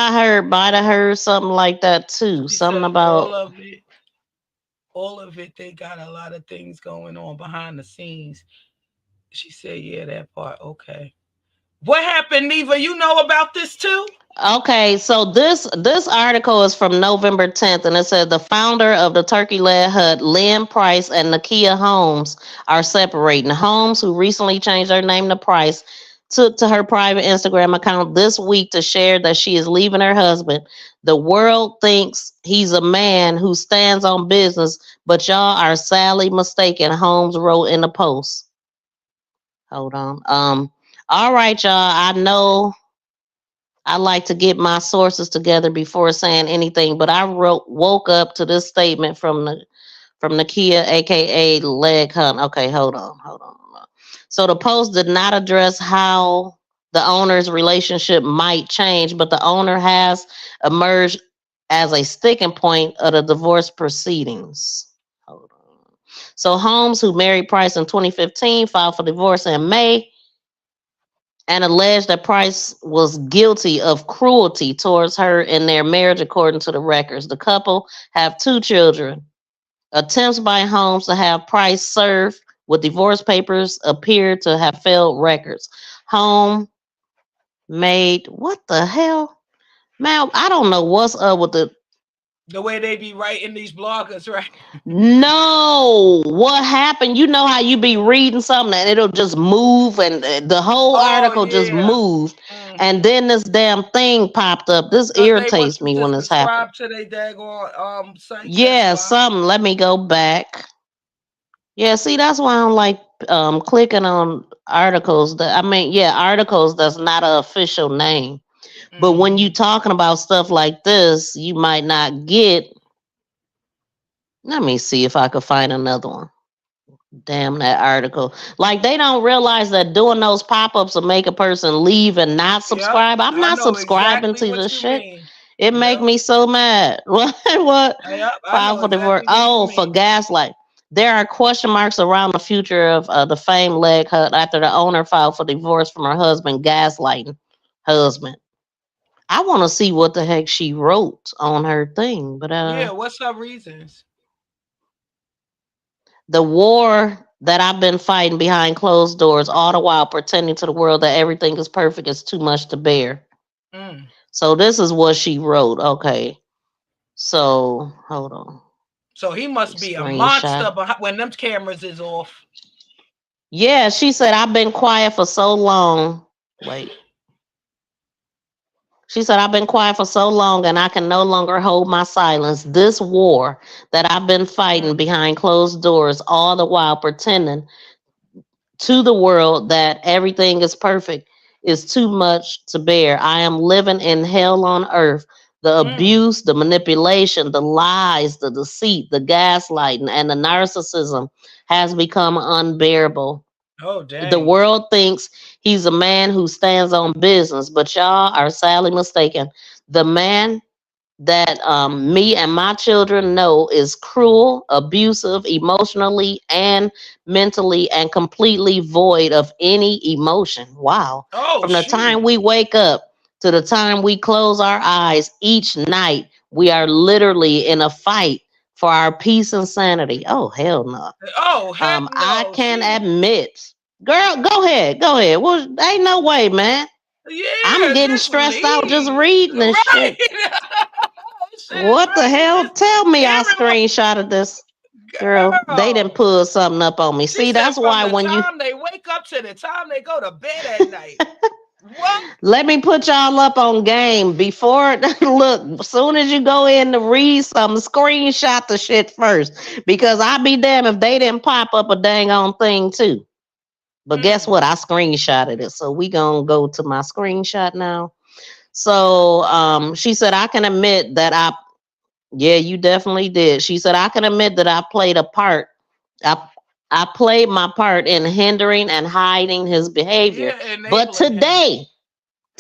might have heard something like that too. She Something said about all of it, they got a lot of things going on behind the scenes. She said, yeah, that part. Okay. What happened, Neva? You know about this too? Okay, so this article is from November 10th, and it said the founder of the Turkey Leg Hut, Lynn Price and Nakia Holmes, are separating. Holmes, who recently changed her name to Price, took to her private Instagram account this week to share that she is leaving her husband. The world thinks he's a man who stands on business, but y'all are sadly mistaken, Holmes wrote in the post. Hold on. All right, y'all. I know I like to get my sources together before saying anything, but I woke up to this statement from Nakia, aka Leg Hunt. Okay, hold on. So the post did not address how the owner's relationship might change, but the owner has emerged as a sticking point of the divorce proceedings. Hold on. So Holmes, who married Price in 2015, filed for divorce in May and alleged that Price was guilty of cruelty towards her in their marriage, according to the records. The couple have 2 children. Attempts by Holmes to have Price served with divorce papers appear to have failed records. Holmes made what the hell? Man, I don't know what's up with the way they be writing these bloggers, right? No, what happened? You know how you be reading something and it'll just move, and the whole article just moved, and then this damn thing popped up. This irritates me when this happens. Subscribe to their daggone site. Yeah, something. Let me go back. Yeah, see, that's why I don't like clicking on articles articles that's not an official name. But when you talking about stuff like this, you might not get. Let me see if I could find another one. Damn that article. Like, they don't realize that doing those pop-ups will make a person leave and not subscribe. I'm not subscribing to this shit. It make me so mad. What? File for divorce. Oh, for gaslight. There are question marks around the future of the famed Leg Hut after the owner filed for divorce from her husband, gaslighting husband. I want to see what the heck she wrote on her thing, but yeah, what's her reasons? The war that I've been fighting behind closed doors, all the while pretending to the world that everything is perfect, is too much to bear. So this is what she wrote. Okay. So hold on. So he must be a monster when them cameras is off. Yeah, she said, I've been quiet for so long. Wait. She said, I've been quiet for so long and I can no longer hold my silence. This war that I've been fighting behind closed doors, all the while pretending to the world that everything is perfect, is too much to bear. I am living in hell on earth. The abuse, the manipulation, the lies, the deceit, the gaslighting, and the narcissism has become unbearable. Oh, dang. The world thinks he's a man who stands on business, but y'all are sadly mistaken. The man that me and my children know is cruel, abusive, emotionally and mentally, and completely void of any emotion. Wow. From the time we wake up to the time we close our eyes each night, we are literally in a fight for our peace and sanity. Oh, hell no. Oh, hell no. I can admit. Girl, go ahead. Well, ain't no way, man. Yeah, I'm getting stressed out just reading this shit. What the hell? Tell me I screenshotted this. Girl, they didn't pull something up on me. See, that's why when you... they wake up to the time they go to bed at night. What? Let me put y'all up on game before. Look, as soon as you go in to read something, screenshot the shit first. Because I'll be damned if they didn't pop up a dang on thing too. But guess what? I screenshotted it. So we gonna go to my screenshot now. So she said, I can admit that yeah, you definitely did. She said, I can admit that I played a part. I played my part in hindering and hiding his behavior. But today,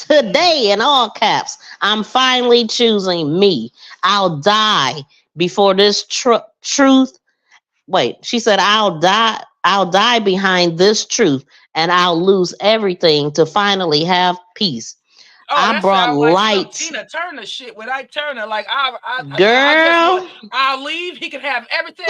in all caps, I'm finally choosing me. I'll die before this truth. Wait, she said, I'll die behind this truth, and I'll lose everything to finally have peace. Oh, I brought light. Tina Turner shit with Ike Turner. Like girl, I'll leave. He can have everything.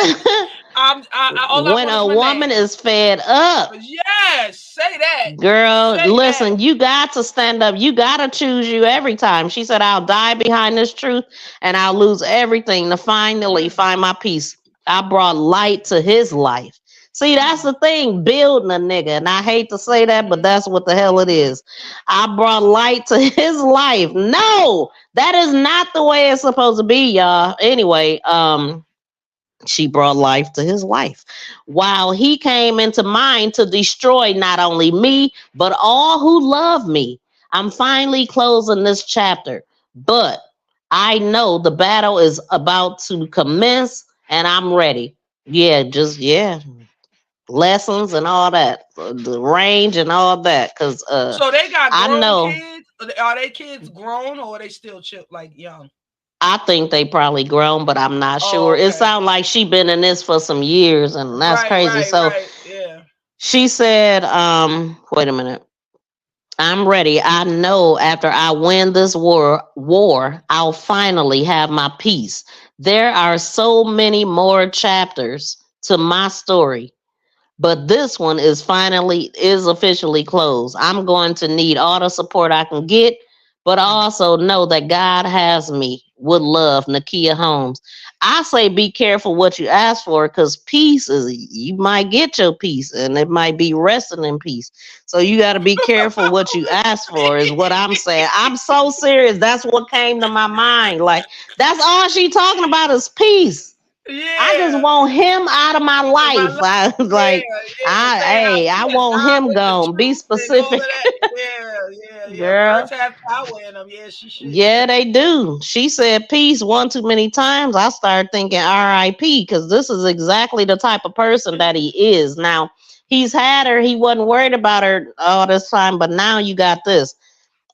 When a woman is fed up. Yes, say that. Girl, listen, you got to stand up. You got to choose you every time. She said, I'll die behind this truth and I'll lose everything to finally find my peace. I brought light to his life. See, that's the thing, building a nigga. And I hate to say that, but that's what the hell it is. I brought light to his life. No, that is not the way it's supposed to be, y'all. Anyway, She brought life to his wife. While he came into mine to destroy not only me, but all who love me. I'm finally closing this chapter, but I know the battle is about to commence and I'm ready. Yeah, lessons and all that, the range and all that. Because So they got I grown know, kids. Are they kids grown or are they still like young? I think they probably grown, but I'm not Oh, sure. It okay. sounds like she been in this for some years, and that's Right, crazy. right, So right. Yeah. she said, wait a minute. I'm ready. I know after I win this war, I'll finally have my peace. There are so many more chapters to my story, but this one is officially closed. I'm going to need all the support I can get, but I also know that God has me with love. Nakia Holmes. I say be careful what you ask for, because peace is, you might get your peace and it might be resting in peace. So you got to be careful what you ask for, is what I'm saying. I'm so serious. That's what came to my mind. Like, that's all she talking about is peace. I just Yeah. want him out of my My life. life. I was Yeah, like, yeah. Say how I he has want died him with the gone. Be truth and all of specific. that. Yeah. Girl. Words have power in them. Yeah, she should. Yeah. Yeah, they do. She said peace one too many times. I started thinking R.I.P. because this is exactly the type of person that he is. Now, he's had her. He wasn't worried about her all this time, but now you got this.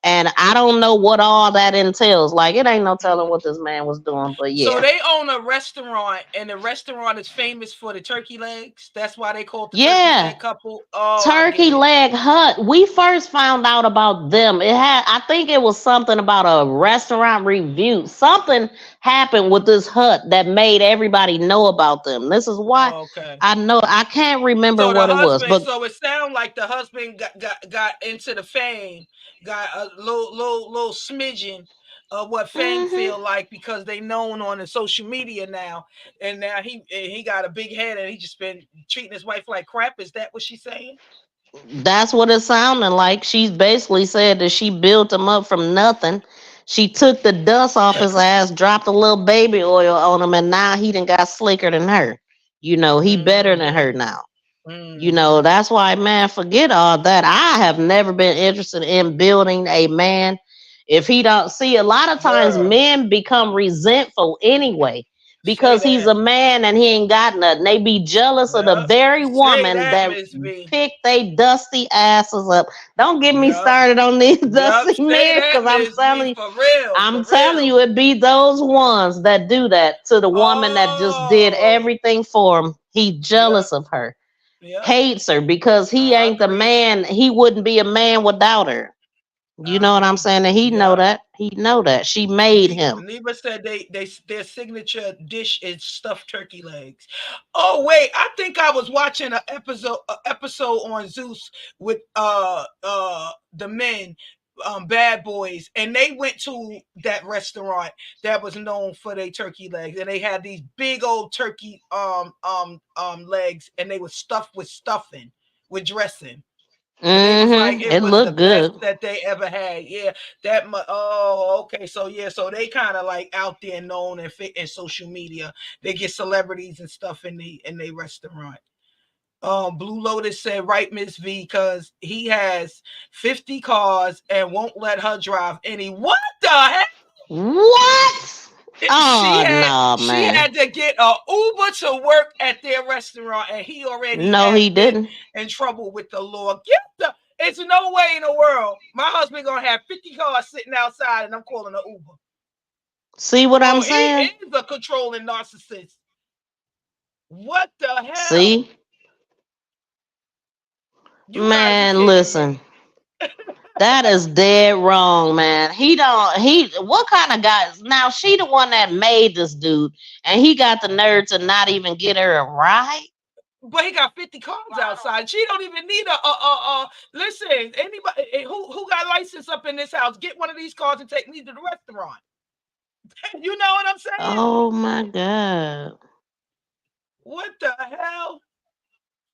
And I don't know what all that entails. Like, it ain't no telling what this man was doing, but So yeah. they own a restaurant, and the restaurant is famous for the turkey legs. That's why they call it the turkey Yeah. leg couple. Oh, I get Turkey it. Leg Hut. We first found out about them. I think it was something about a restaurant review. Something happened with this hut that made everybody know about them. This is why Oh, okay. I know, I can't remember So the what it was, husband, but so it sounds like the husband got into the fame, got a little smidgen of what fame mhm. feel like, because they known on the social media now, and now he got a big head and he just been treating his wife like crap. Is that what she's saying? That's what it's sounding like. She's basically said that she built him up from nothing. She took the dust off his ass, dropped a little baby oil on him, and now he done got slicker than her. He better than her now. That's why, man, forget all that. I have never been interested in building a man. If he don't see, a lot of times Girl, men become resentful anyway say because he's that. a man and he ain't got nothing. They be jealous of the Yep. very Say woman that, that Miss B. pick they dusty asses up. Don't get me Yep. started on these Yep. dusty Say men, that, because Miss B. For real. I'm For telling real. you, it be those ones that do that to the woman that just did Oh. everything for him. He Yep. jealous of her, Yep. hates her because he I ain't the agree. man. He wouldn't be a man without her. You I know what I'm agree. saying? And he know Yep. that. He know that. She made him. Neva said their signature dish is stuffed turkey legs. Oh wait, I think I was watching an episode on Zeus with the men, bad boys, and they went to that restaurant that was known for their turkey legs, and they had these big old turkey legs, and they were stuffed with stuffing, with dressing. And they was like, it It was the looked best good. that they ever had. Yeah, that much. Oh, okay. So yeah, so they kind of like out there known and fit in social media. They get celebrities and stuff in the restaurant. Blue Lotus said, right, Miss V, because he has 50 cars and won't let her drive any. What the heck? What? Oh no, She man. had to get a Uber to work at their restaurant, and he already No, has he been didn't. in trouble with the law. It's no way in the world my husband gonna have 50 cars sitting outside, and I'm calling an Uber. See what I'm Oh, he saying? is a controlling narcissist. What the hell? See, You gotta be man. kidding me. Listen, that is dead wrong, man. He don't. He what kind of guy? Now she the one that made this dude, and he got the nerve to not even get her a ride. But he got 50 cars outside. She don't even need a listen, anybody who got license up in this house, get one of these cars and take me to the restaurant. You know what I'm saying? Oh my god. What the hell?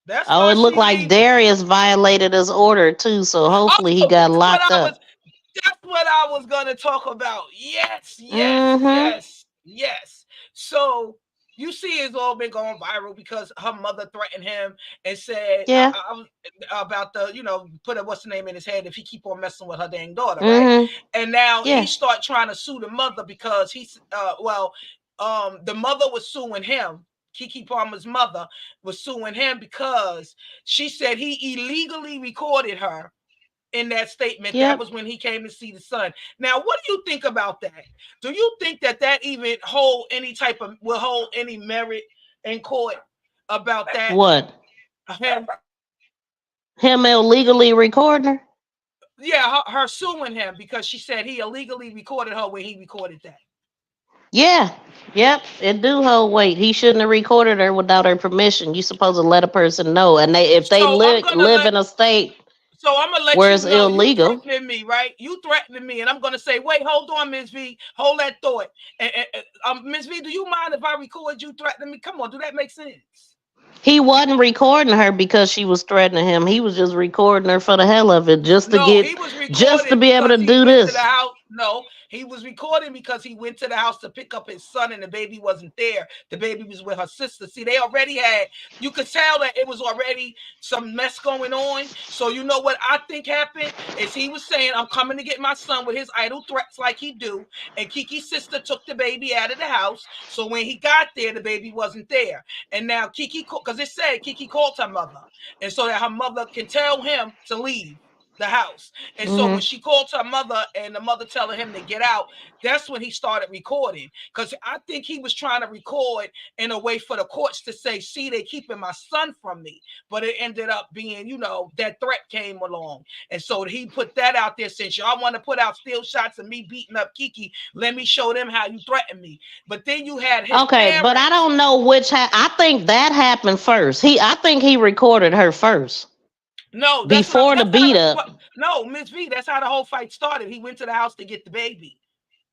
That's Oh, why it looked she like needs. Darius violated his order too, so hopefully he Oh, got locked up. that's what I was gonna talk about. Yes, yes, Mm-hmm. yes, yes. So You see, it's all been going viral because her mother threatened him and said Yeah. about the, put a what's the name in his head if he keep on messing with her dang daughter, right? Mm-hmm. And now Yeah. he start trying to sue the mother because the mother was suing him. Keke Palmer's mother was suing him because she said he illegally recorded her in that statement. Yep. That was when he came to see the son. Now, what do you think about that? Do you think that even will hold any merit in court about that? What? Him illegally recording her? Yeah, her suing him because she said he illegally recorded her when he recorded that. Yeah. Yep. It do hold weight. He shouldn't have recorded her without her permission. You supposed to let a person know, and if they live in a state. So I'm gonna let where you it's know illegal. you threatening me, right? You threatening me, and I'm gonna say, wait, hold on, Ms. V, hold that thought. And Ms. V, do you mind if I record you threatening me? Come on, do that make sense? He wasn't recording her because she was threatening him. He was just recording her for the hell of it, just to he was recording be able to because he do went this. to the house. No, he was recording because he went to the house to pick up his son, and the baby wasn't there. The baby was with her sister. See, they already had. You could tell that it was already some mess going on. So you know what I think happened is he was saying, "I'm coming to get my son," with his idle threats like he do. And Keke's sister took the baby out of the house. So when he got there, the baby wasn't there. And now Keke, because it said Keke called her mother, and so that her mother can tell him to leave the house. And so when she called her mother and the mother telling him to get out, that's when he started recording. Because I think he was trying to record in a way for the courts to say, see, they keeping my son from me. But it ended up being, that threat came along. And so he put that out there, since y'all want to put out still shots of me beating up Keke, let me show them how you threaten me. But then you had his parents. But I don't know which. I think that happened first. I think he recorded her first. No, before the beat up. No, Miss V, that's how the whole fight started. He went to the house to get the baby.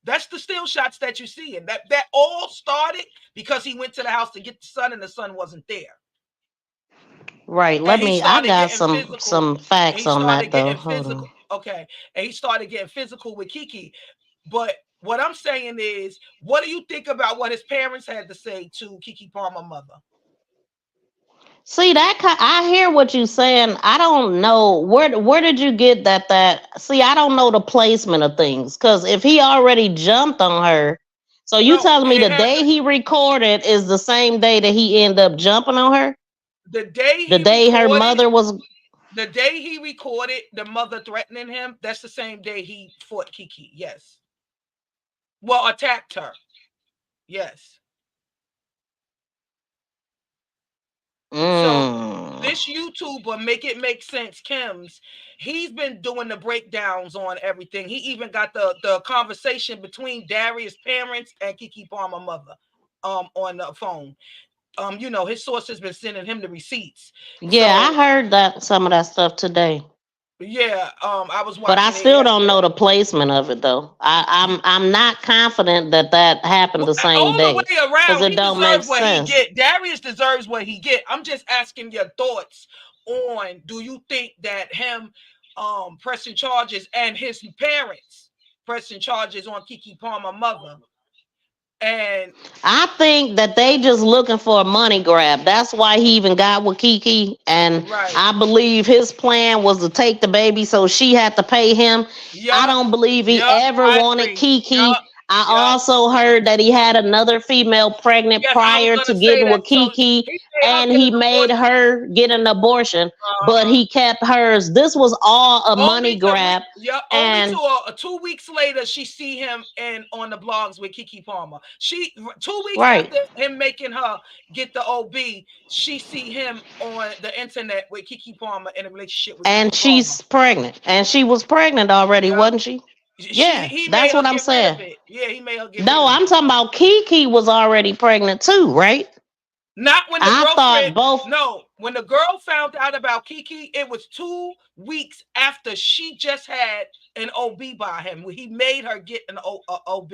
That's the still shots that you see, and that all started because he went to the house to get the son, and the son wasn't there. Right. I got some facts on that though. Hold on. Okay, and he started getting physical with Keke. But what I'm saying is, what do you think about what his parents had to say to Keke Palmer's mother? See, I hear what you're saying. I don't know where did you get that. See, I don't know the placement of things, because if he already jumped on her, so you telling me the day he recorded is the same day that he ended up jumping on her? The day her mother was. The day he recorded the mother threatening him, that's the same day he fought Keke. Yes. Well, attacked her. Yes. So this YouTuber, Make Sense Kim's, he's been doing the breakdowns on everything. He even got the conversation between Darius' parents and Keke Palmer's mother on the phone. His source has been sending him the receipts. Yeah, I heard some of that stuff today. Yeah, I was watching. But I still don't know the placement of it though. I'm not confident that happened the same day. All the way around, it don't make sense. He get. Darius deserves what he get. I'm just asking your thoughts on, do you think that him pressing charges and his parents pressing charges on Keke Palmer's mother? And I think that they just looking for a money grab. That's why he even got with Keke. And I believe his plan was to take the baby so she had to pay him. I don't believe he ever wanted Keke. I also heard that he had another female pregnant prior to getting with Keke, and he made her get an abortion, but he kept hers. This was all a money grab. Only 2 weeks later, she see him on the blogs with Keke Palmer. 2 weeks after him making her get the OB, she see him on the internet with Keke Palmer in a relationship with and Keke she's pregnant, and she was pregnant already, wasn't she? That's what I'm saying. Yeah, he made her get No, I'm talking about Keke was already pregnant too, right? Not when the girlfriend. Thought both. No, when the girl found out about Keke, it was 2 weeks after she just had an OB by him. He made her get an OB.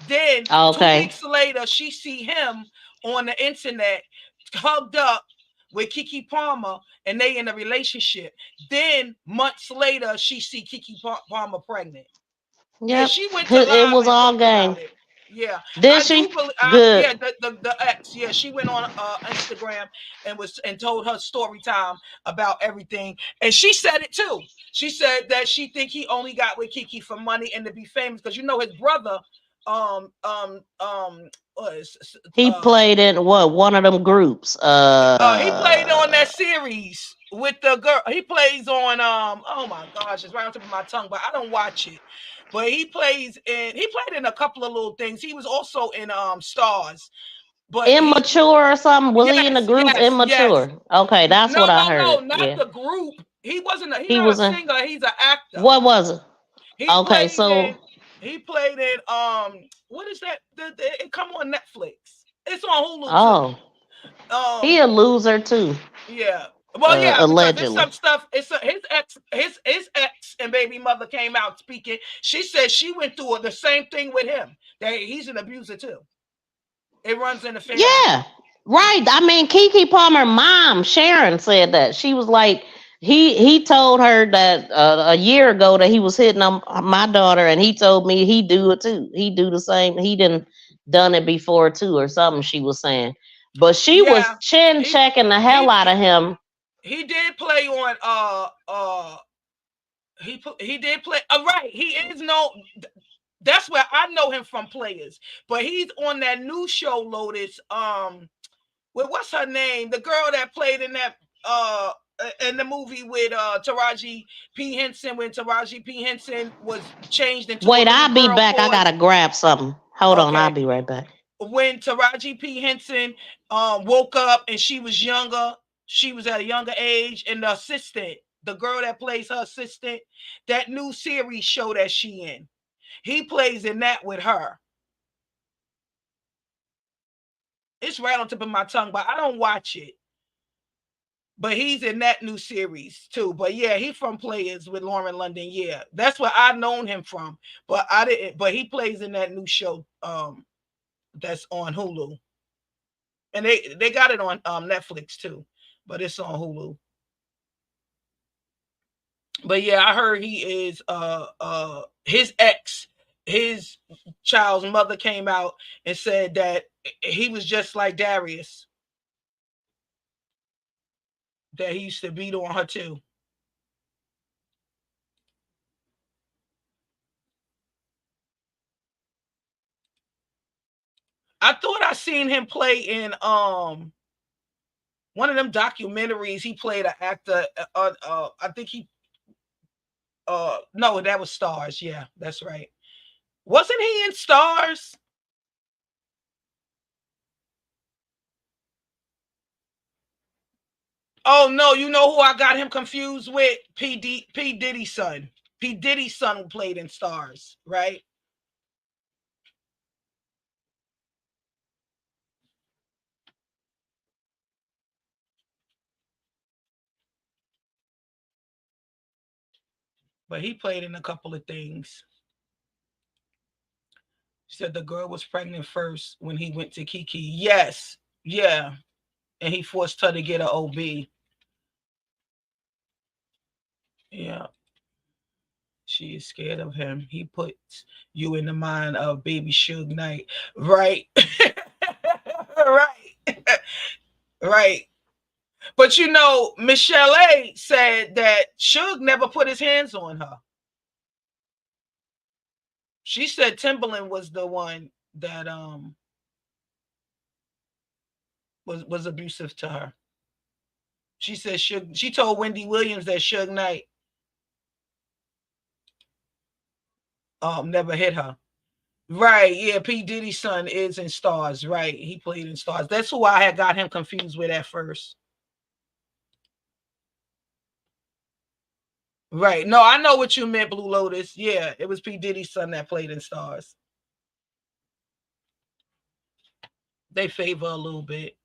Then 2 weeks later, she see him on the internet hugged up with Keke Palmer, and they in a relationship. Then months later, she see Keke Palmer pregnant. Yeah, she went to live. It was all game. Yeah, Did I she? do believe. Good. Yeah, the ex. Yeah, she went on Instagram and told her story time about everything, and she said it too. She said that she think he only got with Keke for money and to be famous because his brother, um um um He played in what? One of them groups. he played on that series with the girl. He plays on oh my gosh, it's right on top of my tongue, but I don't watch it. But he played in a couple of little things. He was also in Stars. But Immature or something? Was he in the yes, group yes, yes. Immature? Okay, that's No, what I no, heard. no, not Yeah. the group. He wasn't he's He not a was in singer, he's an actor. what was it? He Okay, played so in what is that? It come on Netflix. It's on Hulu too. he a loser too. Yeah. Well, yeah, because there's Allegedly. some stuff. His ex and baby mother came out speaking. She said she went through the same thing with him. That he's an abuser too. It runs in the family. Yeah. Right. I mean, Keke Palmer mom, Sharon, said that. She was like, he told her that a year ago that he was hitting on my daughter, and he told me he do it too. He do the same. He didn't done it before too, or something she was saying. But she was Yeah, chin he checking the hell out of him. he did play on he did play right. He is that's where I know him from Players, but he's on that new show Lotus. What's her name? The girl that played in that in the movie with Taraji P. Henson when Taraji P. Henson was changed into a Wait, little I'll be girl back. I boy. gotta grab something. Hold on, I'll Okay. be right back. When Taraji P. Henson woke up and she was younger, she was at a younger age, and the assistant, the girl that plays her assistant, that new series show that she in, he plays in that with her. It's right on top of my tongue, but I don't watch it. But he's in that new series too. But yeah, he from Players with Lauren London. Yeah, that's where I known him from. But I didn't. But he plays in that new show that's on Hulu, and they got it on Netflix too, but it's on Hulu. But yeah, I heard he is his ex, his child's mother came out and said that he was just like Darius, that he used to beat on her too. I thought I seen him play in one of them documentaries. He played an actor. I think he no, that was Stars. Yeah, that's right. Wasn't he in Stars? Oh no, you know who I got him confused with? P Diddy's son. P Diddy's son played in Stars, right? But he played in a couple of things. She said the girl was pregnant first when he went to Keke. Yes, yeah, and he forced her to get an OB. Yeah, she is scared of him. He puts you in the mind of baby Suge Knight, right? Right, right. But you know, Michelle A said that Suge never put his hands on her. She said Timberland was the one that was abusive to her. She said she told Wendy Williams that Suge Knight never hit her. Right, yeah, P. Diddy's son is in Stars, right. He played in Stars. That's who I had got him confused with at first. Right. No, I know what you meant, Blue Lotus. Yeah, it was P. Diddy's son that played in Stars. They favor a little bit.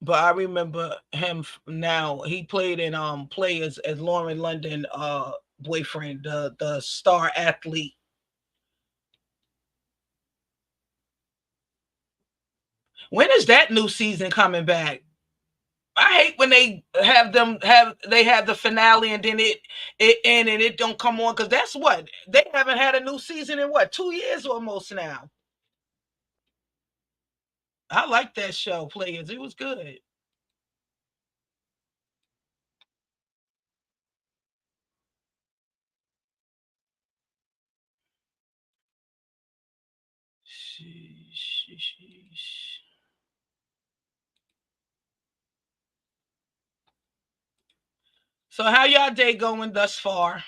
But I remember him now. He played in Players as Lauren London boyfriend, the star athlete. When is that new season coming back? I hate when they have the finale and then it end and it don't come on, because that's what they haven't had a new season in 2 years almost now. I like that show, Players. It was good. So how y'all day going thus far?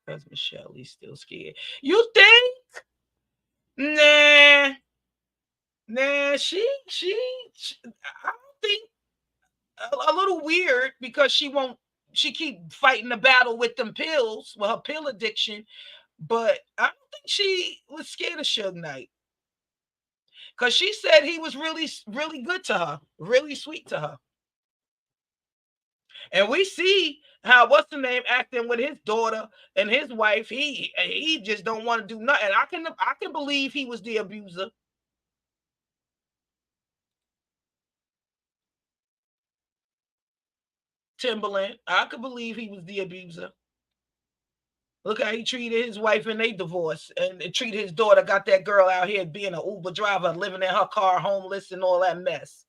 Because Michelle is still scared. You think? Nah. She I think a little weird, because she keep fighting the battle with them pills, with her pill addiction, but I don't think she was scared of Suge Knight, because she said he was really, really good to her, really sweet to her. And we see how what's the name acting with his daughter and his wife. He just don't want to do nothing. I can believe he was the abuser. Timberland, I could believe he was the abuser. Look how he treated his wife in a divorce, and treated his daughter. Got that girl out here being an Uber driver, living in her car, homeless, and all that mess.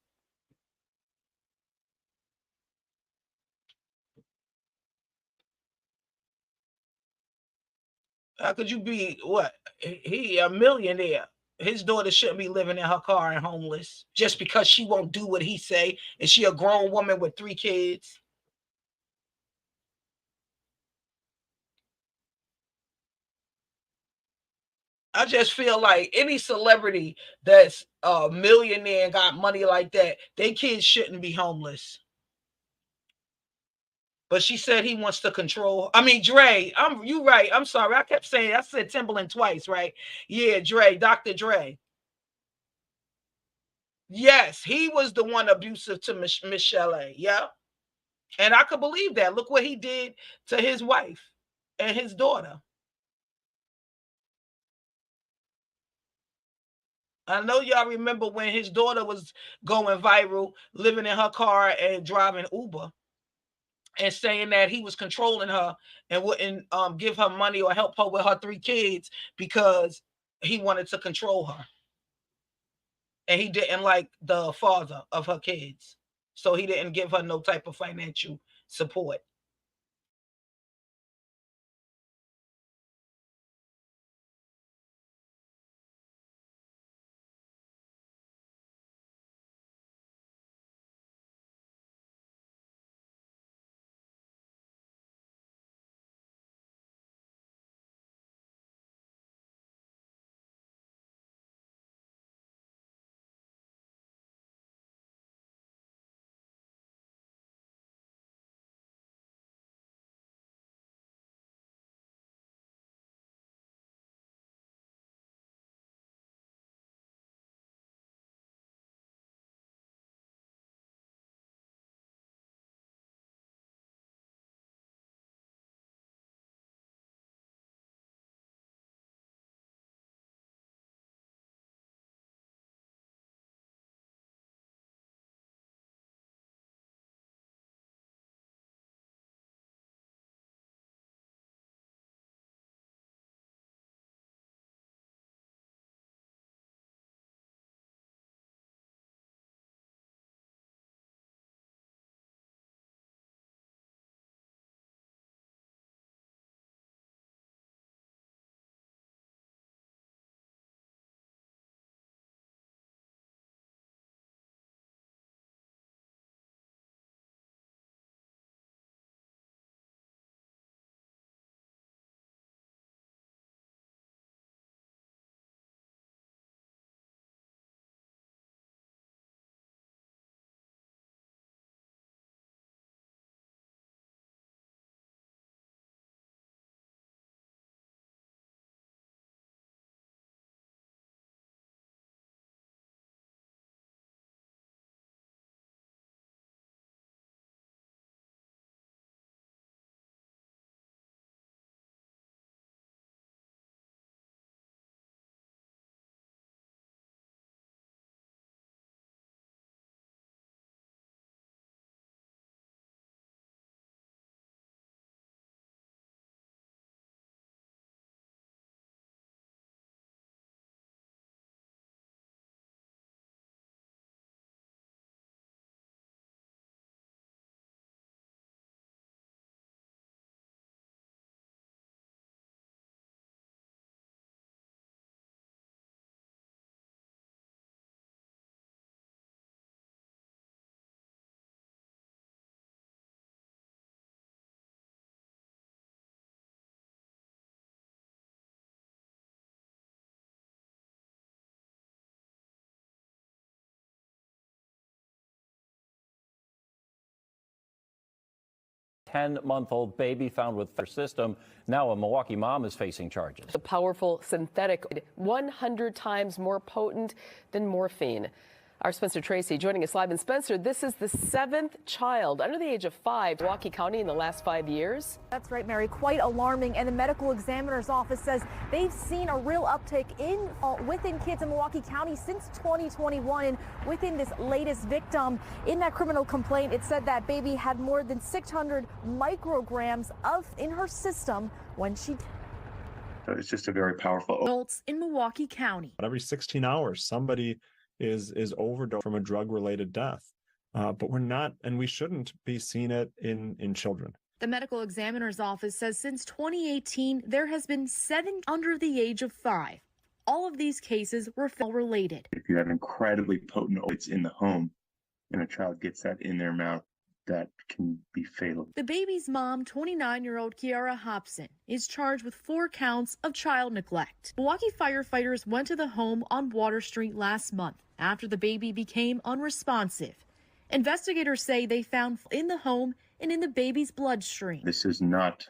How could you be what? He a millionaire. His daughter shouldn't be living in her car and homeless just because she won't do what he say, and she a grown woman with 3 kids. I just feel like any celebrity that's a millionaire and got money like that, they kids shouldn't be homeless. But she said he wants to control. I mean, Dre, you right. I'm sorry. I kept saying, I said Timberland twice, right? Yeah, Dre, Dr. Dre. Yes, he was the one abusive to Michelle A. Yeah. And I could believe that. Look what he did to his wife and his daughter. I know y'all remember when his daughter was going viral, living in her car and driving Uber, and saying that he was controlling her and wouldn't give her money or help her with her 3 kids because he wanted to control her. And he didn't like the father of her kids. So he didn't give her no type of financial support. 10-month-old baby found with their system. Now a Milwaukee mom is facing charges. A powerful synthetic, 100 times more potent than morphine. Our Spencer Tracy joining us live. And Spencer, this is the 7th child under the age of 5 in Milwaukee County in the last 5 years. That's right, Mary. Quite alarming. And the medical examiner's office says they've seen a real uptick within kids in Milwaukee County since 2021. And within this latest victim in that criminal complaint, it said that baby had more than 600 micrograms in her system when she. It's just a very powerful. Adults in Milwaukee County. Every 16 hours, somebody is overdosed from a drug-related death. But we're not, and we shouldn't be seeing it in children. The medical examiner's office says since 2018, there has been 7 under the age of 5. All of these cases were related. If you have incredibly potent opiates in the home and a child gets that in their mouth, that can be fatal. The baby's mom, 29-year-old Kiara Hobson, is charged with 4 counts of child neglect. Milwaukee firefighters went to the home on Water Street last month after the baby became unresponsive. Investigators say they found in the home and in the baby's bloodstream. This is not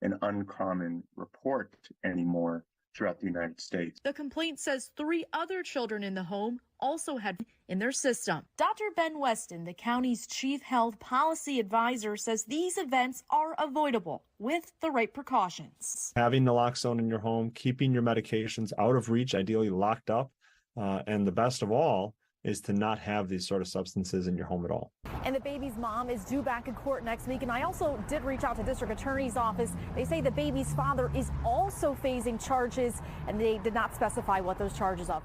an uncommon report anymore throughout the United States. The complaint says 3 other children in the home also had in their system. Dr. Ben Weston, the county's chief health policy advisor, says these events are avoidable with the right precautions. Having naloxone in your home, keeping your medications out of reach, ideally locked up, and the best of all is to not have these sort of substances in your home at all. And the baby's mom is due back in court next week. And I also did reach out to district attorney's office. They say the baby's father is also facing charges, and they did not specify what those charges are.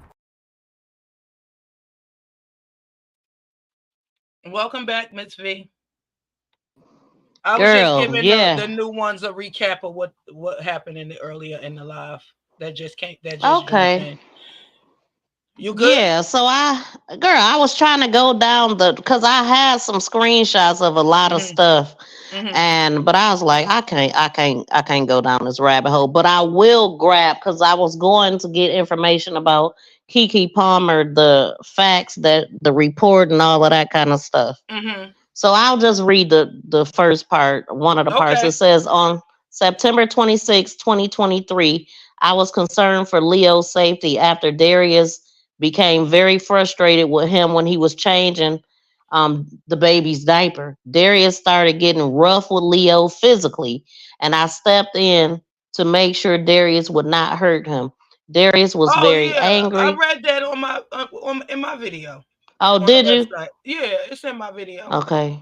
Welcome back, Ms. V. I was Girl, just giving yeah. the new ones a recap of what happened earlier in the live. That just came. Okay. You good? Yeah, so I was trying to go down because I had some screenshots of a lot of stuff, but I was like, I can't go down this rabbit hole. But I will grab, because I was going to get information about Keke Palmer, the facts, that the report and all of that kind of stuff. So I'll just read the first part, one of the parts. It says, on September 26, 2023, I was concerned for Leo's safety after Darius became very frustrated with him when he was changing the baby's diaper. Darius started getting rough with Leo physically, and I stepped in to make sure Darius would not hurt him. Darius was very angry. I read that in my video. Oh, did you? Website. Yeah, it's in my video. Okay.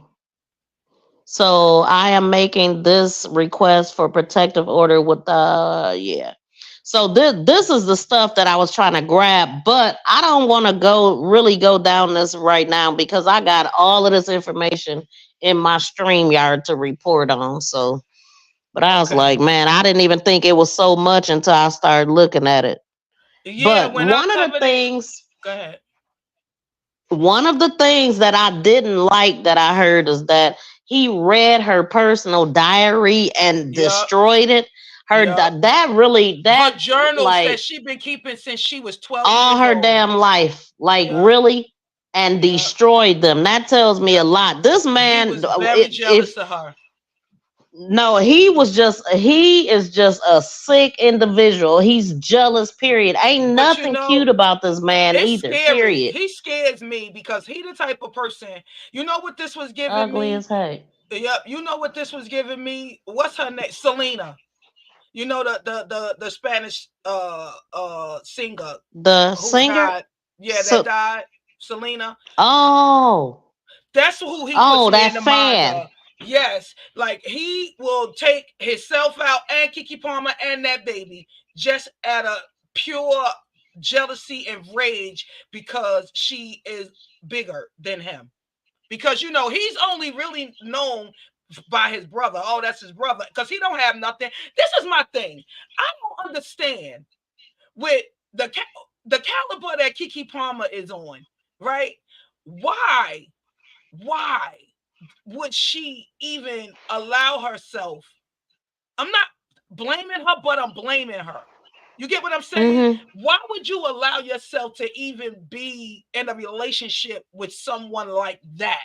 So I am making this request for protective order with So this is the stuff that I was trying to grab, but I don't want to really go down this right now because I got all of this information in my StreamYard to report on. So, but I was like, man, I didn't even think it was so much until I started looking at it. Yeah, but one of the things. Go ahead. One of the things that I didn't like that I heard is that he read her personal diary and destroyed it. That journals that she's been keeping since she was 12 all years her old. damn life, really, and destroyed them. That tells me a lot. This man was very jealous of her. No, he is just a sick individual. He's jealous, period. Ain't nothing cute about this man either, period. He scares me because he the type of person, you know what this was giving Ugly me? As heck. Yep, you know what this was giving me? What's her name? Selena. You know the Spanish singer. The singer? Died. Yeah, that died. Selena. Oh. That's who he puts me in the fan. mind of. Yes, like he will take himself out and Keke Palmer and that baby just out of pure jealousy and rage because she is bigger than him. Because he's only really known by his brother. Oh, that's his brother, because he don't have nothing. This is my thing. I don't understand with the caliber that Keke Palmer is on, right? Why would she even allow herself? I'm not blaming her, but I'm blaming her. You get what I'm saying? Why would you allow yourself to even be in a relationship with someone like that?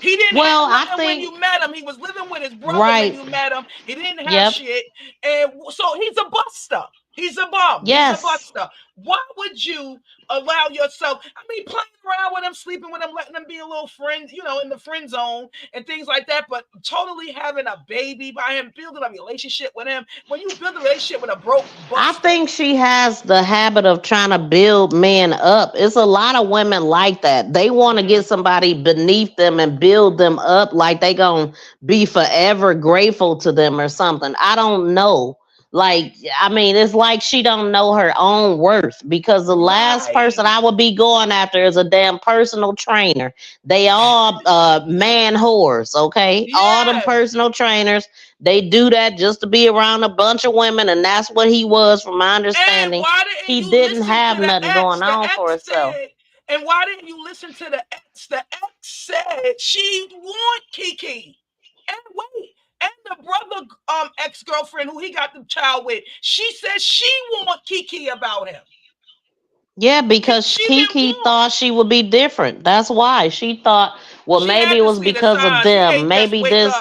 He didn't have nothing when you met him. He was living with his brother when you met him. He didn't have shit. And so he's a buster. He's a bum. He's a buster. Why would you allow yourself, I mean, playing around with him, sleeping with him, letting him be a little friend, you know, in the friend zone and things like that, but totally having a baby by him, building a relationship with him. When you build a relationship with a broke buster. I think she has the habit of trying to build men up. It's a lot of women like that. They want to get somebody beneath them and build them up like they gonna be forever grateful to them or something. I don't know. Like, I mean, it's like she don't know her own worth, because the last person I would be going after is a damn personal trainer. They all man whores, okay? All them personal trainers, they do that just to be around a bunch of women, and that's what he was, from my understanding. He didn't have nothing going on for himself. And why didn't you listen to the ex? The ex said she want Keke. And wait, and the brother ex-girlfriend who he got the child with, she said she want Keke about him. Yeah, because Keke thought she would be different. That's why she thought, well, maybe it was because of them. Maybe this.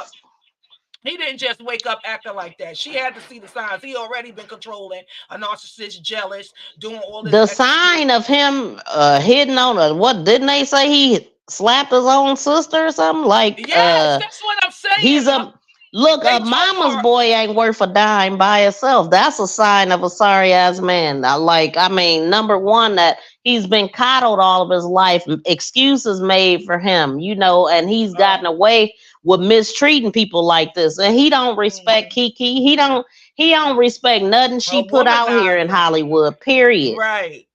He didn't just wake up acting like that. She had to see the signs. He already been controlling, a narcissist, jealous, doing all this. The sign of him hitting on a, what didn't they say, he slapped his own sister or something? Like, yes, that's what I'm saying. He's a look. A mama's boy ain't worth a dime by itself. That's a sign of a sorry ass man. I mean, number one, that he's been coddled all of his life. Excuses made for him, you know, and he's gotten away with mistreating people like this. And he don't respect Keke. He don't respect nothing she put out here in Hollywood. Period. Right.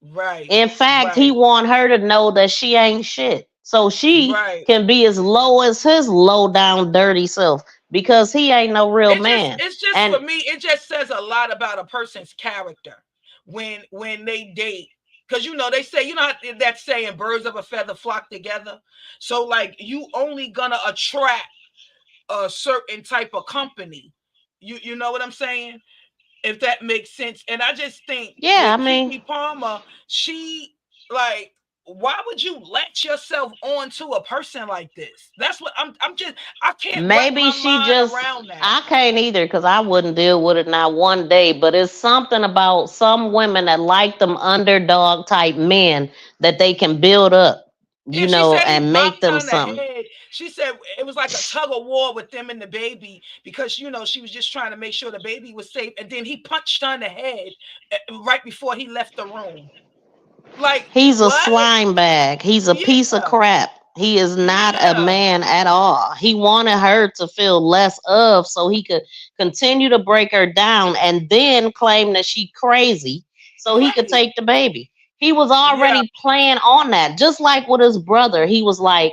In fact, he want her to know that she ain't shit, so she can be as low as his low down dirty self, because he ain't no real man. It's just for me, it just says a lot about a person's character when they date. Because, you know, they say, you know, that saying, birds of a feather flock together. So, like, you only gonna attract a certain type of company. You know what I'm saying? If that makes sense. And I just think, Keke Palmer, she, like, why would you let yourself on to a person like this? That's what I can't maybe wrap my she mind just around that. I can't either, because I wouldn't deal with it not one day. But it's something about some women that like them underdog type men that they can build up, you know, and make them something. She said it was like a tug of war with them and the baby, because, you know, she was just trying to make sure the baby was safe, and then he punched her in the head right before he left the room. Like, he's a slime bag. He's a piece of crap. He is not a man at all. He wanted her to feel less of, so he could continue to break her down and then claim that she crazy so he could take the baby. He was already playing on that, just like with his brother. He was like,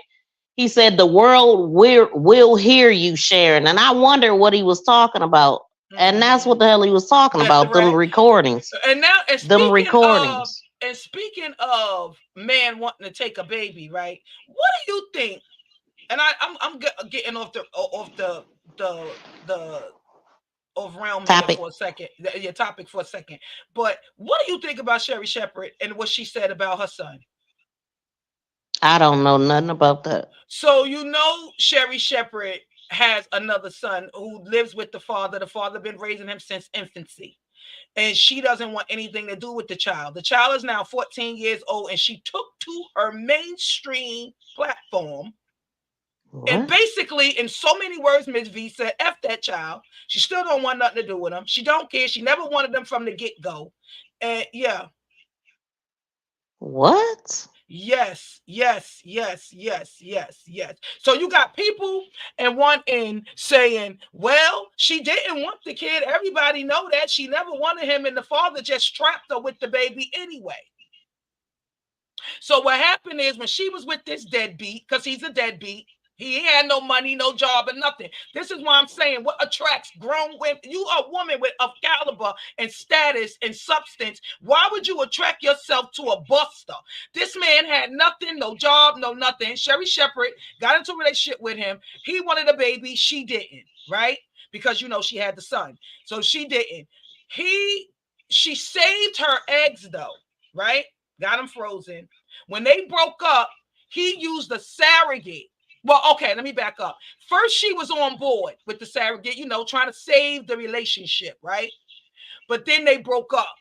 he said, the world will hear you, Sharon. And I wonder what he was talking about. And that's what the hell he was talking about, them recordings. And now, them recordings. And speaking of man wanting to take a baby, right? What do you think? And I'm getting off realm topic for a second, your topic for a second. But what do you think about Sherry Shepherd and what she said about her son? I don't know nothing about that. So, you know, Sherry Shepherd has another son who lives with the father. The father been raising him since infancy. And she doesn't want anything to do with the child. The child is now 14 years old, and she took to her mainstream platform. What? And basically, in so many words, Ms. V said, F that child. She still don't want nothing to do with him. She don't care. She never wanted them from the get-go. And yeah. What? Yes. So you got people in one end saying, well, she didn't want the kid. Everybody know that. She never wanted him, and the father just trapped her with the baby anyway. So what happened is, when she was with this deadbeat, because he's a deadbeat, he had no money, no job, and nothing. This is why I'm saying, what attracts grown women? You are a woman of caliber and status and substance. Why would you attract yourself to a buster? This man had nothing, no job, no nothing. Sherry Shepherd got into a relationship with him. He wanted a baby. She didn't, right? Because, you know, she had the son. So she didn't. She saved her eggs, though, right? Got them frozen. When they broke up, he used a surrogate. Well, okay, let me back up. First, she was on board with the surrogate, trying to save the relationship, right? But then they broke up,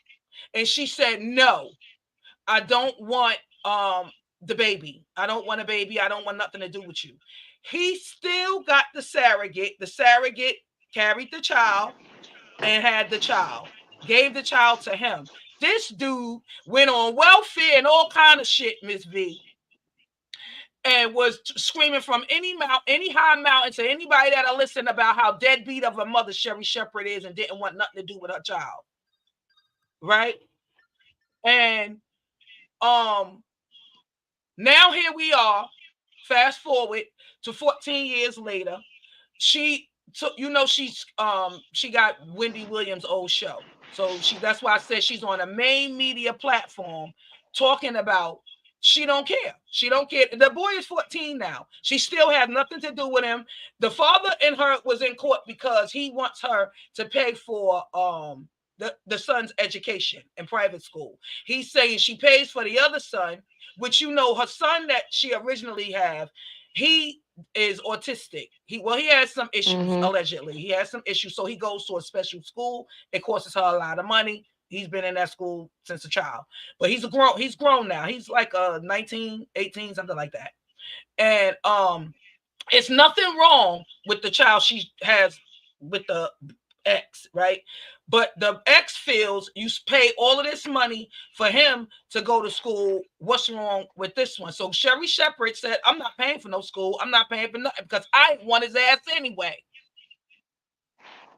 and she said, "No, I don't want the baby. I don't want a baby. I don't want nothing to do with you." He still got the surrogate. The surrogate carried the child and had the child, gave the child to him. This dude went on welfare and all kind of shit, Miss V, and was screaming from any high mountain to anybody that'll listen about how deadbeat of a mother Sherry Shepherd is and didn't want nothing to do with her child. Right? And now here we are, fast forward to 14 years later. She took, she got Wendy Williams' old show. So that's why I said she's on a main media platform talking about she don't care. She don't care. The boy is 14 now. She still has nothing to do with him. The father and her was in court because he wants her to pay for the son's education in private school. He's saying she pays for the other son, which her son that she originally have, he is autistic. He has some issues, allegedly. He has some issues, so he goes to a special school. It costs her a lot of money. He's been in that school since a child. But he's grown now. He's like 19, 18, something like that. And it's nothing wrong with the child she has with the ex, right? But the ex feels you pay all of this money for him to go to school. What's wrong with this one? So Sherry Shepherd said, "I'm not paying for no school. I'm not paying for nothing because I want his ass anyway.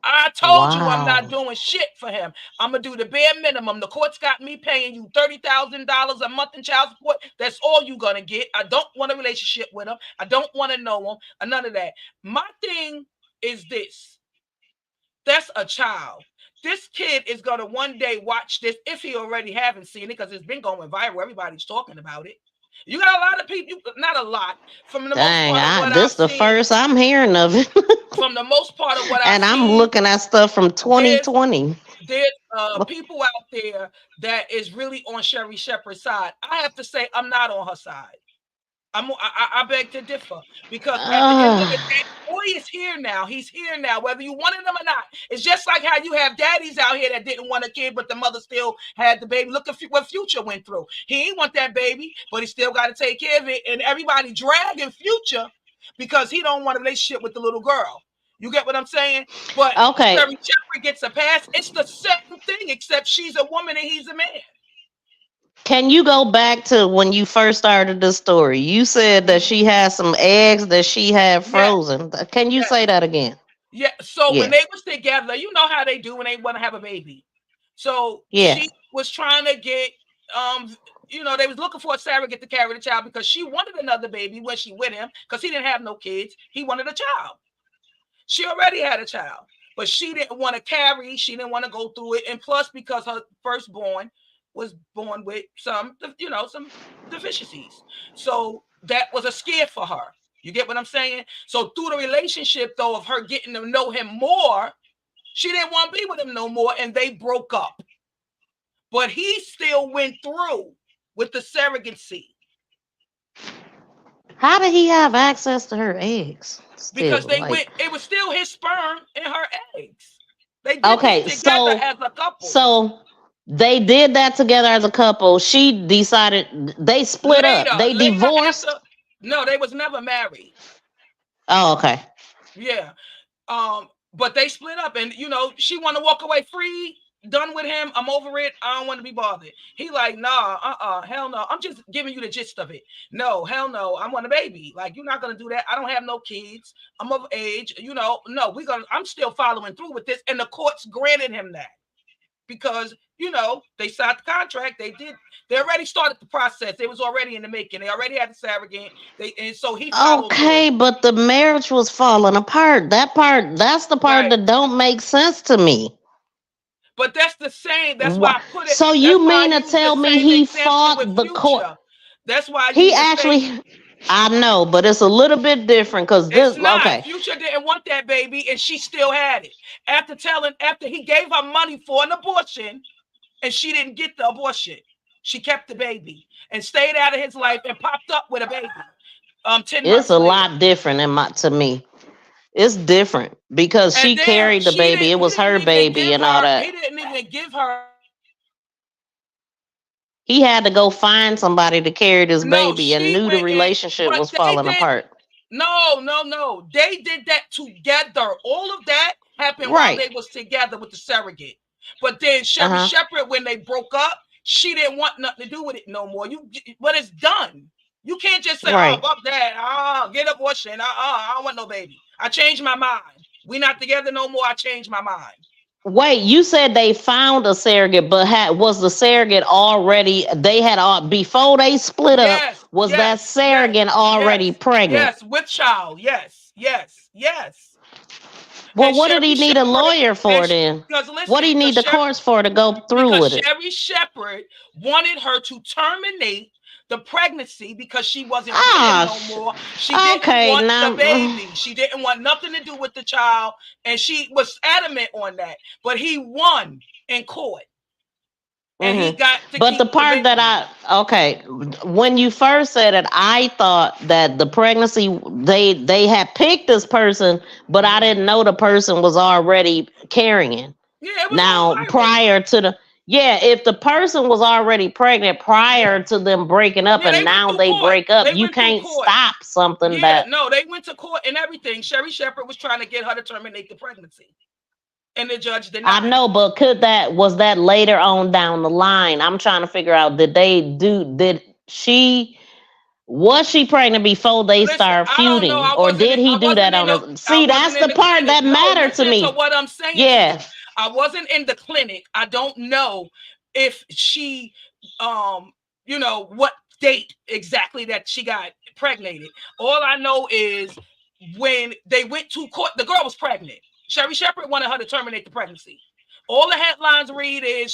I told you I'm not doing shit for him. I'm going to do the bare minimum. The court's got me paying you $30,000 a month in child support. That's all you're going to get. I don't want a relationship with him. I don't want to know him. None of that. My thing is this. That's a child. This kid is going to one day watch this, if he already haven't seen it, because it's been going viral. Everybody's talking about it. You got a lot of people, not a lot, from the most part of what this I've the seen, first I'm hearing of it. from the most part of what I've And seen. I'm looking at stuff from 2020. There's people out there that is really on Sherry Shepherd's side. I have to say I'm not on her side. I beg to differ, because at the end of the day, boy is here now. He's here now, whether you wanted him or not. It's just like how you have daddies out here that didn't want a kid, but the mother still had the baby. Look at what Future went through. He ain't want that baby, but he still got to take care of it. And everybody dragging Future because he don't want a relationship with the little girl. You get what I'm saying? But Sherry Shepherd gets a pass. It's the same thing, except she's a woman and he's a man. Can you go back to when you first started the story? You said that she had some eggs that she had frozen. Yeah. Can you say that again? Yeah. So when they was together, you know how they do when they want to have a baby. So she was trying to get, they was looking for a surrogate to carry the child because she wanted another baby when she with him, because he didn't have no kids. He wanted a child. She already had a child, but she didn't want to carry. She didn't want to go through it. And plus, because her firstborn was born with some deficiencies. So that was a scare for her. You get what I'm saying? So through the relationship, though, of her getting to know him more, she didn't want to be with him no more, and they broke up. But he still went through with the surrogacy. How did he have access to her eggs? Because it was still his sperm and her eggs. They did this together as a couple. So they did that together as a couple. She decided they split up. They divorced. No, they was never married. Oh, okay. Yeah. But they split up, and she want to walk away free, done with him. I'm over it. I don't want to be bothered. He like, nah, hell no. I'm just giving you the gist of it. No, hell no. I want a baby. Like, you're not gonna do that. I don't have no kids. I'm of age. No, I'm still following through with this. And the courts granted him that. Because, they signed the contract. They already started the process. It was already in the making. They already had the surrogate. And so he followed through. But the marriage was falling apart. That's the part that don't make sense to me. But that's the same. That's why I put it. So you mean to tell me he fought the court? That's why he actually. I know, but it's a little bit different because this. It's not. Okay. Future didn't want that baby, and she still had it. After he gave her money for an abortion, and she didn't get the abortion, she kept the baby and stayed out of his life and popped up with a baby. 10 It's months a later. lot different to me. It's different because And she then carried the baby. It was her baby and all that. He didn't even give her. He had to go find somebody to carry this No, baby and she knew the went in, relationship but was they falling did. apart. No. They did that together. All of that happened while Right. they was together with the surrogate. But then Sherry Shepherd, when they broke up, she didn't want nothing to do with it no more. But it's done. You can't just say, Right. "Oh, fuck that. Get abortion. I don't want no baby. I changed my mind. We not together no more. I changed my mind." Wait, you said they found a surrogate, but was the surrogate already? They had before they split up. Was that surrogate already pregnant? Yes, with child. Yes. Well, And what did Sherry he need a Shepherd, lawyer for then? because What do you need the courts for to go through with it? Sherry Shepherd wanted her to terminate the pregnancy because she wasn't with him no more. She didn't want the baby. She didn't want nothing to do with the child, and she was adamant on that. But he won in court. And he got to but keep the part that when you first said it, I thought that the pregnancy they had picked this person, but I didn't know the person was already carrying. Yeah, it was now prior to if the person was already pregnant prior to them breaking up and now they break up, you can't stop something that. No, they went to court and everything. Sherry Shepherd was trying to get her to terminate the pregnancy. And the judge denied. I know, but was that later on down the line? I'm trying to figure out, was she pregnant before they started feuding? Or did he do that on a see, that's the part that mattered to me. So what I'm saying to you, I wasn't in the clinic. I don't know if she what date exactly that she got impregnated. All I know is when they went to court, the girl was pregnant. Sherry Shepherd wanted her to terminate the pregnancy. All the headlines read is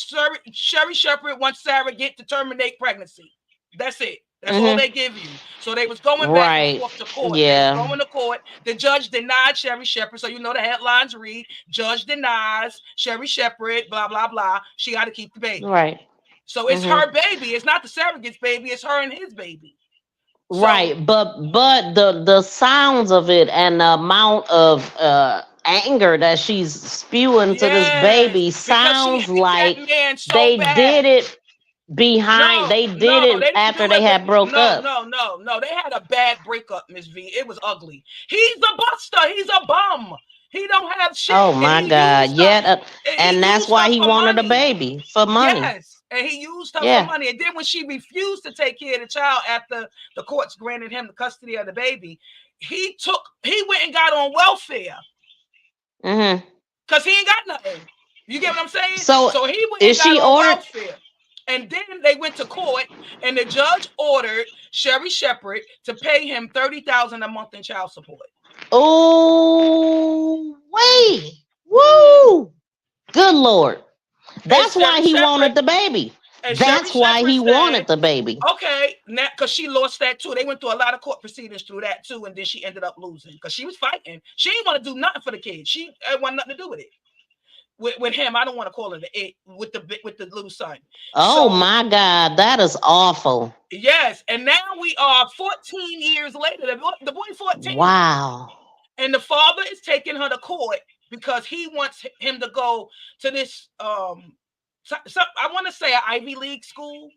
Sherry Shepherd wants surrogate to terminate pregnancy. That's it. That's all they give you. So they was going back and forth to court. Yeah. They was going to court. The judge denied Sherry Shepherd. So the headlines read, judge denies Sherry Shepherd, blah, blah, blah. She got to keep the baby. Right. So it's her baby. It's not the surrogate's baby. It's her and his baby. Right. But the sounds of it and the amount of anger that she's spewing to this baby sounds like they did it behind. They did it after they had broke up. No. They had a bad breakup, Miss V. It was ugly. He's a buster. He's a bum. He don't have shit. Oh my God! And that's why he wanted a baby for money. Yes, and he used her for money. And then when she refused to take care of the child after the courts granted him the custody of the baby, he went and got on welfare. Because he ain't got nothing. You get what I'm saying? So he went and got on welfare. And then they went to court, and the judge ordered Sherry Shepherd to pay him $30,000 a month in child support. Oh, wait. Woo. Good Lord. That's why he wanted the baby. That's why he wanted the baby. Okay, now because she lost that too. They went through a lot of court proceedings through that too, and then she ended up losing because she was fighting. She didn't want to do nothing for the kid. She wanted nothing to do with it. With him, I don't want to call it with the little son. Oh my God, that is awful. Yes, and now we are 14 years later. The boy 14. Wow. And the father is taking her to court because he wants him to go to this I want to say an Ivy League school,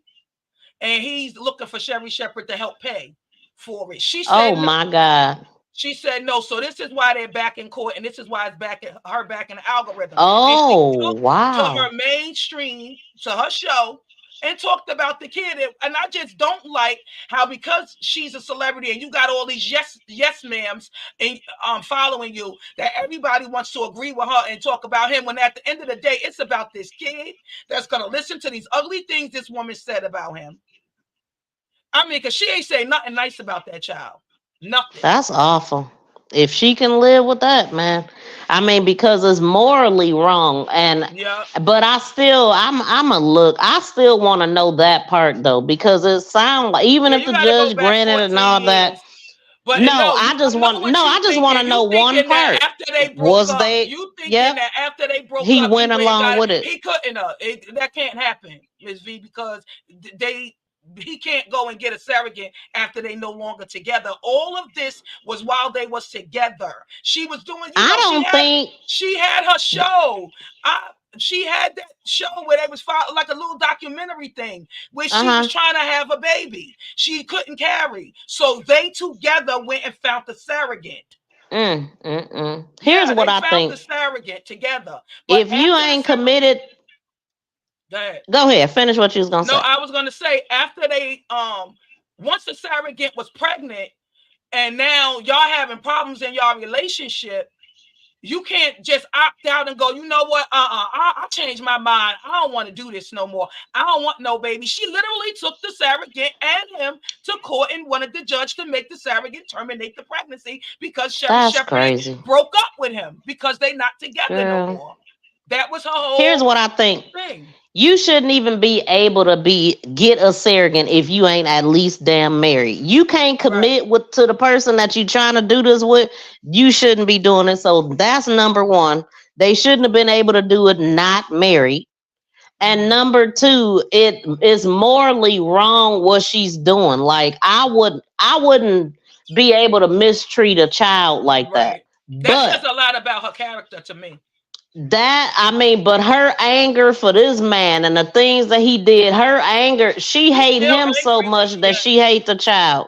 and he's looking for Sherry Shepherd to help pay for it. She said, "Oh my God." She said no. So this is why they're back in court, and this is why it's back in the algorithm. Oh, wow. To her mainstream, to her show, and talked about the kid. And I just don't like how, because she's a celebrity and you got all these yes ma'ams and following you, that everybody wants to agree with her and talk about him, when at the end of the day, it's about this kid that's gonna listen to these ugly things this woman said about him. I mean, because she ain't saying nothing nice about that child. Nothing. That's awful. If she can live with that, man. I mean, because it's morally wrong. And but I still I still want to know that part though, because it sounds like, even if the judge granted and all that. But I just want to know one part. After they broke up, you thinking that after they broke up, he went along with it. He couldn't. That can't happen, Ms. V, because he can't go and get a surrogate after they no longer together. All of this was while they was together. She was doing, you know, she had her show. She had that show where they was like a little documentary thing where she was trying to have a baby. She couldn't carry. So they together went and found the surrogate. Here's what I think. The surrogate together. But if you ain't committed, go ahead. Finish what you was gonna say. No, I was gonna say after they once the surrogate was pregnant and now y'all having problems in y'all relationship, you can't just opt out and go, you know what? I changed my mind. I don't want to do this no more. I don't want no baby. She literally took the surrogate and him to court and wanted the judge to make the surrogate terminate the pregnancy because Sherry Shepherd broke up with him because they not together no more. That was her whole Here's what I think. Thing. You shouldn't even be able to get a surrogate if you ain't at least damn married. You can't commit to the person that you trying to do this with. You shouldn't be doing it. So that's number one. They shouldn't have been able to do it not married. And number two, it is morally wrong what she's doing. Like I wouldn't be able to mistreat a child like that. That says a lot about her character to me. But her anger for this man and the things that he did, her anger, she hate him so much that she hate the child.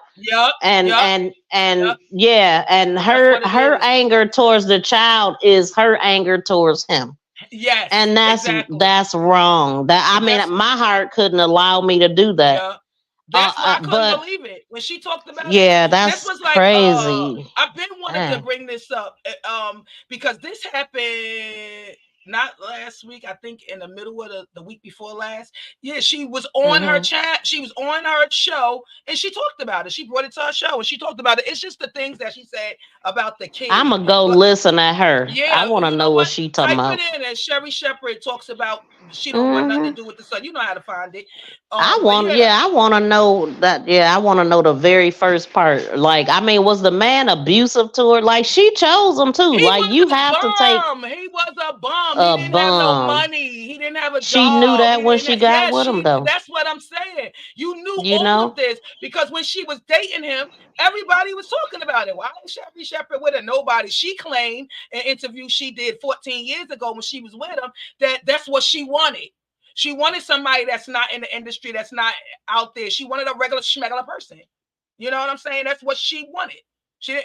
And her anger towards the child is her anger towards him. Yes. And that's wrong. My heart couldn't allow me to do that. Yeah. That's why I couldn't believe it when she talked about it. Yeah, that's this was like, crazy. I've been wanting to bring this up because this happened not last week. I think in the middle of the week before last. Yeah, she was on her chat. She was on her show and she talked about it. She brought it to her show and she talked about it. It's just the things that she said about the kid. I'm gonna go listen at her. Yeah, I want to know what she talking about. Type it in and Sherry Shepherd talks about she don't want nothing to do with the son. You know how to find it. I want to know that. Yeah, I want to know the very first part. Like, was the man abusive to her? Like, she chose him too. You have to take. He was a bum. He didn't have no money. He didn't have a job. She knew that when she got with him, though. That's what I'm saying. You knew all of this because when she was dating him, everybody was talking about it. Why is Sherry Shepherd with her? Nobody. She claimed in an interview she did 14 years ago when she was with him that's what she wanted. She wanted somebody that's not in the industry, that's not out there. She wanted a regular schmegular person. You know what I'm saying? That's what she wanted. She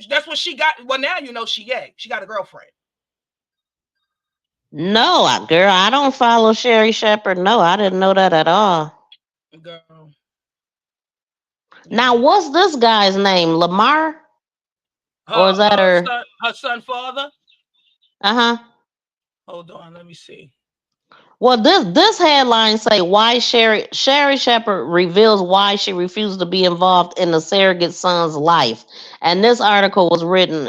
that's what she got. Well, now you know she gay. She got a girlfriend. No, girl, I don't follow Sherry Shepherd. No, I didn't know that at all. Girl. Now, what's this guy's name? Lamar? Or is that her son father? Hold on, let me see. Well, this headline say why Sherry Shepherd reveals why she refused to be involved in the surrogate son's life, and this article was written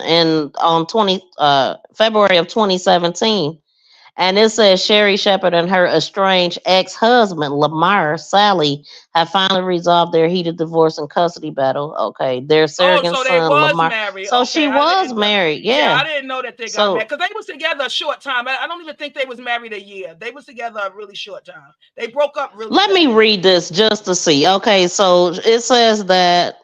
on February of 2017, and it says Sherry Shepherd and her estranged ex-husband Lamar Sally have finally resolved their heated divorce and custody battle. Okay, their surrogate son they was Lamar. Married. So okay, she was married. Yeah, I didn't know that they got married because they was together a short time. I don't even think they was married a year. They was together a really short time. They broke up really. Let me read this just to see. Okay, so it says that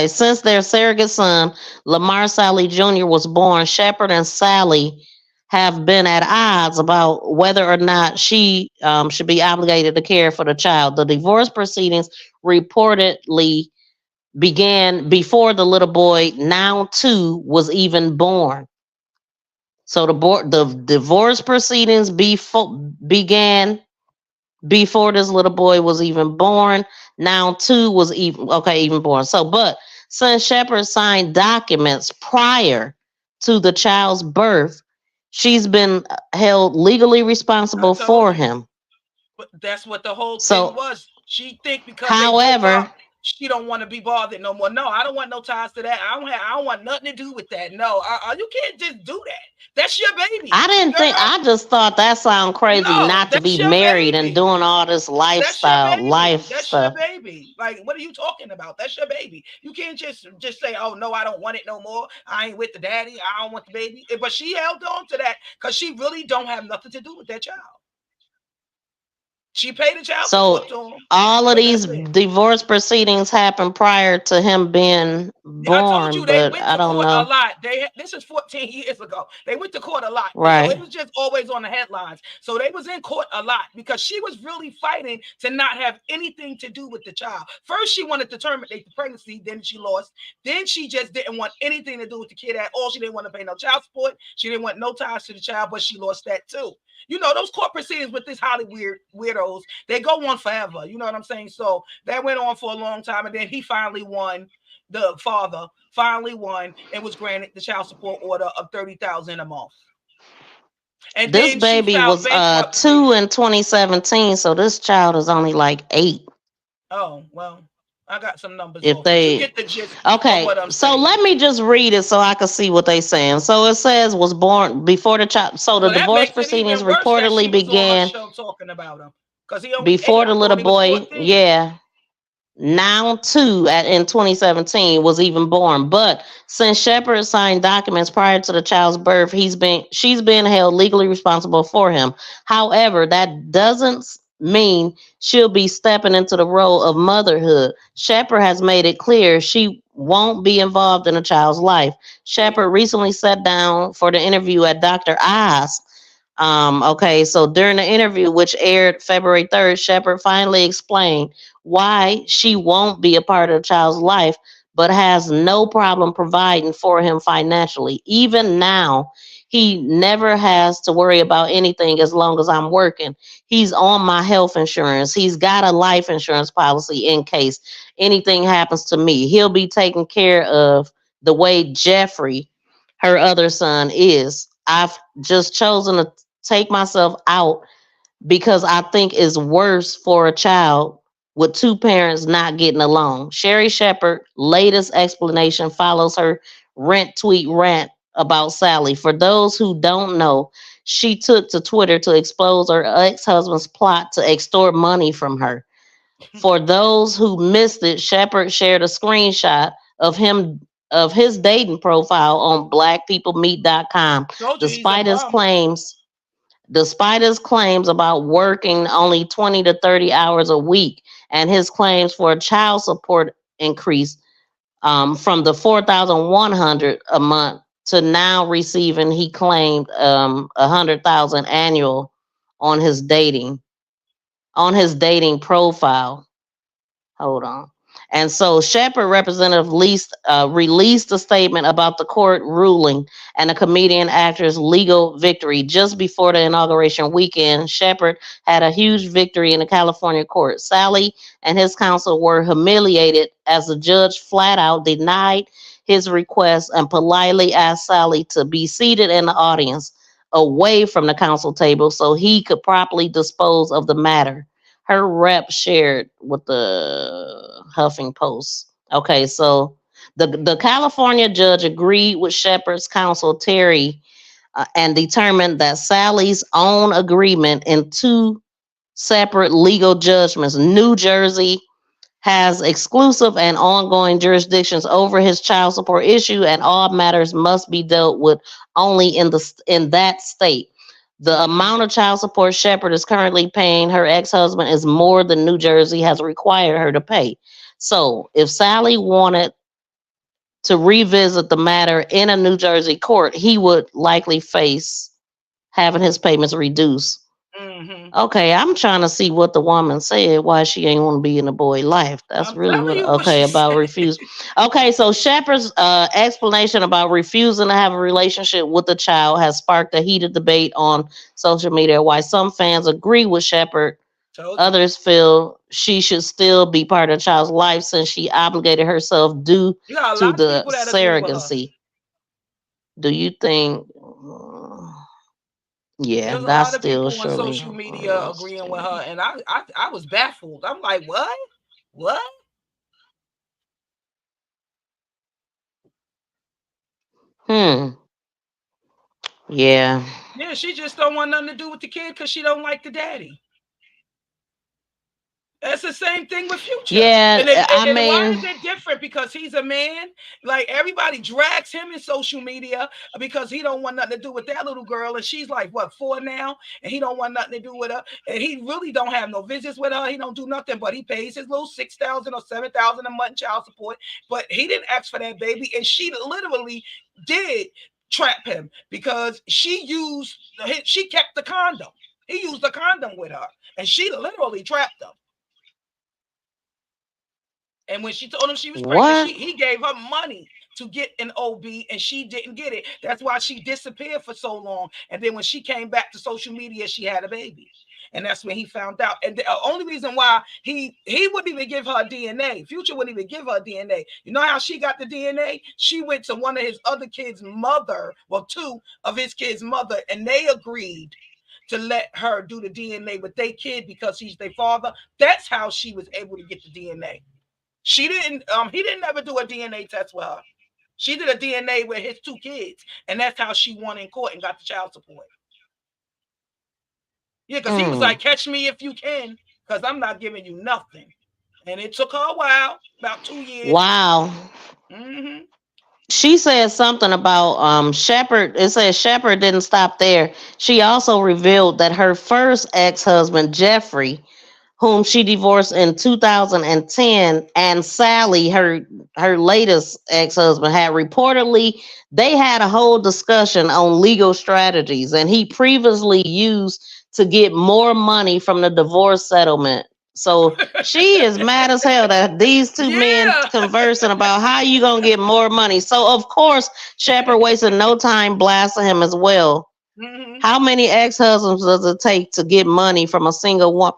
since their surrogate son Lamar Sally Jr. was born, Shepherd and Sally have been at odds about whether or not she should be obligated to care for the child. The divorce proceedings reportedly began before the little boy, now 2, was even born. So the divorce proceedings began before this little boy was even born. Now 2 was even born. So, but since Shepherd signed documents prior to the child's birth, she's been held legally responsible for him. But that's what the whole thing was. She think because she don't want to be bothered no more. No, I don't want no ties to that. I don't want nothing to do with that. No, you can't just do that. That's your baby. I just thought that sounded crazy not to be married and doing all this lifestyle. That's your baby. Like, what are you talking about? That's your baby. You can't just say, oh no, I don't want it no more. I ain't with the daddy. I don't want the baby. But she held on to that because she really don't have nothing to do with that child. She paid the child So support to him, all of but these that's it. divorce proceedings happened prior to him being I told born, you they but went I to don't court a know. lot. This is 14 years ago. They went to court a lot. So it Right. was just always on the headlines. So they was in court a lot because she was really fighting to not have anything to do with the child. First, she wanted to terminate the pregnancy. Then she lost. Then she just didn't want anything to do with the kid at all. She didn't want to pay no child support. She didn't want no ties to the child, but she lost that too. You know, those court proceedings with this Hollywood weirdos, they go on forever. You know what I'm saying? So that went on for a long time. And then he finally won. The father finally won and was granted the child support order of $30,000 a month. And This then she baby filed was bankruptcy. 2 in 2017, so this child is only like 8. Oh, well, I got some numbers If off, but you they get the gist of Okay, what I'm so saying. let me just read it so I can see what they saying. So it says was born before the child. So the So that divorce makes it proceedings even worse that she reportedly was on her began show talking about him because he only 8. before I the little thought he was boy. 14. Yeah, now 2 in 2017 was even born. But since Shepard signed documents prior to the child's birth, she's been held legally responsible for him. However, that doesn't mean she'll be stepping into the role of motherhood. Shepard has made it clear she won't be involved in a child's life. Shepard recently sat down for the interview at Dr. Oz. Okay, so during the interview, which aired February 3rd, Shepard finally explained why she won't be a part of the child's life, but has no problem providing for him financially. Even now, he never has to worry about anything as long as I'm working. He's on my health insurance. He's got a life insurance policy in case anything happens to me. He'll be taken care of the way Jeffrey, her other son, is. I've just chosen to take myself out because I think it's worse for a child with 2 parents not getting along. Sherry Shepard latest explanation follows her rent tweet rant about Sally. For those who don't know, she took to Twitter to expose her ex-husband's plot to extort money from her. For those who missed it, Shepard shared a screenshot of his dating profile on blackpeoplemeet.com. Told you he's a Despite his bum. claims Despite his claims about working only 20 to 30 hours a week and his claims for a child support increase from the 4,100 a month to now receiving, he claimed 100,000 annual on his dating profile. Hold on. And so Shepard representative released a statement about the court ruling and the comedian actor's legal victory just before the inauguration weekend. Shepard had a huge victory in the California court. Sally and his counsel were humiliated as the judge flat out denied his request and politely asked Sally to be seated in the audience away from the counsel table so he could properly dispose of the matter. Her rep shared with the Huffing Post. Okay, so the California judge agreed with Shepard's counsel Terry and determined that Sally's own agreement in 2 separate legal judgments. New Jersey has exclusive and ongoing jurisdictions over his child support issue, and all matters must be dealt with only in that state. The amount of child support Shepard is currently paying her ex-husband is more than New Jersey has required her to pay. So, if Sally wanted to revisit the matter in a New Jersey court, he would likely face having his payments reduced. Mm-hmm. Okay, I'm trying to see what the woman said, why she ain't want to be in the boy life. That's I'm really telling what, you what okay, she about said. refuse. Okay, so Shepard's explanation about refusing to have a relationship with the child has sparked a heated debate on social media. Why some fans agree with Shepard, Told you. others feel she should still be part of the child's life since she obligated herself due You got a to lot of the people that agree with her. surrogacy. Do you think? Yeah, There's a that's lot of still people on surely. social media agreeing with her, and I was baffled. I'm like, what? What? Hmm. Yeah. Yeah, she just don't want nothing to do with the kid because she don't like the daddy. That's the same thing with Future. Yeah, And why is it different? Because he's a man. Like everybody drags him in social media because he don't want nothing to do with that little girl, and she's like what 4 now, and he don't want nothing to do with her, and he really don't have no visits with her. He don't do nothing, but he pays his little 6,000 or 7,000 a month in child support. But he didn't ask for that baby, and she literally did trap him because she kept the condom. He used the condom with her, and she literally trapped him. And when she told him she was pregnant, he gave her money to get an OB, and she didn't get it. That's why she disappeared for so long. And then when she came back to social media, she had a baby. And that's when he found out. And the only reason why he wouldn't even give her DNA, Future wouldn't even give her DNA. You know how she got the DNA? She went to one of his other kids' mother, well, 2 of his kids' mother, and they agreed to let her do the DNA with their kid because he's their father. That's how she was able to get the DNA. She didn't, he didn't ever do a DNA test with her. She did a DNA with his 2 kids, and that's how she won in court and got the child support. Yeah, because he was like, catch me if you can, because I'm not giving you nothing. And it took her a while, about 2 years. Wow. Mm-hmm. She said something about Shepard. It says Shepard didn't stop there. She also revealed that her first ex-husband, Jeffrey, whom she divorced in 2010, and Sally, her latest ex-husband, had reportedly they had a whole discussion on legal strategies, and he previously used to get more money from the divorce settlement. So she is mad as hell that these 2 men conversing about how you gonna get more money. So of course Shepard wasted no time blasting him as well. Mm-hmm. How many ex-husbands does it take to get money from a single woman?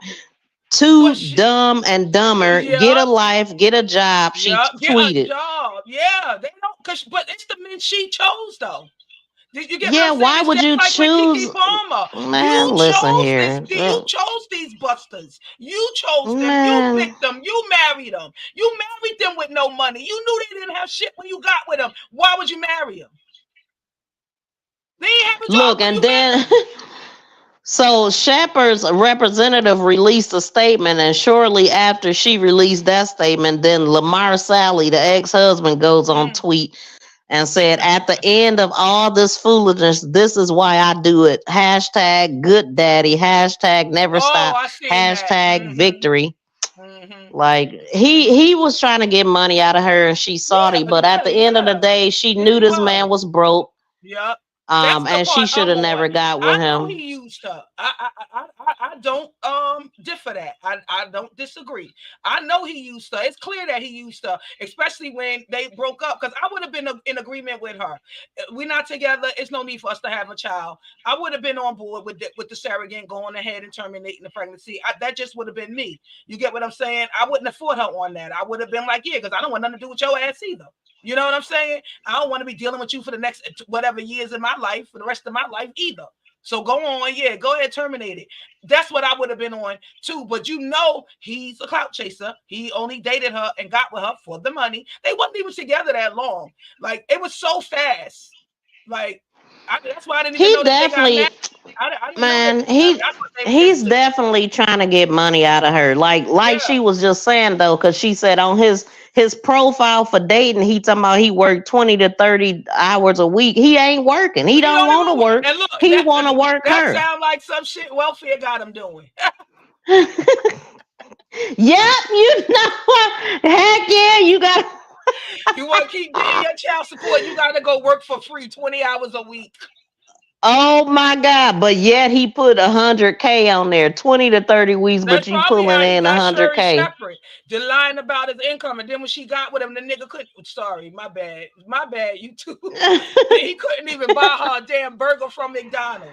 Too dumb and dumber. Get a life, get a job. She tweeted. Get a job. Yeah, they don't. But it's the men she chose, though. Did you get what I'm saying? Why would you like choose? Keke Palmer. Man, listen here. You chose these busters. You chose them. You picked them. You married them. You married them with no money. You knew they didn't have shit when you got with them. Why would you marry them? They ain't have a job. Look, and then so Shepard's representative released a statement, and shortly after she released that statement, then Lamar Sally, the ex-husband, goes on tweet and said, at the end of all this foolishness, this is why I do it. Hashtag good daddy. Hashtag never stop. Hashtag victory. Mm-hmm. Like he was trying to get money out of her, and she salty, but at the end of the day, she knew this man was broke. Yep. And she should have never got with him. I know he used her. I don't differ that. I don't disagree. I know he used her. It's clear that he used her, especially when they broke up. Because I would have been in agreement with her. We're not together. It's no need for us to have a child. I would have been on board with the surrogate going ahead and terminating the pregnancy. That just would have been me. You get what I'm saying? I wouldn't have fought her on that. I would have been like, yeah, because I don't want nothing to do with your ass either. You know what I'm saying? I don't want to be dealing with you for the next whatever years in my life, for the rest of my life either. So go on, go ahead, terminate it. That's what I would have been on too. But you know, he's a clout chaser. He only dated her and got with her for the money. They wasn't even together that long. Like it was so fast. Like that's why I didn't even know that they got married. Man, he's definitely trying to get money out of her. Like she was just saying though, because she said on his profile for dating, he talking about he worked 20 to 30 hours a week. He ain't working. He don't want to work. He want to work her. That sound like some shit welfare got him doing. Yep, you know what? Heck yeah, you got. You want to keep getting your child support? You got to go work for free 20 hours a week. Oh my God! But yet he put 100K on there, 20 to 30 weeks. That's but you pulling in 100K. They're lying about his income, and then when she got with him, the nigga couldn't. Sorry, my bad, you too. He couldn't even buy her a damn burger from McDonald's.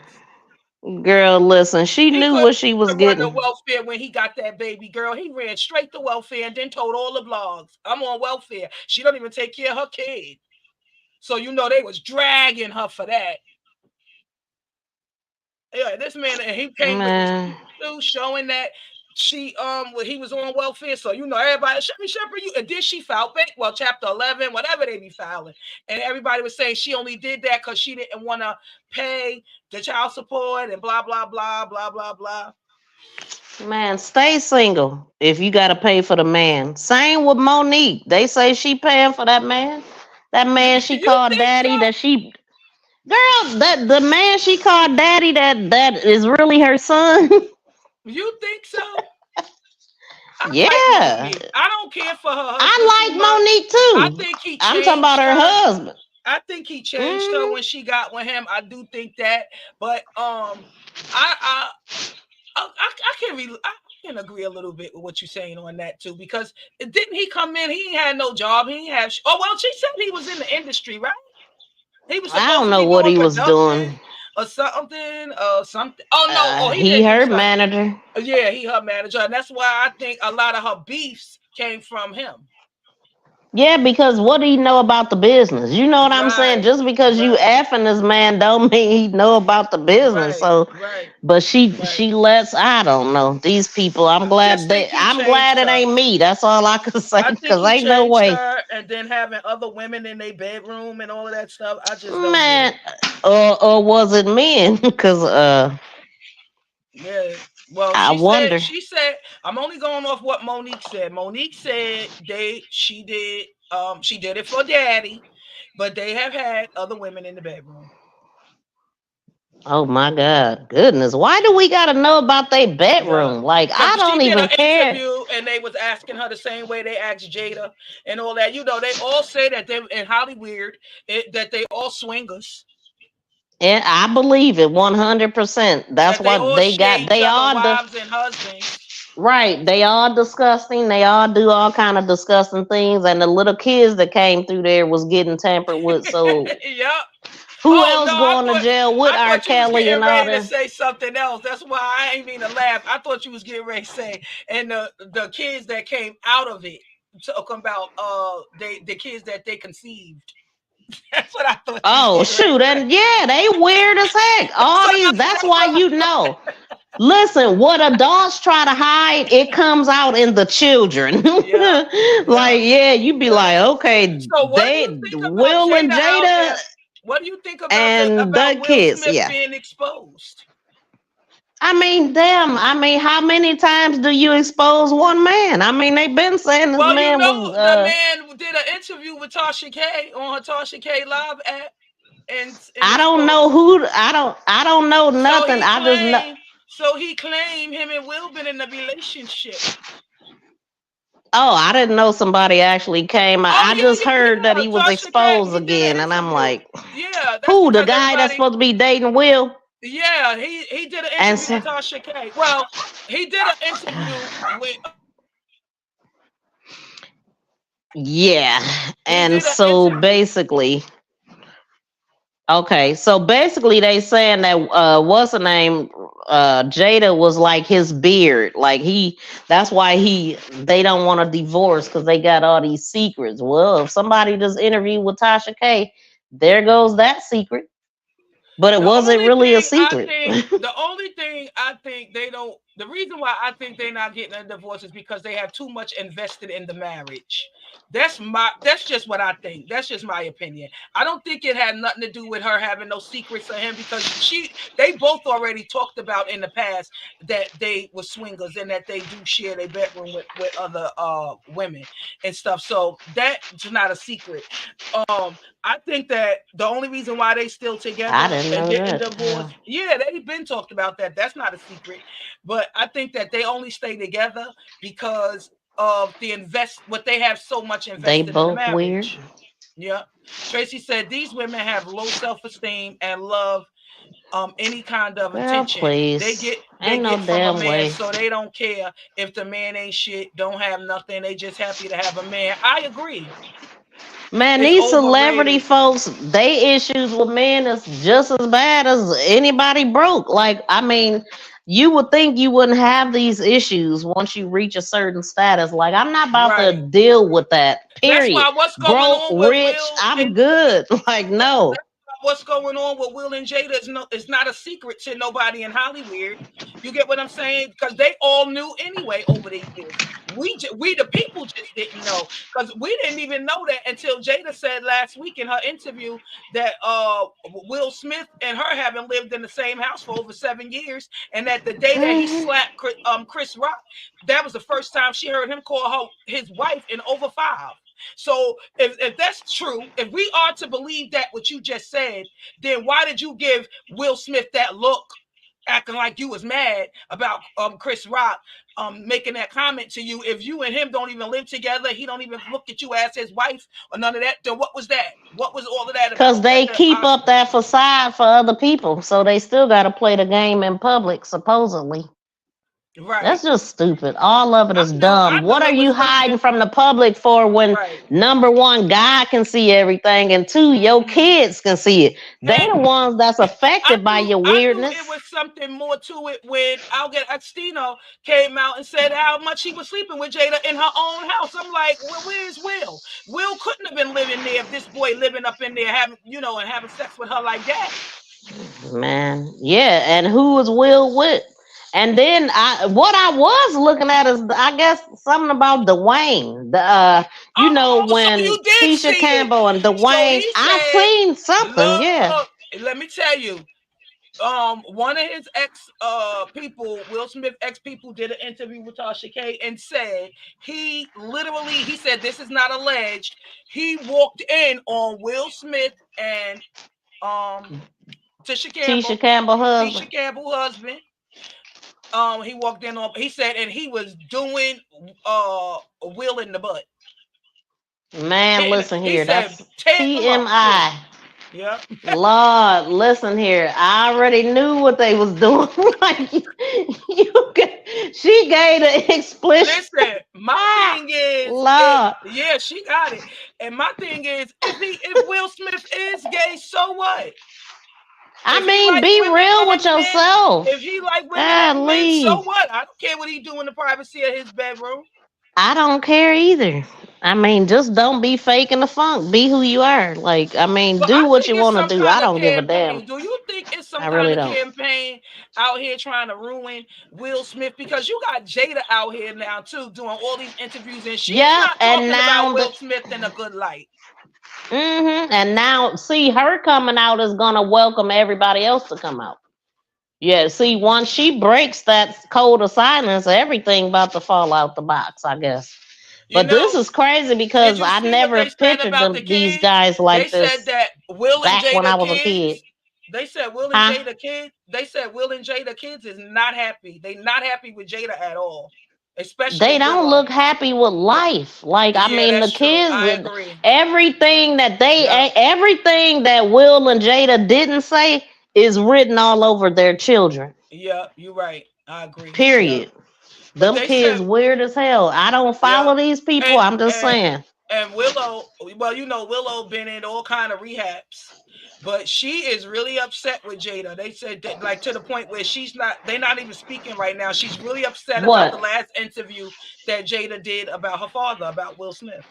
Girl, listen, she knew what she was getting. The welfare when he got that baby girl, he ran straight to welfare and then told all the blogs, "I'm on welfare." She don't even take care of her kid, so you know they was dragging her for that. Yeah, this man, and he came with the showing that she he was on welfare. So you know everybody, Shepherd, you, and then she filed chapter 11, whatever they be filing, and everybody was saying she only did that because she didn't want to pay the child support and blah blah blah blah blah blah. Man, stay single if you got to pay for the man. Same with Monique. They say she paying for that man. That man she You called think daddy. so? That she, girl, that the man she called daddy. That is really her son. You think so? I like Yeah, Monique. I don't care for her husband I too like much. Monique I too. think he I'm talking about changed her her. husband. I think he changed her Hmm. when she got with him. I do think that, but I can agree a little bit with what you're saying on that too, because didn't he come in? He ain't had no job. He ain't have. Oh well, she said he was in the industry, right? He was I supposed don't to know be what doing he was production doing. or something. Something. Oh no! Oh, he He did do her something. manager. Yeah, he her manager, and that's why I think a lot of her beefs came from him. Yeah, because what do you know about the business? You know what I'm saying? Right, Just because you right, effing this man don't mean he know about the business. right, So, right, but she right. lets, I don't know, these people. I just think he I'm glad changed it her. ain't me. That's all I can say. I think Because he ain't no changed way, her, and then having other women in their bedroom and all of that stuff. I just don't get man. it. Or was it men? Because Yeah. Well, I wonder. she said, I'm only going off what Monique said. Monique said she did it for daddy, but they have had other women in the bedroom. Oh my God, goodness! Why do we got to know about their Yeah. bedroom? Like I Because she don't did an even care. interview and they was asking her the same way they asked Jada and all that. You know, they all say that they in Hollywood that they all swingers. And I believe it 100%. That's That they what all they share got. each They other all wives and husbands. right. They all disgusting. They all do all kind of disgusting things. And the little kids that came through there was getting tampered with. So Yep. who Oh no, else going to jail with I R. thought you was Kelly getting and all ready to that? say something else. That's why I ain't mean to laugh. I thought you was getting ready to say, and the kids that came out of it talking about the kids that they conceived. That's what I thought you was Oh getting ready to shoot. say. And yeah, they weird as heck. That's All these, that's why you know. Listen, what adults try to hide, it comes out in the children. Yeah, yeah, Like, yeah, you be yeah. like, okay, So what do you they think about Will and Jada out Jada here? What do you think about and the Will kids, Smith yeah. being exposed? I mean, damn. I mean, how many times do you expose one man? I mean, they've been saying this Well, you man know, was. the man did an interview with Tasha K on her Tasha K Live app and I don't exposed. know who. I don't know So nothing. I just know. he claimed him and Will been in a relationship. Oh, I didn't know somebody actually came. Oh I just heard that yeah. he was Tasha K, exposed he did an again, and I'm interview. like, Yeah, that's who? The because guy that's everybody. supposed to be dating Will? Yeah, he did an And interview so, with Tasha K. Well, he did an interview with. yeah, He and did an so interview. basically, okay, so basically they saying that what's the name? Jada was like his beard. Like that's why they don't want to divorce because they got all these secrets. Well, if somebody just interviewed with Tasha K, there goes that secret. But it wasn't really a secret. The only thing I think they don't, the reason why I think they're not getting a divorce is because they have too much invested in the marriage. That's just what I think. That's just my opinion. I don't think it had nothing to do with her having no secrets of him because they both already talked about in the past that they were swingers and that they do share their bedroom with other women and stuff. So that's not a secret. I think that the only reason why they still together I didn't and know getting that. divorced, yeah, they've been talked about that. That's not a secret. But I think that they only stay together because of what they have so much They invested in the both weird. marriage. Yeah. Tracy said these women have low self-esteem and love any kind of Girl, attention they please. Ain't no get from a damn man, way. so they don't care if the man ain't shit, don't have nothing. They just happy to have a man. I agree. Man, It's these celebrity overrated. folks, they issues with men is just as bad as anybody broke. Like, I mean, you would think you wouldn't have these issues once you reach a certain status. Like, I'm not about to Right. deal with that. That's Period. why what's going Broke, on with rich, Will I'm and good. Like, no. what's going on with Will and Jada is not a secret to nobody in Hollywood. You get what I'm saying? Because they all knew anyway over the years. We the people just didn't know, because we didn't even know that until Jada said last week in her interview that Will Smith and her haven't lived in the same house for over 7 years, and that the day that he slapped Chris Rock, that was the first time she heard him call her his wife in over 5. So if that's true, if we are to believe that what you just said, then why did you give Will Smith that look, acting like you was mad about Chris Rock making that comment to you? If you and him don't even live together, he don't even look at you as his wife or none of that, then what was that? What was all of that about? Because they keep up that facade for other people, so they still got to play the game in public, supposedly. Right. That's just stupid. All of it is dumb. What are you hiding from the public for when, number one, God can see everything, and two, your kids can see it? They the ones that's affected by your weirdness. I knew it was something more to it when Agostino came out and said how much he was sleeping with Jada in her own house. I'm like, well, where's Will? Will couldn't have been living there if this boy living up in there having, and having sex with her like that. Man, yeah, and who was Will with? And then what I was looking at is, I guess, something about Dwayne. When Keisha Campbell and Dwayne, So I seen something. Yeah. Let me tell you, one of his ex people, Will Smith ex people, did an interview with Tasha K and said he said, this is not alleged, he walked in on Will Smith and Tisha Campbell husband. He walked in on, he said, and he was doing Will in the butt. Man, and listen here, that's TMI. Yeah. Lord, listen here. I already knew what they was doing. Like she gave the explicit. Listen, my thing is, Lord. Yeah, she got it. And my thing is, if Will Smith is gay, so what? I mean, be real with yourself. If he like women and men, so what? I don't care what he do in the privacy of his bedroom. I don't care either. I mean, just don't be faking the funk. Be who you are. Like, I mean, do what you want to do. I don't give a damn. Do you think it's some kind of campaign out here trying to ruin Will Smith? Because you got Jada out here now too, doing all these interviews, and she's not talking about Will Smith in a good light. And now, see, her coming out is gonna welcome everybody else to come out. Yeah, see, once she breaks that code of silence, everything about to fall out the box, I guess. But this is crazy because I never pictured these guys like this. They said that Will and Jada when I was a kid. They said Will and Jada kids. They said Will and Jada kids is not happy. They not happy with Jada at all. Especially they don't look happy with life. Like, I mean, the kids, everything that everything that Will and Jada didn't say is written all over their children. Yeah, you're right. I agree. Period. Yeah. Them kids weird as hell. I don't follow these people. I'm just saying. And Willow, well, Willow been in all kind of rehabs, but she is really upset with Jada. They said that, like, to the point where they're not even speaking right now. She's really upset about the last interview that Jada did about her father, about Will Smith.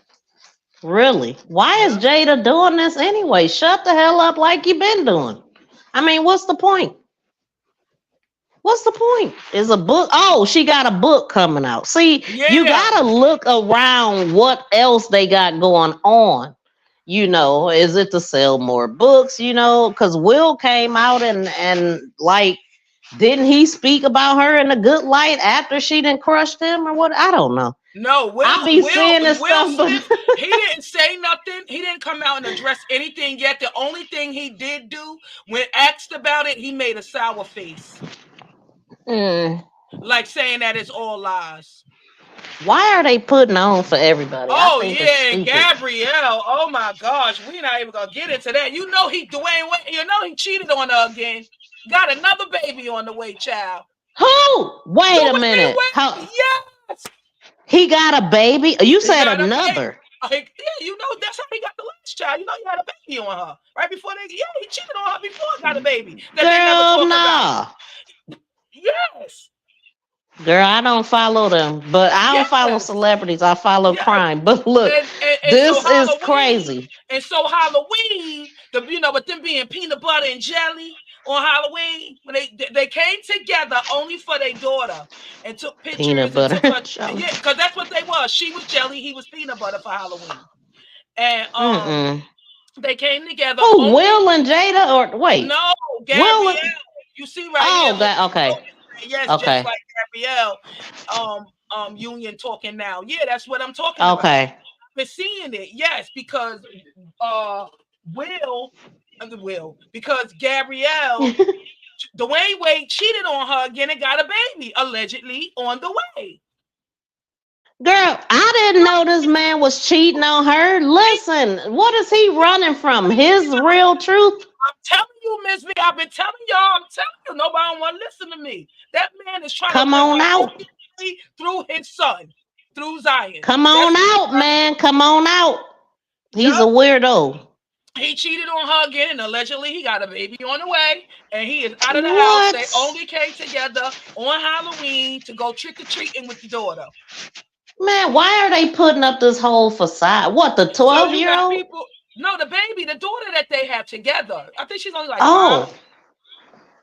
Really? Why is Jada doing this anyway? Shut the hell up like you been doing. I mean, what's the point? What's the point? Is a book? Oh, she got a book coming out. See, you gotta look around what else they got going on. Is it to sell more books? Because Will came out and like, didn't he speak about her in a good light after she done crushed him or what? I don't know. No, seeing this stuff, Smith, he didn't say nothing. He didn't come out and address anything yet. The only thing he did do, when asked about it, he made a sour face. Like saying that it's all lies. Why are they putting on for everybody? Oh yeah, and Gabrielle. Oh my gosh, we're not even gonna get into that. He cheated on her again. Got another baby on the way, child. Who? Wait a minute. Yes. He got a baby? You said another. That's how he got the last child. He had a baby on her right before he cheated on her before he got a baby. Girl, nah. Yes. Girl, I don't follow them, but I don't follow celebrities. I follow crime. But look, this is crazy. And so Halloween, with them being peanut butter and jelly, on Halloween when they came together only for their daughter and took pictures Peanut and took her. butter. Yeah, because that's what they was. She was jelly, he was peanut butter for Halloween, and they came together. Who, Will and Jada, or wait? No, Will Gabrielle. You see right here. that okay. Yes, okay. just like Gabrielle. Union talking now. Yeah, that's what I'm talking about. Okay. I've been seeing it. Yes, because Will, because Gabrielle, Dwayne Wade cheated on her again and got a baby, allegedly on the way. Girl, I didn't know this man was cheating on her. Listen, what is he running from? His real truth? I'm telling you, Miss V, I've been telling y'all, nobody don't want to listen to me. That man is trying Come to on out through his son, through Zion. Come on out, man. Come on out. He's a weirdo. He cheated on her again, and allegedly he got a baby on the way, and he is out of the house. They only came together on Halloween to go trick-or-treating with the daughter. Man, why are they putting up this whole facade? What, the 12-year-old? No, the baby, the daughter that they have together. I think she's only like 5.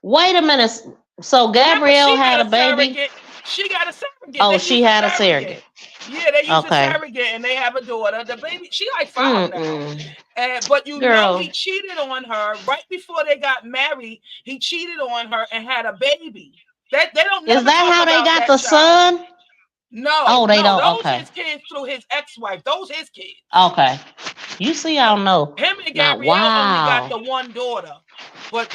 Wait a minute. So Gabrielle had a baby? Surrogate. She got a surrogate. Oh, she had a surrogate. Yeah, they use a surrogate, and they have a daughter. The baby, she like 5 now. But know he cheated on her right before they got married. He cheated on her and had a baby. They don't. Is that how they got the son? No. Oh, they don't. Those Okay. his kids through his ex-wife. Those his kids. Okay. You see, I don't know. Him and Gabrielle only got the one daughter, but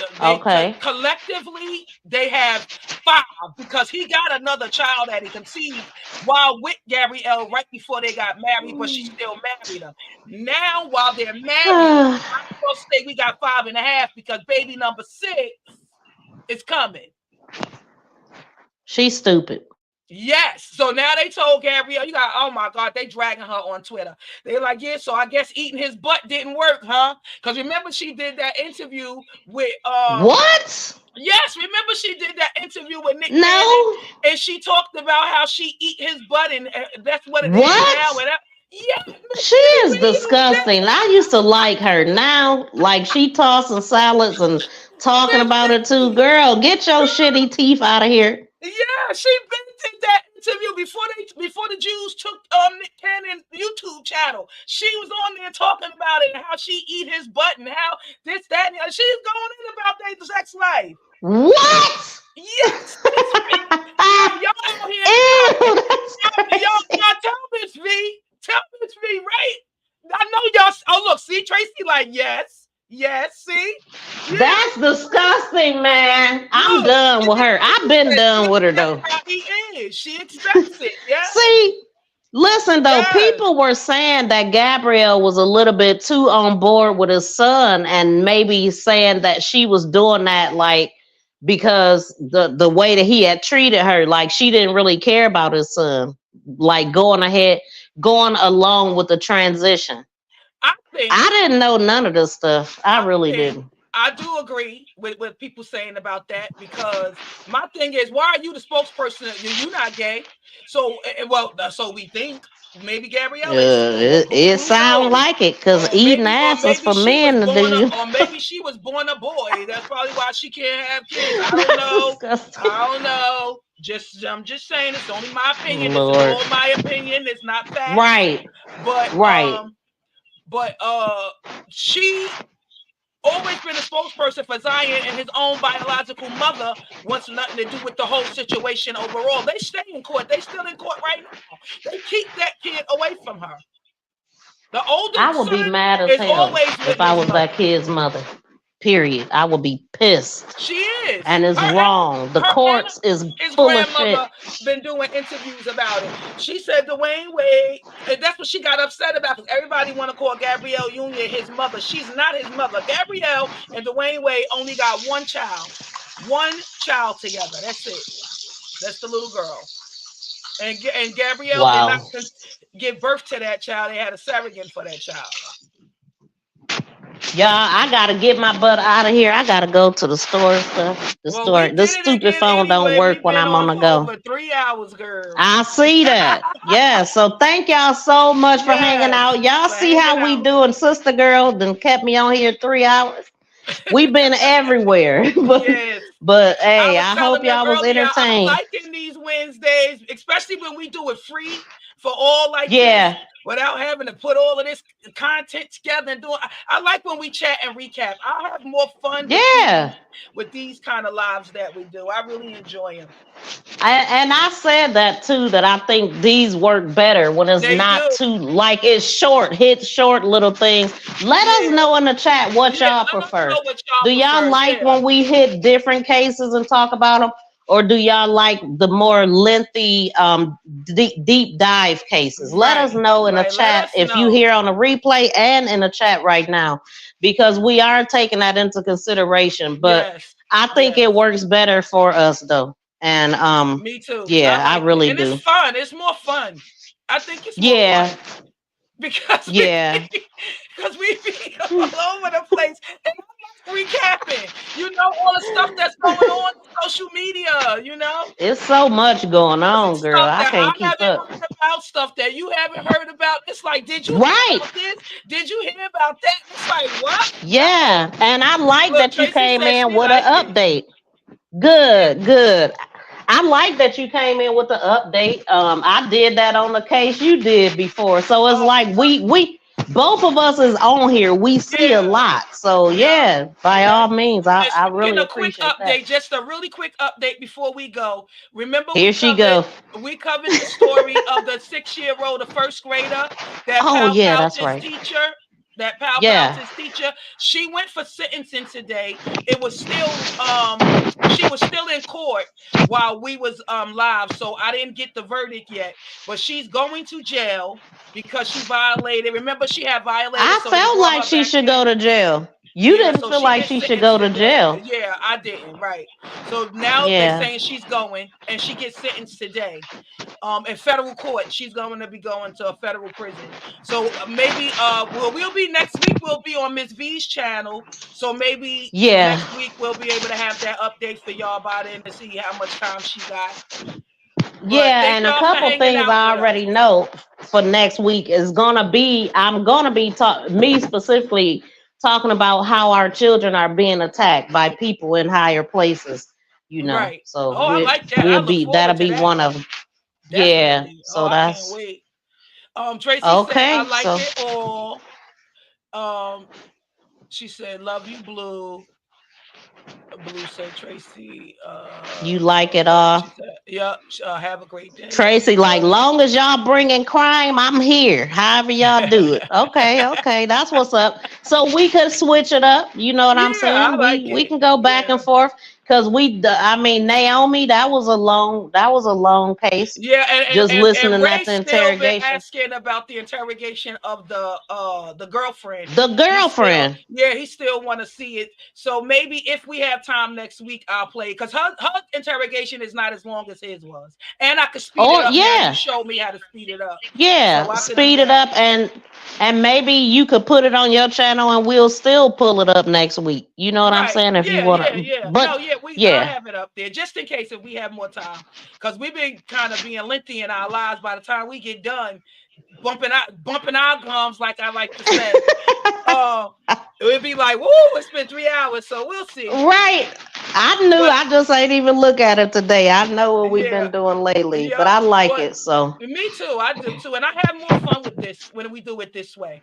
collectively they have 5 because he got another child that he conceived while with Gabrielle right before they got married, but she still married him. Now, while they're married, I'm supposed to say we got 5.5 because baby number 6 is coming. She's stupid. Yes. So now they told Gabrielle, oh my God, they dragging her on Twitter. They're like, yeah, so I guess eating his butt didn't work, huh? Because remember she did that interview with what? Yes, remember she did that interview with Nick Cannon, and she talked about how she eat his butt, and that's what it is now. Yeah, she is disgusting. I used to like her. Now, like she tossing salads and talking about it too. Girl, get your shitty teeth out of here. Yeah, she did that interview before the Jews took Nick Cannon YouTube channel. She was on there talking about it and how she eat his butt and how this, that, and she's going in about their sex life. What? Yes. Y'all out here. Y'all tell Miss V. Tell Miss V, right? I know y'all. Oh, look, see, Tracy, like, yes, see? Yeah. That's disgusting, man. I'm done with her. I've been done with her, though. She expects it, yeah? See, listen, though, people were saying that Gabrielle was a little bit too on board with his son and maybe saying that she was doing that, like, because the way that he had treated her, like she didn't really care about his son, like going along with the transition. I didn't know none of this stuff. I really didn't. I do agree with people saying about that because my thing is, why are you the spokesperson? You're not gay. So, so we think. Maybe Gabrielle is. It sounds like it because eating ass is for men to do. Or maybe she was born a boy. That's probably why she can't have kids. I don't know. I don't know. I'm just saying. It's only my opinion. Lord. It's all my opinion. It's not fact. Right. But she always been a spokesperson for Zion, and his own biological mother wants nothing to do with the whole situation overall. They stay in court. They still in court right now. They keep that kid away from her. The older I would be mad as hell if I was that kid's mother. Period. I would be pissed. She is. And it's wrong. The courts is full of shit. Been doing interviews about it. She said Dwayne Wade, and that's what she got upset about because everybody want to call Gabrielle Union his mother. She's not his mother. Gabrielle and Dwayne Wade only got one child. One child together. That's it. That's the little girl. And Gabrielle did not give birth to that child. They had a surrogate for that child. Y'all, I gotta get my butt out of here. I gotta go to the store and stuff. This stupid phone don't work when I'm on the go. For 3 hours, girl. I see that. Yeah. So thank y'all so much for hanging out. Y'all see how we doing, sister girl? Then kept me on here 3 hours. We've been everywhere. Yes. But I hey, was I telling hope them y'all was earlier, I'm entertained. liking these Wednesdays, especially when we do it free for all like Yeah. this, without having to put all of this content together and doing. I like when we chat and recap. I have more fun with these kind of lives that we do. I really enjoy them. And I said that too, that I think these work better when it's not too, like it's short, hit short little things. Let us know in the chat what y'all prefer. Do y'all like when we hit different cases and talk about them? Or do y'all like the more lengthy deep dive cases? Let us know in the chat if you hear on the replay and in the chat right now, because we are taking that into consideration. But I think it works better for us though. And me too. Yeah, I really and do. it's fun. It's more fun. I think it's more fun because because we be all over the place. And I like recapping. You know, all the stuff that's going on social media. You know, it's so much going on, girl. I can't keep up. Heard about stuff that you haven't heard about. It's like, did you hear about this? Did you hear about that? It's like, what? Yeah, and I like that you Tracy came said in she with an update. Good. I like that you came in with the update. I did that on the case you did before. So it's like we both of us is on here. We see a lot. So yeah, by all means, I really a quick appreciate update, that. just a really quick update before we go. Remember, Here she go. We covered the story of the 6-year-old, the first grader that that's his right. teacher. That his teacher. She went for sentencing today. It was still she was still in court while we was live, so I didn't get the verdict yet. But she's going to jail because she violated. Remember, she had violated. I felt like she should go to jail. You didn't so feel like she should go to jail. Yeah, I didn't. Right. So now they're saying she's going and she gets sentenced today. In federal court, she's going to be going to a federal prison. So maybe we'll be next week. We'll be on Miss V's channel. So maybe next week we'll be able to have that update for y'all by then to see how much time she got. And a couple things I already know for next week is gonna be I'm gonna be me specifically talking about how our children are being attacked by people in higher places. You know, right? So I like that. That'll be one of them. Definitely. Yeah. So I can't wait. Tracy said I like it all. She said, "Love you, Blue." Blue said, "Tracy, you like it all." She said, "Yep. Have a great day." Tracy, like long as y'all bringing crime, I'm here. However y'all do it. Okay, that's what's up. So we could switch it up. You know what I'm saying? We can go back and forth because Naomi, that was a long case. Yeah, just listening and at Ray's the still been interrogation. asking about the interrogation of the girlfriend. The girlfriend. He still want to see it. So maybe if we have time next week, I'll play because her interrogation is not as long as his was, and I could speed it up. Now. You showed me how to speed it up. Yeah, so speed it up and maybe you could put it on your channel and we'll still pull it up next week. You know what I'm saying? If you want to. But I'll have it up there just in case if we have more time because we've been kind of being lengthy in our lives. By the time we get done, bumping our gums, like I like to say. It would be like, woo, it's been 3 hours, so we'll see. Right. I just ain't even look at it today. I know what we've been doing lately, but I like it. So me too. I do too. And I have more fun with this when we do it this way.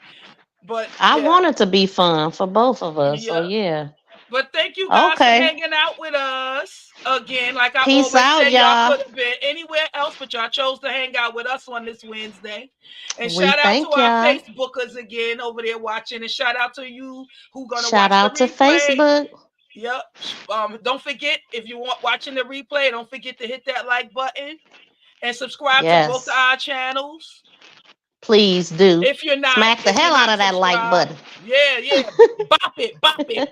But I want it to be fun for both of us. So yeah. But thank you guys for hanging out with us again. Like I Peace always out, say, y'all could have been anywhere else, but y'all chose to hang out with us on this Wednesday. And we shout out to y'all. our Facebookers again over there watching. And shout out to you who gonna shout watch out the replay. To Facebook. Yep. Don't forget if you want watching the replay, don't forget to hit that like button and subscribe to both of our channels. Please do. If you're not, smack the hell out of that like button. Yeah. Bop it.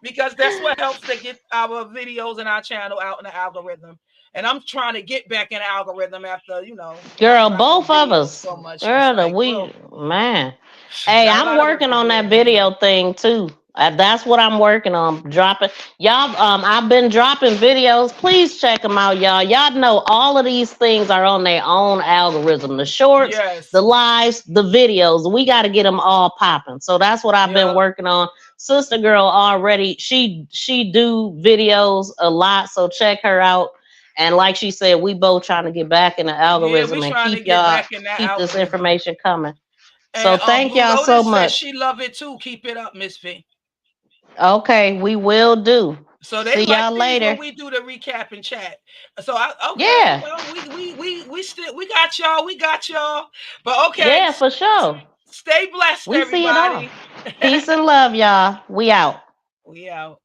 Because that's what helps to get our videos and our channel out in the algorithm. And I'm trying to get back in the algorithm after, Girl, both of us. So much. Girl, man. Hey, I'm working on that video thing too. That's what I'm working on. Dropping y'all. I've been dropping videos. Please check them out, y'all. Y'all know all of these things are on their own algorithm. The shorts, Yes. the lives, the videos. We got to get them all popping. So that's what I've been working on. Sister Girl already. She do videos a lot. So check her out. And like she said, we both trying to get back in the algorithm and keep this information coming. So And thank Blue y'all Lotus so says much. she love it too. Keep it up, Miss V. Okay, we will do. So they see like y'all these later. when we do the recap and chat. So okay, yeah, well, we got y'all. We got y'all. But okay, yeah, for sure. Stay blessed, We everybody. see it all. Peace and love, y'all. We out. We out.